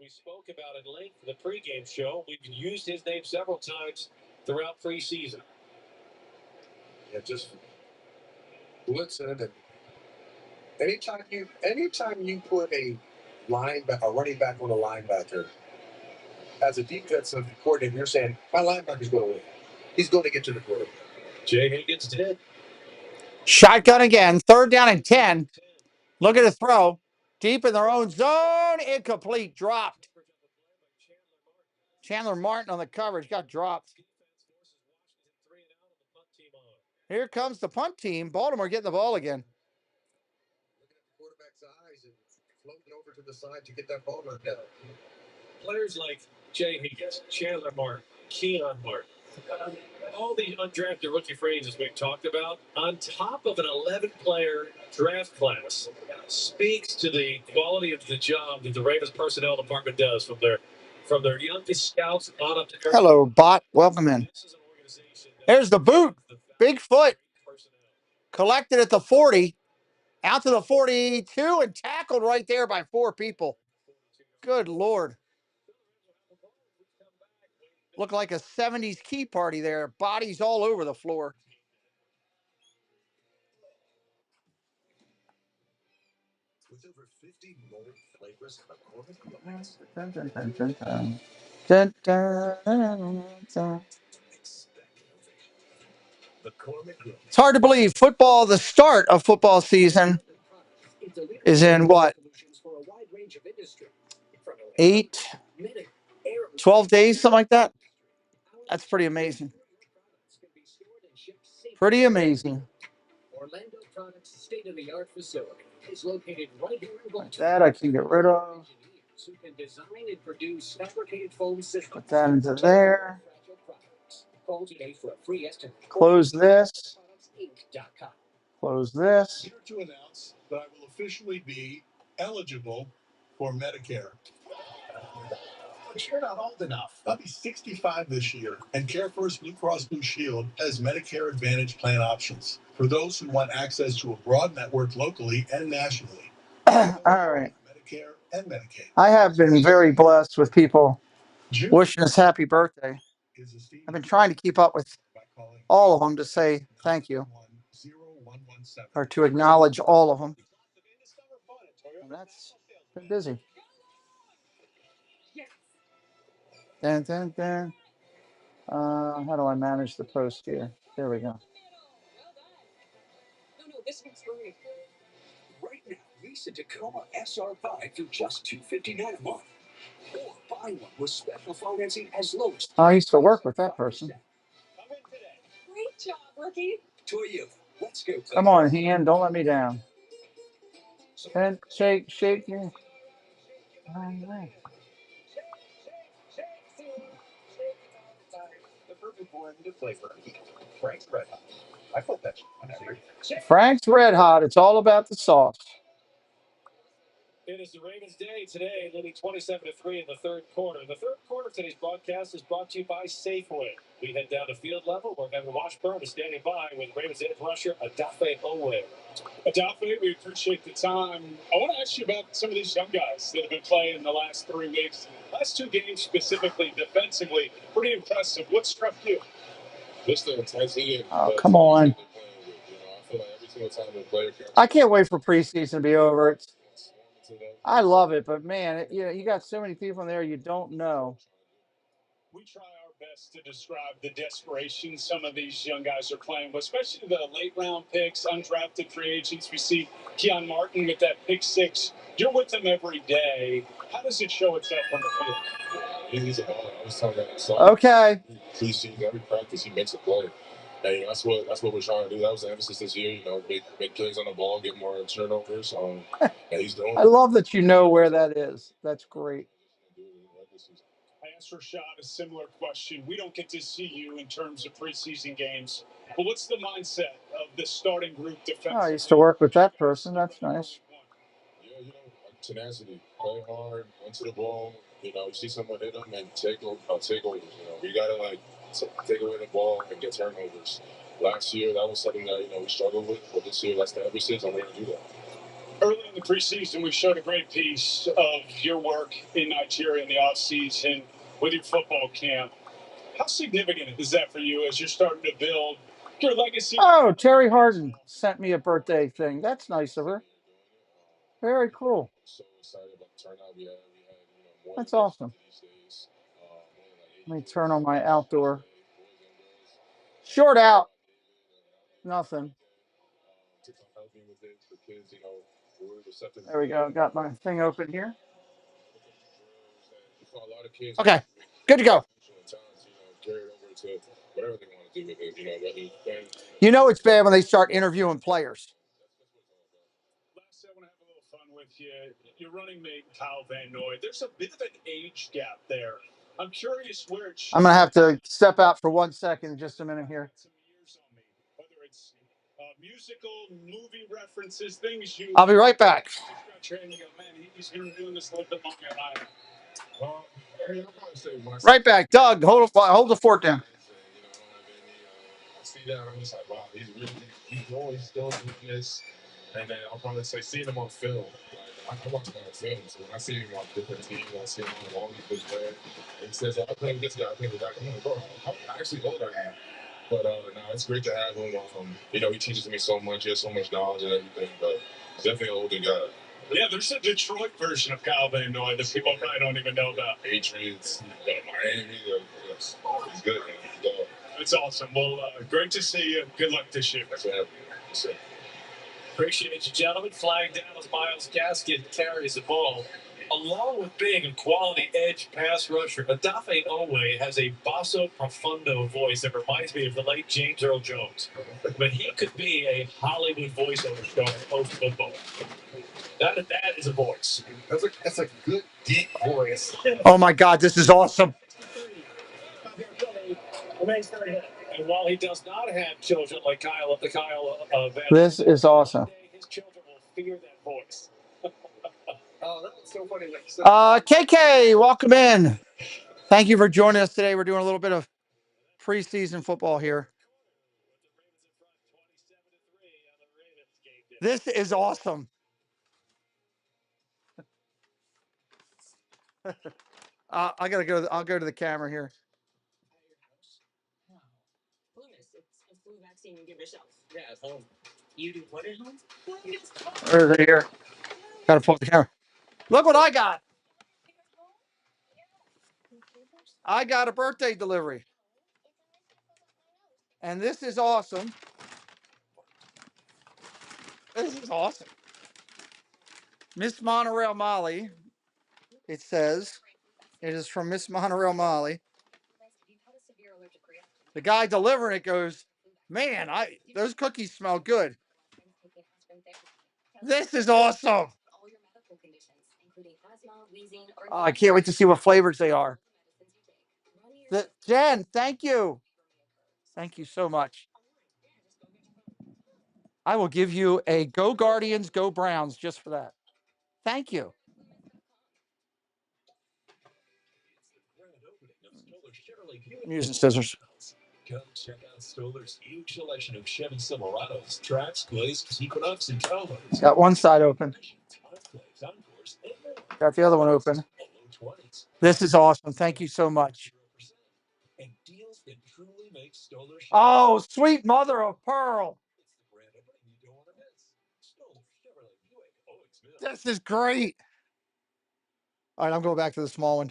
We spoke about at length in the pregame show. We've used his name several times throughout preseason. Yeah, just listen. And anytime you put a running back on a linebacker, as a defensive coordinator, you're saying my linebacker's going to win. He's going to get to the quarterback. Jay Higgins did. Shotgun again. 3rd down and 10. Look at the throw. Deep in their own zone. Incomplete. Dropped. Chandler Martin on the coverage. Got dropped. Here comes the punt team. Baltimore getting the ball again. Looking at the quarterback's eyes and floating over to the side to get that ball knocked out. Players like Jay Higgins, Chandler Martin, Keon Martin, all the undrafted rookie phrases we've talked about, on top of an 11-player draft class, speaks to the quality of the job that the Ravens personnel department does from their youngest scouts on up to their. Hello, bot. Welcome in. There's the boot. Big foot. Collected at the 40. Out to the 42 and tackled right there by 4 people. Good Lord. Looked like a 70s key party there. Bodies all over the floor. With over 50 bold flavors of McCormick. Dun, dun, dun, dun, dun. Dun, dun, dun, dun. It's hard to believe football, the start of football season is in what? 8, 12 days, something like that. That's pretty amazing. Pretty amazing. Orlando Products state-of-the-art facility is located right here in Baltimore. That I can get rid of. Who can design and produce fabricated foam systems. Put that into there. Call today for a free estimate. Close this. Productsinc.com. Close this. Here to announce that I will officially be eligible for Medicare. But you're not old enough. I'll be 65 this year, and CareFirst Blue Cross Blue Shield has Medicare Advantage plan options for those who want access to a broad network locally and nationally. All right. Medicare and Medicaid. I have been very blessed with people wishing us happy birthday. I've been trying to keep up with all of them to say thank you or to acknowledge all of them. And that's been busy. Dun, dun, dun. How do I manage the post here? There we go. No, this one's for me. Right now, lease a Tacoma SR5 for just $259 a month. Or buy one with special financing as low as. I used to work with that person. Great job, rookie. Toyota. Let's go. Come on, hand. Don't let me down. And shake, shake. Yeah. All right. The perfect blend of flavor. Frank's Red Hot. I put that on every. Frank's Red Hot. It's all about the sauce. It is the Ravens' day today, leading 27-3 in the third quarter. The third quarter of today's broadcast is brought to you by Safeway. We head down to field level where Kevin Washburn is standing by with Ravens edge rusher Adafe Owe. Adafe, we appreciate the time. I want to ask you about some of these young guys that have been playing the last 3 weeks. Last 2 games specifically, defensively, pretty impressive. What struck you? Just the intensity. Oh, come on. I feel like every single time the player. I can't wait for preseason to be over. I love it, but man, you got so many people in there you don't know. We try our best to describe the desperation some of these young guys are playing, but especially the late round picks, undrafted free agents. We see Keon Martin with that pick 6. You're with them every day. How does it show itself on the field? He's a baller. I was telling that. Okay. Preseason, every practice, he makes a play. And that's what we're trying to do. That was the emphasis this year. Make plays on the ball, get more turnovers. And he's doing. I love that you know where that is. That's great. I asked Rashad a similar question. We don't get to see you in terms of preseason games, but what's the mindset of the starting group defensively? I used to work with that person. That's nice. Yeah, tenacity. Play hard, into the ball. You see someone hit them and take overs. You gotta take away the ball and get turnovers. Last year, that was something that we struggled with, but this year, that's the emphasis, and we're gonna do that. Early in the preseason, we showed a great piece of your work in Nigeria in the offseason with your football camp. How significant is that for you as you're starting to build your legacy? Oh, Terry Harden sent me a birthday thing. That's nice of her. Very cool. So excited about the turnout we had. More That's than awesome. these days. Let me turn on my outdoor. Short out. Nothing. There we go. Got my thing open here. Okay. Good to go. You know it's bad when they start interviewing players. Last, I want to have a little fun with you. Your running mate, Kyle Van Noy, there's a bit of an age gap there. I'm curious where it I'm going to have to step out for 1 second in just a minute here. some years on me, whether it's musical, movie references, things you. I'll be right back. Scratch your head and you go, man, he's been doing this a little bit longer than I am. Right back. Doug, hold the fort down. I see that, I'm just like, wow, he's always still doing this. And then I'll probably say, seeing him on film. Like, I watch him on film, so when I see him on different teams, I see him on all these good players. And he says, I play with this guy, I play with that guy. I'm like, bro, I'm actually older than him. But no, it's great to have him. He teaches me so much. He has so much knowledge and everything. But he's definitely an older guy. Yeah, there's a Detroit version of Kyle Van Noy that people probably don't even know about. Patriots, Miami, he's good, man. He's good. That's awesome. Well, great to see you. Good luck this year. That's what happened. Yes, Appreciate you, gentlemen. Flag down as Miles Gaskin carries the ball. Along with being a quality edge pass rusher, Odafe Owe has a basso profundo voice that reminds me of the late James Earl Jones. But he could be a Hollywood voiceover star post football. That is a voice. That's a good deep voice. Oh, my God. This is awesome. And while he does not have children like Kyle Van, This is awesome. his children will fear that voice. Oh, that was so funny. KK, welcome in. Thank you for joining us today. We're doing a little bit of preseason football here. This is awesome. I gotta go. I'll go to the camera here. Flu vaccine you give yourself. Yeah, at home. You do what at home? Where is it here? Gotta pull up the camera. Look what I got. I got a birthday delivery. And this is awesome. This is awesome. Miss Monorail Molly. It says it is from Miss Monorail Molly. The guy delivering it goes, man, those cookies smell good. This is awesome. Oh, I can't wait to see what flavors they are. Jen, thank you. Thank you so much. I will give you a Go Guardians, Go Browns just for that. Thank you. I'm using scissors. Come check out Stolar's huge selection of Chevy Silverados, Trax, Glazed, Equinox, and Tahoes. Got one side open. Got the other one open. This is awesome. Thank you so much. Oh, sweet mother of pearl. This is great. All right, I'm going back to the small one.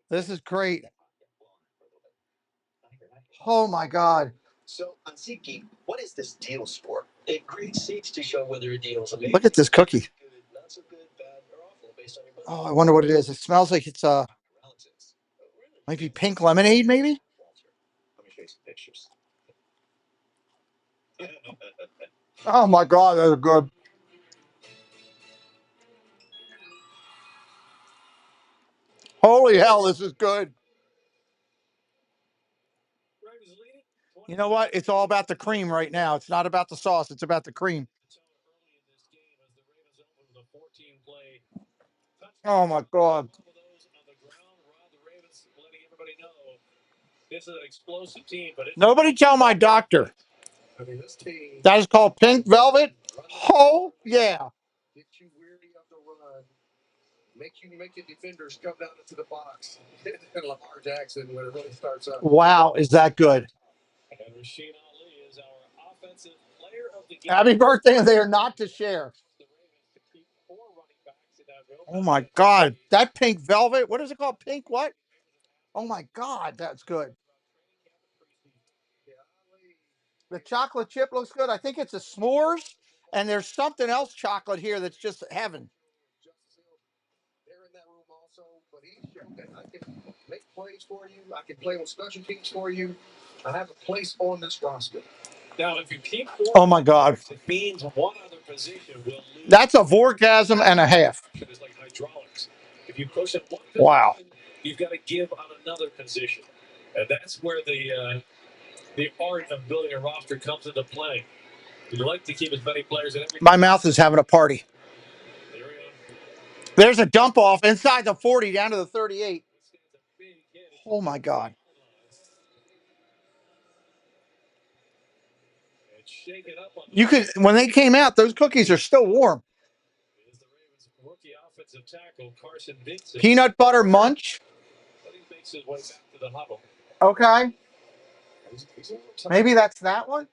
This is great. Oh, my God. So on SeatGeek, what is this deal sport? It grades seats to show whether a deal is amazing. Look at this cookie. Not so good, bad, or awful based on your budget. Oh, I wonder what it is. It smells like it's might be pink lemonade, maybe? Let me show you some pictures. Oh, my God, they're good. Holy hell, this is good. You know what? It's all about the cream right now. It's not about the sauce. It's about the cream. Oh, my God. This is an explosive team, but Nobody tell my doctor. I mean, this team. That is called pink velvet. Oh, yeah. Get you weary of the run. Make your defenders come down into the box. And Lamar Jackson, when it really starts up. Wow, is that good? And Rasheen Ali is our offensive player of the game. Happy birthday, and they are not to share. Oh my God, that pink velvet. What is it called? Pink what? Oh my God, that's good. The chocolate chip looks good. I think it's a s'mores, and there's something else chocolate here that's just heaven. They're in that room also, but he showed that I can make plays for you. I can play on special teams for you. I have a place on this roster. Now, if you keep Oh my God, it means one other position will lose. that's a vorgasm and a half. It's like hydraulics. If you push it one position, Wow. you've got to give on another position, and that's where the art of building a roster comes into play. You like to keep as many players in every. My mouth is having a party. There's a dump off inside the 40 down to the 38. Oh my God. You could, when they came out, those cookies are still warm. Rookie offensive tackle Carson Vincent. Peanut butter munch. But he makes his way back to the huddle. Okay. Maybe that's that one.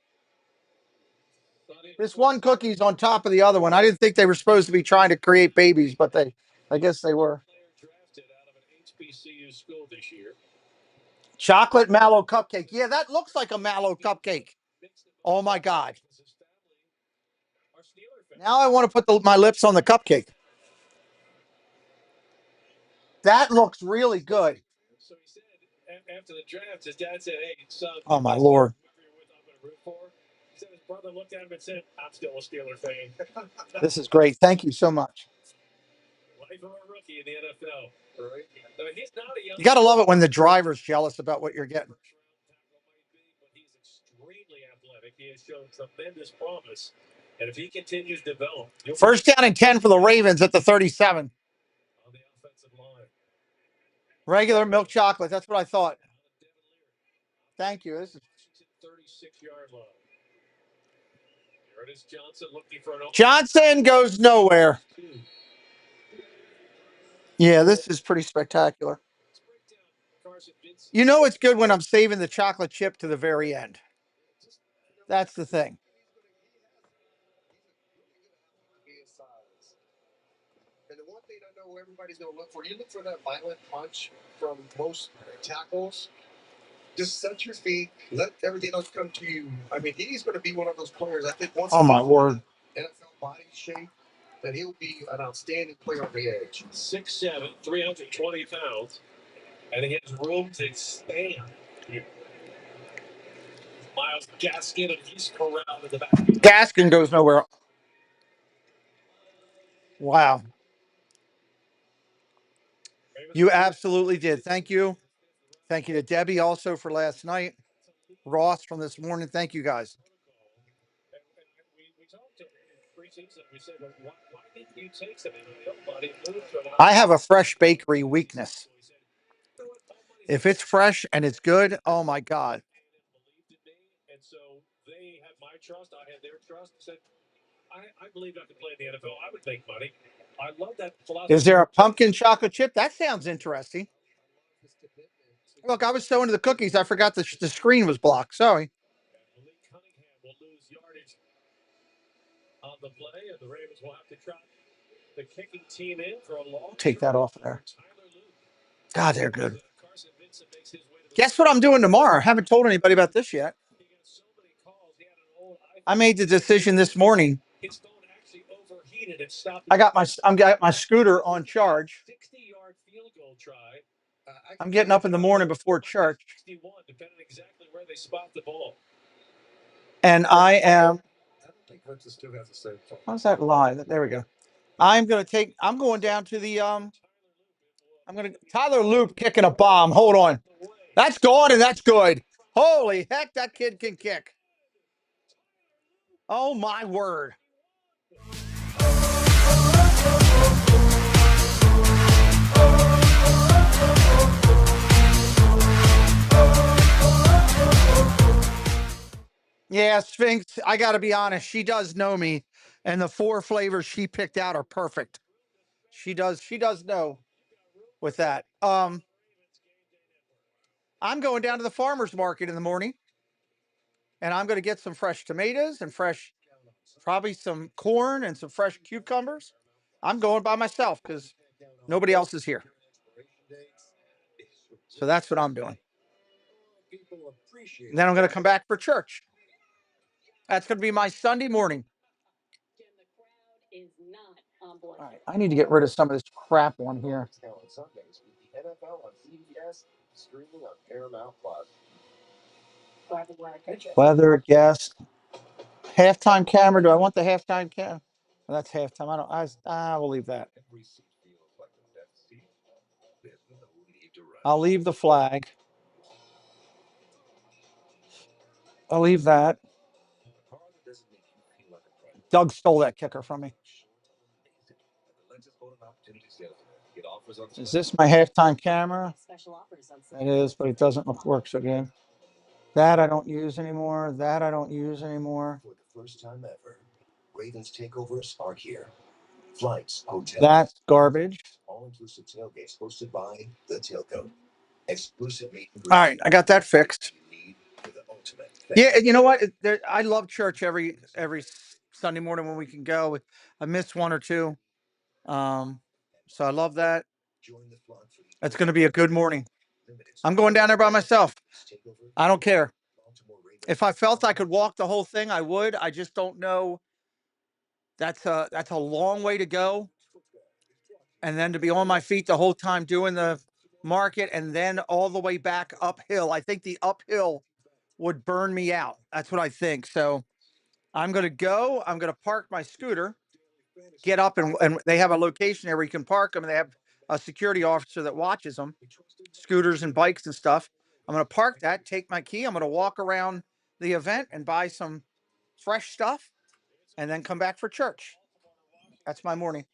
This one cookie's on top of the other one. I didn't think they were supposed to be trying to create babies, but I guess they were. Drafted out of an HBCU school this year. Chocolate mallow cupcake. Yeah, that looks like a mallow cupcake. Oh my God. Now I want to put my lips on the cupcake. That looks really good. So he said after the draft, his dad said, "Hey, son, oh my Lord." He said his brother looked at him and said, "I'm still a Steeler fan." This is great. Thank you so much. Life of a rookie in the NFL. Right? I mean, he's not a young. You got to love it when the driver's jealous about what you're getting. But he's extremely athletic. He has shown tremendous promise. And if he continues to develop, first down and 10 for the Ravens at the 37. On the offensive line. Regular milk chocolate. That's what I thought. Thank you. This is 36-yard line. Here it is, Johnson looking for an open. Johnson goes nowhere. Yeah, this is pretty spectacular. You know it's good when I'm saving the chocolate chip to the very end. That's the thing. And the one thing I know everybody's going to look for, you look for that violent punch from most tackles. Just set your feet, let everything else come to you. I mean, he's going to be one of those players. I think once oh my word, NFL body shape, that he'll be an outstanding player on the edge. 6'7", 320 pounds, and he has room to expand. Miles Gaskin, and he's corralled in the back. Gaskin goes nowhere. Wow. You absolutely did. Thank you. Thank you to Debbie also for last night. Ross from this morning. Thank you guys. We talked to preseason. We said, well, why didn't you take some NIL money? I have a fresh bakery weakness. If it's fresh and it's good, oh my God. And so they had my trust. I had their trust. Said, I believed I could play in the NFL. I would make money. I love that philosophy. Is there a pumpkin chocolate chip? That sounds interesting. Look, I was so into the cookies, I forgot the screen was blocked. Sorry. Malik Cunningham will lose yardage on the play, and the Ravens will have to try the kicking team in for a long. Take that off there. God, they're good. Guess what I'm doing tomorrow? I haven't told anybody about this yet. I made the decision this morning. I got my scooter on charge. 60-yard field goal try. I'm getting up in the morning before church. 61, depending exactly where they spot the ball. And I am. I don't think Clemson still has the same phone. How's that live? There we go. I'm going down to the Tyler Loop kicking a bomb. Hold on. That's gone and that's good. Holy heck, that kid can kick. Oh my word. Yeah, Sphinx, I got to be honest. She does know me. And the 4 flavors she picked out are perfect. She does know with that. I'm going down to the farmer's market in the morning, and I'm going to get some fresh tomatoes and probably some corn and some fresh cucumbers. I'm going by myself because nobody else is here. So that's what I'm doing. And then I'm going to come back for church. That's going to be my Sunday morning. All right, I need to get rid of some of this crap on here. Weather, guest, halftime camera. Do I want the halftime camera? Well, that's halftime. I will leave that. I'll leave the flag. I'll leave that. Doug stole that kicker from me. Is this my halftime camera? It is, but it doesn't work so good. That I don't use anymore. That I don't use anymore. For the first time ever, Ravens takeovers are here. Flights, hotels. That's garbage. All-inclusive tailgates hosted by The Tailcoat. Exclusive meet and All right, I got that fixed. Yeah, you know what? I love church every Sunday morning when we can go. I missed one or two, so I love that. It's going to be a good morning. I'm going down there by myself. I don't care. If I felt I could walk the whole thing, I would. I just don't know. That's a long way to go, and then to be on my feet the whole time doing the market, and then all the way back uphill. I think the uphill would burn me out. That's what I think. So I'm going to go. I'm going to park my scooter, get up, and they have a location there where you can park them. And they have a security officer that watches them, scooters and bikes and stuff. I'm going to park that, take my key. I'm going to walk around the event and buy some fresh stuff and then come back for church. That's my morning.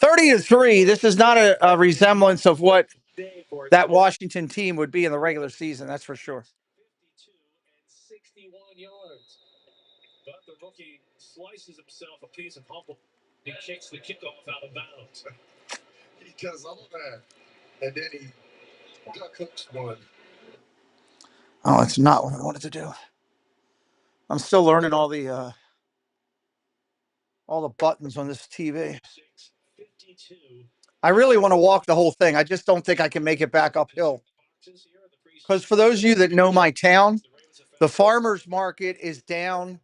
30-3. This is not a resemblance of what that Washington team would be in the regular season. That's for sure. 61 yards. But the rookie slices himself a piece of humble. He kicks the kickoff out of bounds. He does all that, and then he duck hooks one. Oh, it's not what I wanted to do. I'm still learning all the buttons on this TV. I really want to walk the whole thing. I just don't think I can make it back uphill. Because for those of you that know my town, the farmers market is down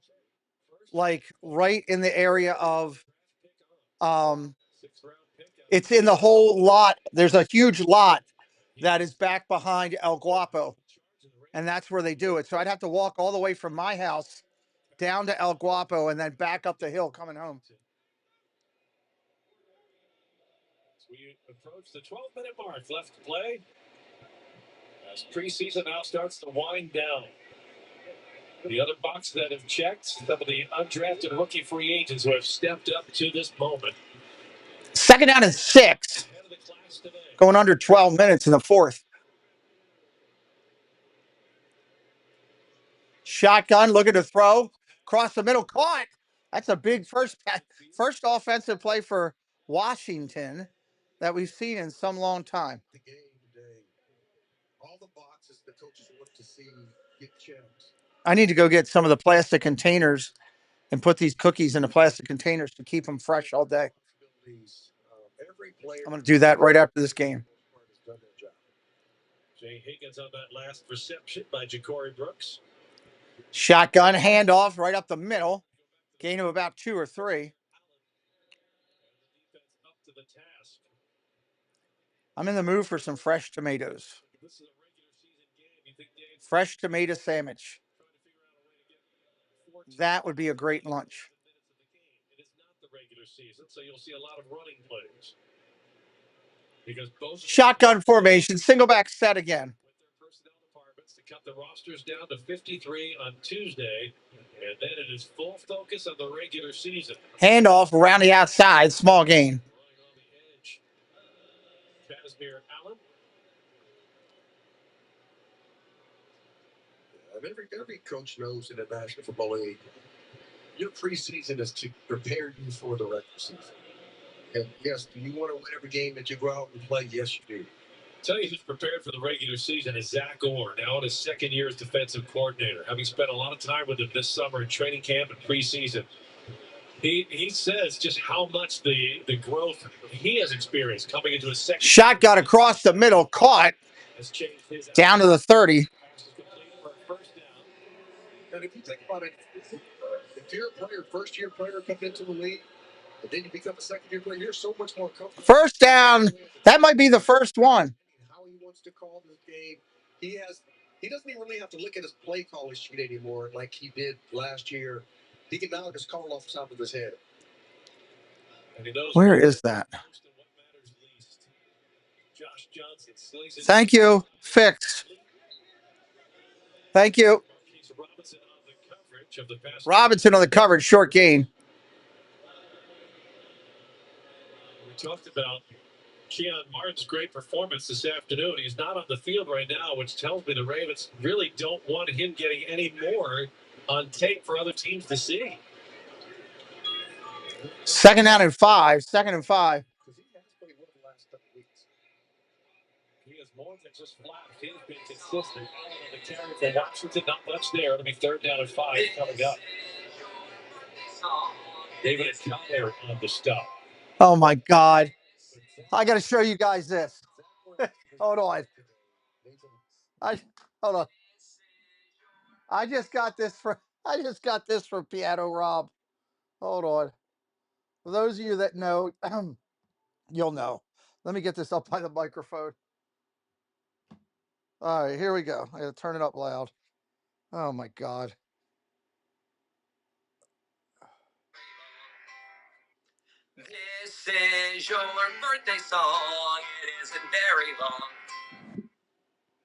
like right in the area of it's in the whole lot. There's a huge lot that is back behind El Guapo, and that's where they do it. So I'd have to walk all the way from my house down to El Guapo and then back up the hill coming home. We approach the 12-minute mark left to play as preseason now starts to wind down. The other box that have checked, some of the undrafted rookie free agents who have stepped up to this moment. 2nd down and 6. Going under 12 minutes in the 4th. Shotgun, looking to throw. Across the middle, caught. That's a big first offensive play for Washington that we've seen in some long time. All the boxes the coaches look to see get checked. I need to go get some of the plastic containers and put these cookies in the plastic containers to keep them fresh all day. I'm going to do that right after this game. Jay Higgins on that last reception by Ja'Cory Brooks. Shotgun handoff right up the middle. Gain of about 2 or 3. I'm in the mood for some fresh tomatoes. Fresh tomato sandwich. That would be a great lunch. It is not the regular season, so you'll see a lot of running plays. Because both shotgun formation, single back set again. with their personnel departments to cut the rosters down to 53 on Tuesday, and then it is full focus on the regular season. Handoff around the outside, small gain. Running on the edge, Casimir Allen. Every coach knows in the National Football League, your preseason is to prepare you for the regular season. And yes, do you want to win every game that you go out and play? Yes, you do. Tell you who's prepared for the regular season is Zach Orr, now in his second year as defensive coordinator, having spent a lot of time with him this summer in training camp and preseason. He says just how much the growth he has experienced coming into his second. Shot got across the middle, caught has changed his down to the 30. And if you think about it, if you're a player, first-year player coming into the league, and then you become a second-year player, you're so much more comfortable. First down. That might be the first one. How he wants to call this game. He doesn't even really have to look at his play calling sheet anymore like he did last year. He can now just call off the top of his head. Where is that? Thank you. Fixed. Thank you. Robinson on the coverage, short gain. We talked about Keon Martin's great performance this afternoon. He's not on the field right now, which tells me the Ravens really don't want him getting any more on tape for other teams to see. Second down and 5. Second and 5. He is more than just flat. He's been consistent. On the carry for Washington, not much there. It'll be third down and 5 coming up. David and Connor on the stop. Oh, my God. I got to show you guys this. Hold on. Hold on. I just got this from Piano Rob. Hold on. For those of you that know, you'll know. Let me get this up by the microphone. All right, here we go. I got to turn it up loud. Oh, my God. This is your birthday song. It isn't very long.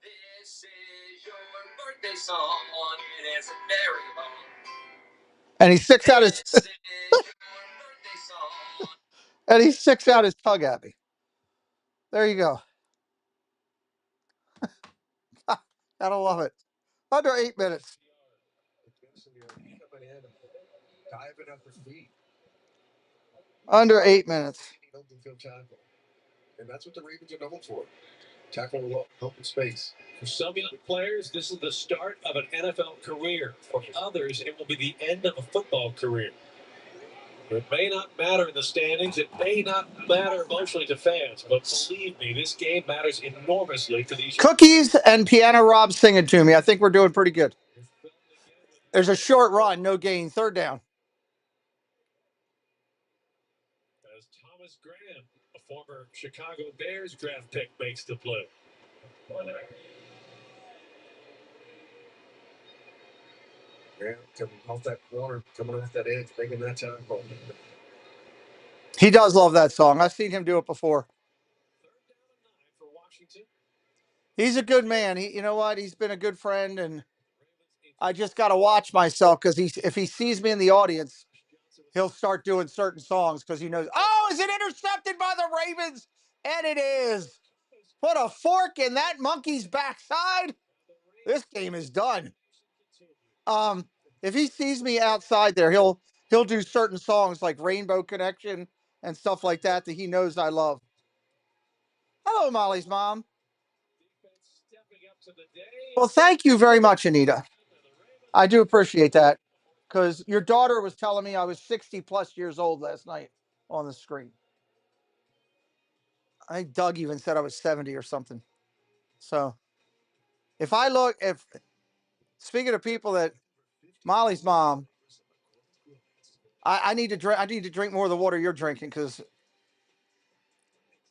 This is your birthday song. It isn't very long. And he sticks out his and he sticks out his tongue at me. There you go. I don't love it. Under 8 minutes. Under 8 minutes. And that's what the Ravens are known for. Tackling open space. For some young players, this is the start of an NFL career. For others, it will be the end of a football career. It may not matter in the standings. It may not matter emotionally to fans. But believe me, this game matters enormously to these. Cookies and Piano Rob singing to me. I think we're doing pretty good. There's a short run, no gain, third down. As Thomas Graham, a former Chicago Bears draft pick, makes the play. Graham coming off that corner, coming off that edge, making that tackle. He does love that song. I've seen him do it before. He's a good man. You know what? He's been a good friend, and I just got to watch myself because if he sees me in the audience, he'll start doing certain songs because he knows, oh, is it intercepted by the Ravens? And it is. Put a fork in that monkey's backside. This game is done. If he sees me outside there, he'll do certain songs like Rainbow Connection and stuff like that he knows I love. Hello, Molly's mom. Well, thank you very much, Anita. I do appreciate that because your daughter was telling me I was 60 plus years old last night on the screen. I think Doug even said I was 70 or something. So if speaking of people that Molly's mom, I need to drink more of the water you're drinking because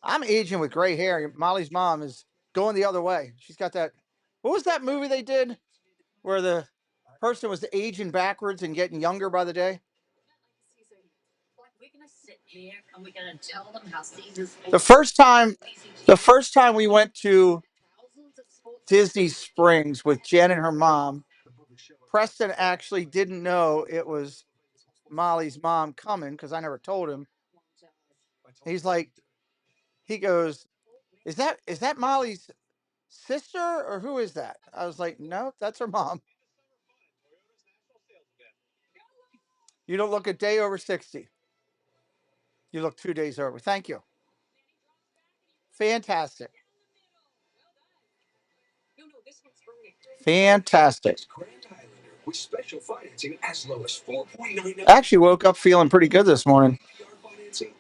I'm aging with gray hair. Molly's mom is going the other way. She's got that. What was that movie they did where the person was aging backwards and getting younger by the day? We're gonna sit here and we're gonna tell them how seasons. The first time we went to Disney Springs with Jen and her mom, Preston actually didn't know it was Molly's mom coming because I never told him. He goes, is that Molly's sister or who is that? I was like, no, that's her mom. You don't look a day over 60. You look 2 days over. Thank you. Fantastic. Fantastic. With special financing as low as 4.99. I actually woke up feeling pretty good this morning,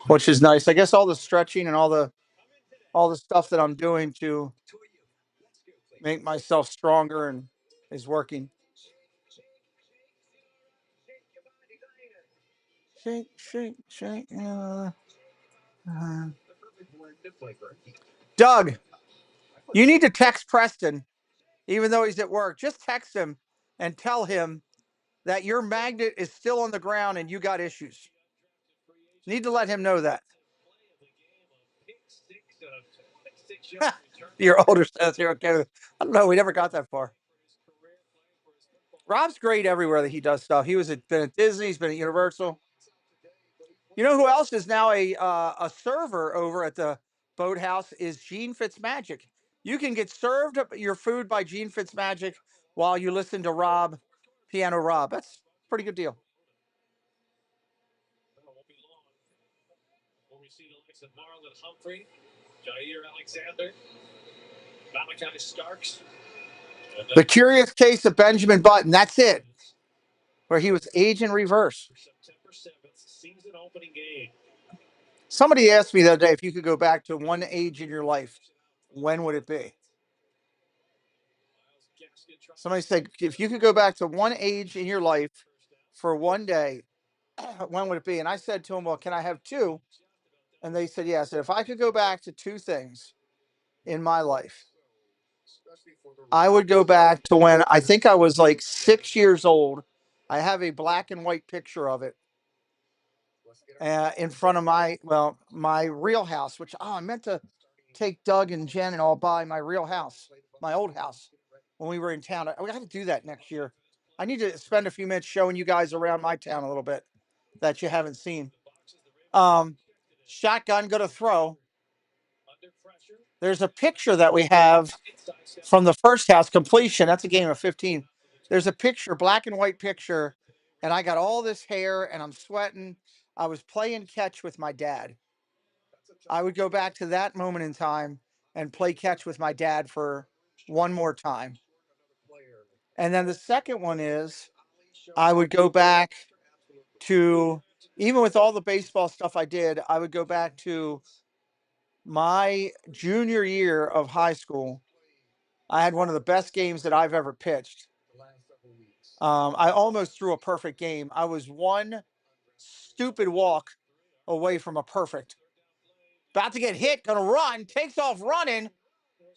which is nice. I guess all the stretching and all the stuff that I'm doing to make myself stronger and is working. Shake, shake, shake. Doug, you need to text Preston, even though he's at work. Just text him and tell him that your magnet is still on the ground and you got issues. Need to let him know that. Your older says here, okay. I don't know. We never got that far. Rob's great everywhere that he does stuff. He been at Disney. He's been at Universal. You know who else is now a server over at the boathouse is Gene Fitzmagic. You can get served your food by Gene Fitzmagic while you listen to Rob, Piano Rob. That's a pretty good deal. We see the likes of Marlon Humphrey, Jair Alexander, Malachi Starks. The Curious Case of Benjamin Button. That's it. Where he was age in reverse. September 7th, season opening game. Somebody asked me the other day if you could go back to one age in your life, when would it be? Somebody said, if you could go back to one age in your life for one day, when would it be? And I said to him, well, can I have two? And they said, yes. If I could go back to two things in my life, I would go back to when I think I was like 6 years old. I have a black and white picture of it in front of my real house, which, I meant to take Doug and Jen and all by my real house, my old house when we were in town. We got to do that next year. I need to spend a few minutes showing you guys around my town a little bit that you haven't seen. Shotgun, go to throw. There's a picture that we have from the first house completion. That's a game of 15. There's a picture, black and white picture, and I got all this hair and I'm sweating. I was playing catch with my dad. I would go back to that moment in time and play catch with my dad for one more time. And then the second one is I would go back to, even with all the baseball stuff I did, I would go back to my junior year of high school. I had one of the best games that I've ever pitched. I almost threw a perfect game. I was one stupid walk away from a perfect. About to get hit, gonna run, takes off running.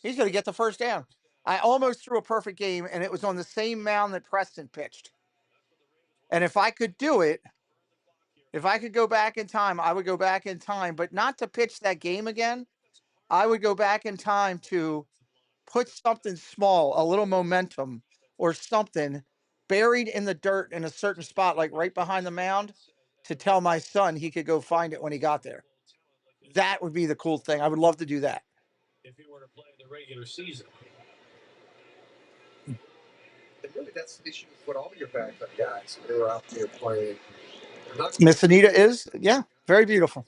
He's gonna get the first down. I almost threw a perfect game, and it was on the same mound that Preston pitched. And if I could do it, if I could go back in time, I would go back in time, but not to pitch that game again. I would go back in time to put something small, a little momentum or something buried in the dirt in a certain spot, like right behind the mound, to tell my son he could go find it when he got there. That would be the cool thing. I would love to do that. If you were to play the regular season. And really, that's the issue with all your backup guys who are out there playing. Miss Anita is, yeah, very beautiful.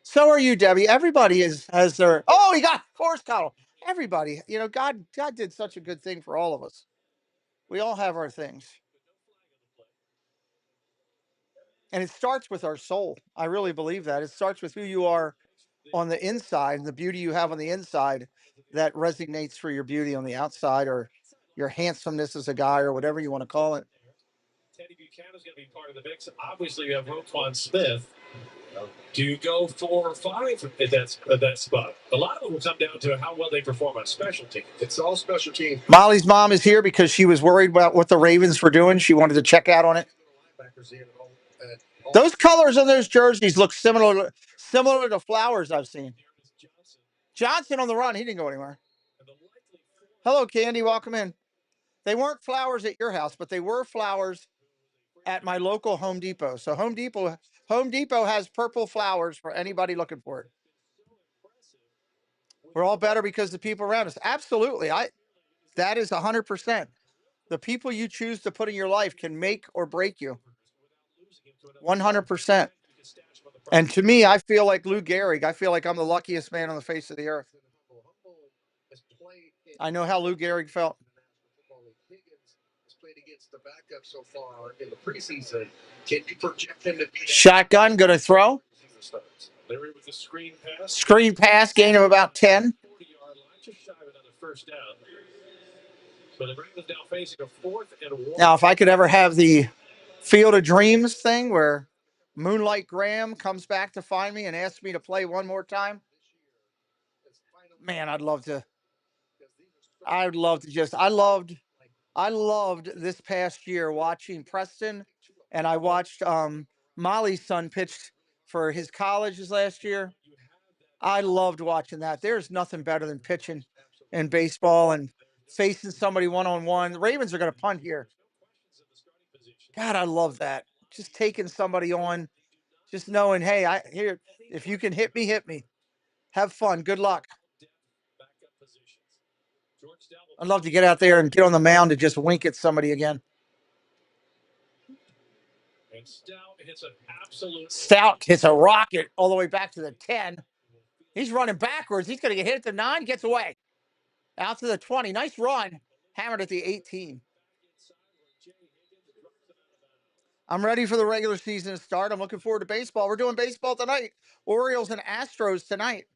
So are you, Debbie. Everybody has their. Oh, he got Forrest Cottle. Everybody, God did such a good thing for all of us. We all have our things. And it starts with our soul. I really believe that. It starts with who you are on the inside and the beauty you have on the inside that resonates for your beauty on the outside or your handsomeness as a guy or whatever you want to call it. Teddy Buchanan's going to be part of the mix. Obviously, you have Roquan Smith. Do you go 4 or 5 at that spot? A lot of it will come down to how well they perform on special teams. It's all special teams. Molly's mom is here because she was worried about what the Ravens were doing. She wanted to check out on it. Those colors on those jerseys look similar to flowers I've seen. Johnson on the run. He didn't go anywhere. Hello, Candy. Welcome in. They weren't flowers at your house, but they were flowers at my local Home Depot. So Home Depot has purple flowers for anybody looking for it. We're all better because the people around us. Absolutely. That is 100%. The people you choose to put in your life can make or break you. 100%. And to me, I feel like Lou Gehrig. I feel like I'm the luckiest man on the face of the earth. I know how Lou Gehrig felt. Played against the backup so far in the preseason. Can you project him to be Shotgun, going to throw. Larry with the screen pass. Screen pass, gain of about 10. 40-yard line, just shy of another first down. So the Ravens now facing a 4th and 1. Now, if I could ever have the Field of Dreams thing where Moonlight Graham comes back to find me and asks me to play one more time, man, I'd love to. I'd love to just. I loved this past year watching Preston, and I watched Molly's son pitch for his colleges last year. I loved watching that. There's nothing better than pitching in baseball and facing somebody one-on-one. The Ravens are going to punt here. God, I love that. Just taking somebody on, just knowing, hey, if you can hit me, hit me. Have fun. Good luck. I'd love to get out there and get on the mound and just wink at somebody again. And Stout hits a rocket all the way back to the 10. He's running backwards. He's going to get hit at the 9, gets away. Out to the 20. Nice run. Hammered at the 18. I'm ready for the regular season to start. I'm looking forward to baseball. We're doing baseball tonight. Orioles and Astros tonight.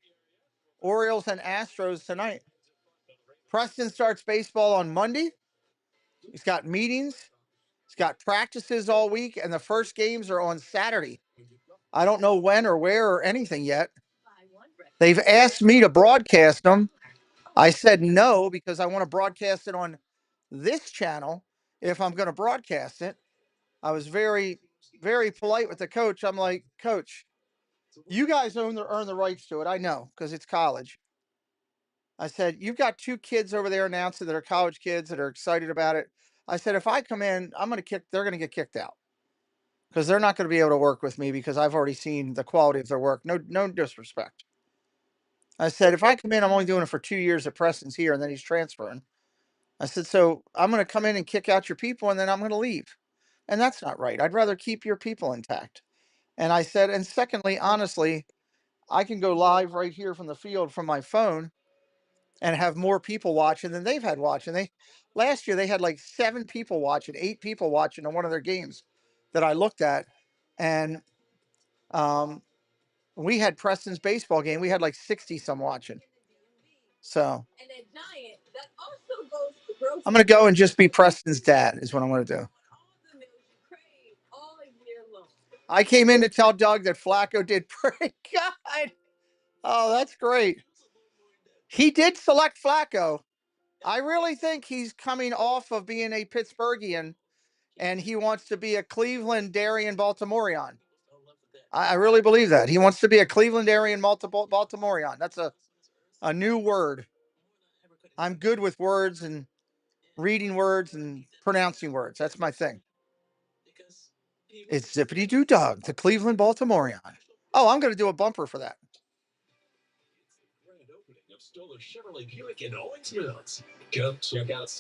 Preston starts baseball on Monday. He's got meetings. He's got practices all week, and the first games are on Saturday. I don't know when or where or anything yet. They've asked me to broadcast them. I said no because I want to broadcast it on this channel if I'm going to broadcast it. I was very, very polite with the coach. I'm like, Coach, you guys earn the rights to it. I know because it's college. I said, you've got 2 kids over there announcing that are college kids that are excited about it. I said, if I come in, they're going to get kicked out because they're not going to be able to work with me because I've already seen the quality of their work. No disrespect. I said, if I come in, I'm only doing it for 2 years at Preston's here, and then he's transferring. I said, so I'm going to come in and kick out your people, and then I'm going to leave. And that's not right. I'd rather keep your people intact. And I said, and secondly, honestly, I can go live right here from the field from my phone and have more people watching than they've had watching. Last year they had like 7 people watching, 8 people watching on one of their games that I looked at. And we had Preston's baseball game. We had like 60 some watching. So I'm going to go and just be Preston's dad is what I'm going to do. I came in to tell Doug that Flacco did pretty good. Oh, that's great. He did select Flacco. I really think he's coming off of being a Pittsburghian, and he wants to be a Cleveland-Darian Baltimorean. I really believe that. He wants to be a Cleveland-Darian Baltimorean. That's a new word. I'm good with words and reading words and pronouncing words. That's my thing. It's Zippity Doo Dog, the Cleveland Baltimorean. Oh, I'm going to do a bumper for that.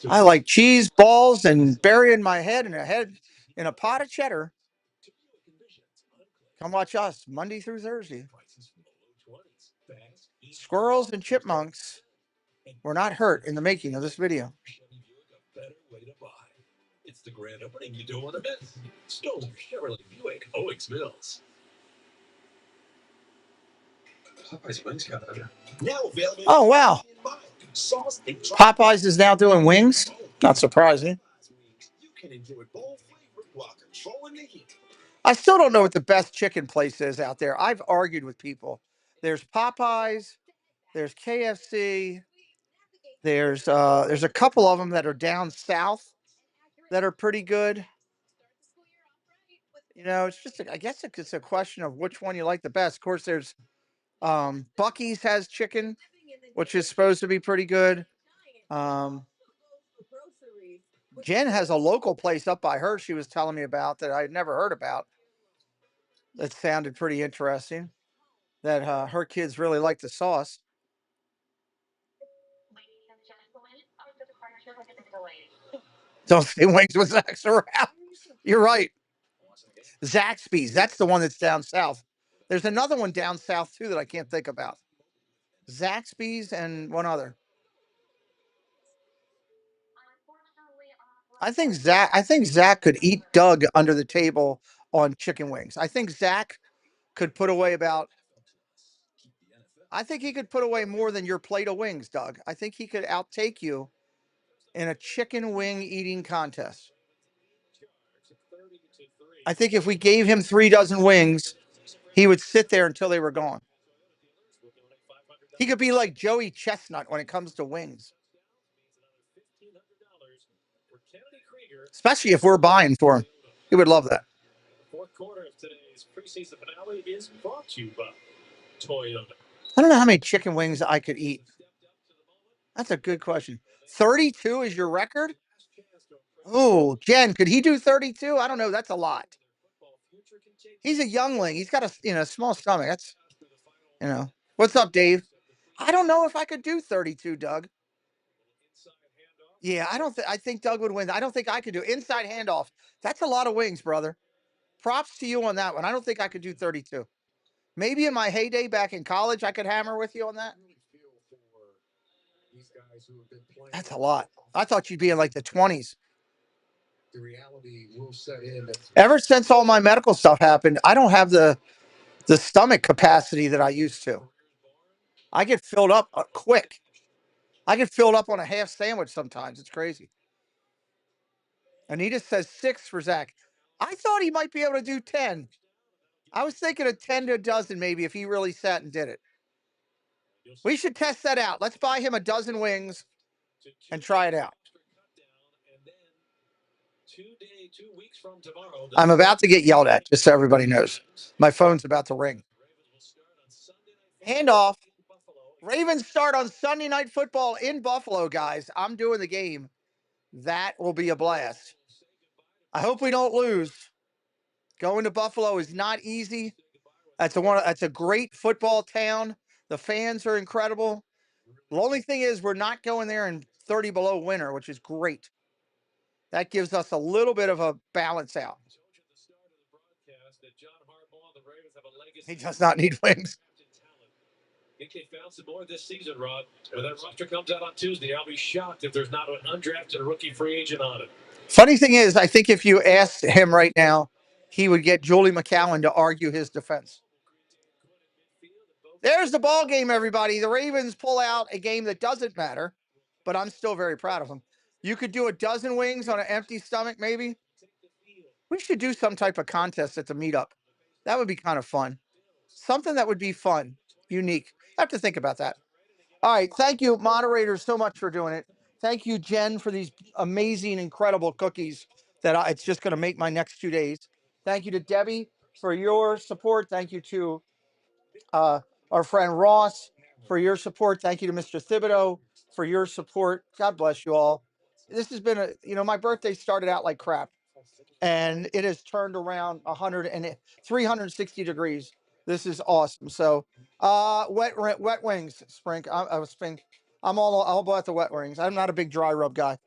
I like cheese balls and burying my head in a pot of cheddar. Come watch us Monday through Thursday. Squirrels and chipmunks were not hurt in the making of this video. It's the grand opening you don't want to miss. Stoller Chevrolet Buick, Owings Mills. Popeye's wings got better. Now available. Oh, wow. Popeyes is now doing wings? Not surprising. You can enjoy bold flavor while controlling the heat. I still don't know what the best chicken place is out there. I've argued with people. There's Popeyes, there's KFC, there's a couple of them that are down south that are pretty good. You know, it's just I guess it's a question of which one you like the best. Of course, there's Buc-ee's has chicken, which is supposed to be pretty good. Jen has a local place up by her she was telling me about that I had never heard about. That sounded pretty interesting. That her kids really like the sauce. Don't say wings with Zach's around. You're right. Zaxby's. That's the one that's down south. There's another one down south too that I can't think about. Zaxby's and one other. I think Zach could eat Doug under the table on chicken wings. I think Zach could put away I think he could put away more than your plate of wings, Doug. I think he could outtake you in a chicken wing eating contest. I think if we gave him 3 dozen wings, he would sit there until they were gone. He could be like Joey Chestnut when it comes to wings. Especially if we're buying for him. He would love that. Fourth quarter of today's preseason finale is brought to you by Toyota. I don't know how many chicken wings I could eat. That's a good question. 32 is your record? Oh, Jen, could he do 32? I don't know. That's a lot. He's a youngling. He's got a small stomach. That's, What's up, Dave? I don't know if I could do 32, Doug. Yeah, I think Doug would win. I don't think I could do inside handoff. That's a lot of wings, brother. Props to you on that one. I don't think I could do 32. Maybe in my heyday back in college, I could hammer with you on that. That's a lot. I thought you'd be in like the 20s. The reality will set in. Ever since all my medical stuff happened, I don't have the stomach capacity that I used to. I get filled up quick. I get filled up on a half sandwich sometimes. It's crazy. Anita says 6 for Zach. I thought he might be able to do 10. I was thinking of 10 to a dozen maybe if he really sat and did it. We should test that out. Let's buy him a dozen wings and try it out. I'm about to get yelled at, just so everybody knows. My phone's about to ring. Handoff. Ravens start on Sunday Night Football in Buffalo, guys. I'm doing the game. That will be a blast. I hope we don't lose. Going to Buffalo is not easy. That's a great football town. The fans are incredible. The only thing is we're not going there in 30 below winter, which is great. That gives us a little bit of a balance out. He does not need wings. I think they found some more this season, Rod. When that roster comes out on Tuesday, I'll be shocked if there's not an undrafted rookie free agent on it. Funny thing is, I think if you asked him right now, he would get Julie McCowan to argue his defense. There's the ball game, everybody. The Ravens pull out a game that doesn't matter, but I'm still very proud of them. You could do a dozen wings on an empty stomach, maybe. We should do some type of contest at the meetup. That would be kind of fun. Something that would be fun, unique. I have to think about that. All right. Thank you, moderators, so much for doing it. Thank you, Jen, for these amazing, incredible cookies that it's just going to make my next 2 days. Thank you to Debbie for your support. Thank you to our friend Ross for your support. Thank you to Mr. Thibodeau for your support. God bless you all. This has been my birthday started out like crap, and it has turned around 360 degrees. This is awesome. So, wet wings, Sprink. I'm all about the wet wings. I'm not a big dry rub guy.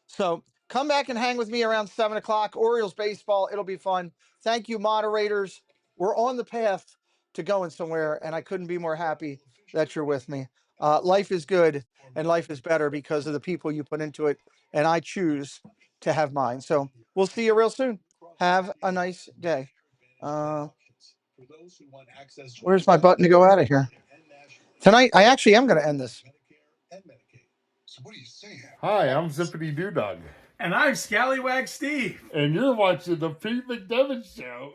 So come back and hang with me around 7:00. Orioles baseball. It'll be fun. Thank you, moderators. We're on the path to going somewhere, and I couldn't be more happy that you're with me. Life is good and life is better because of the people you put into it, and I choose to have mine. So we'll see you real soon. Have a nice day. Where's my button to go out of here? Tonight, I actually am going to end this. Hi, I'm Zippity Doo Dog. And I'm Scallywag Steve. And you're watching the Pete McDevitt Show.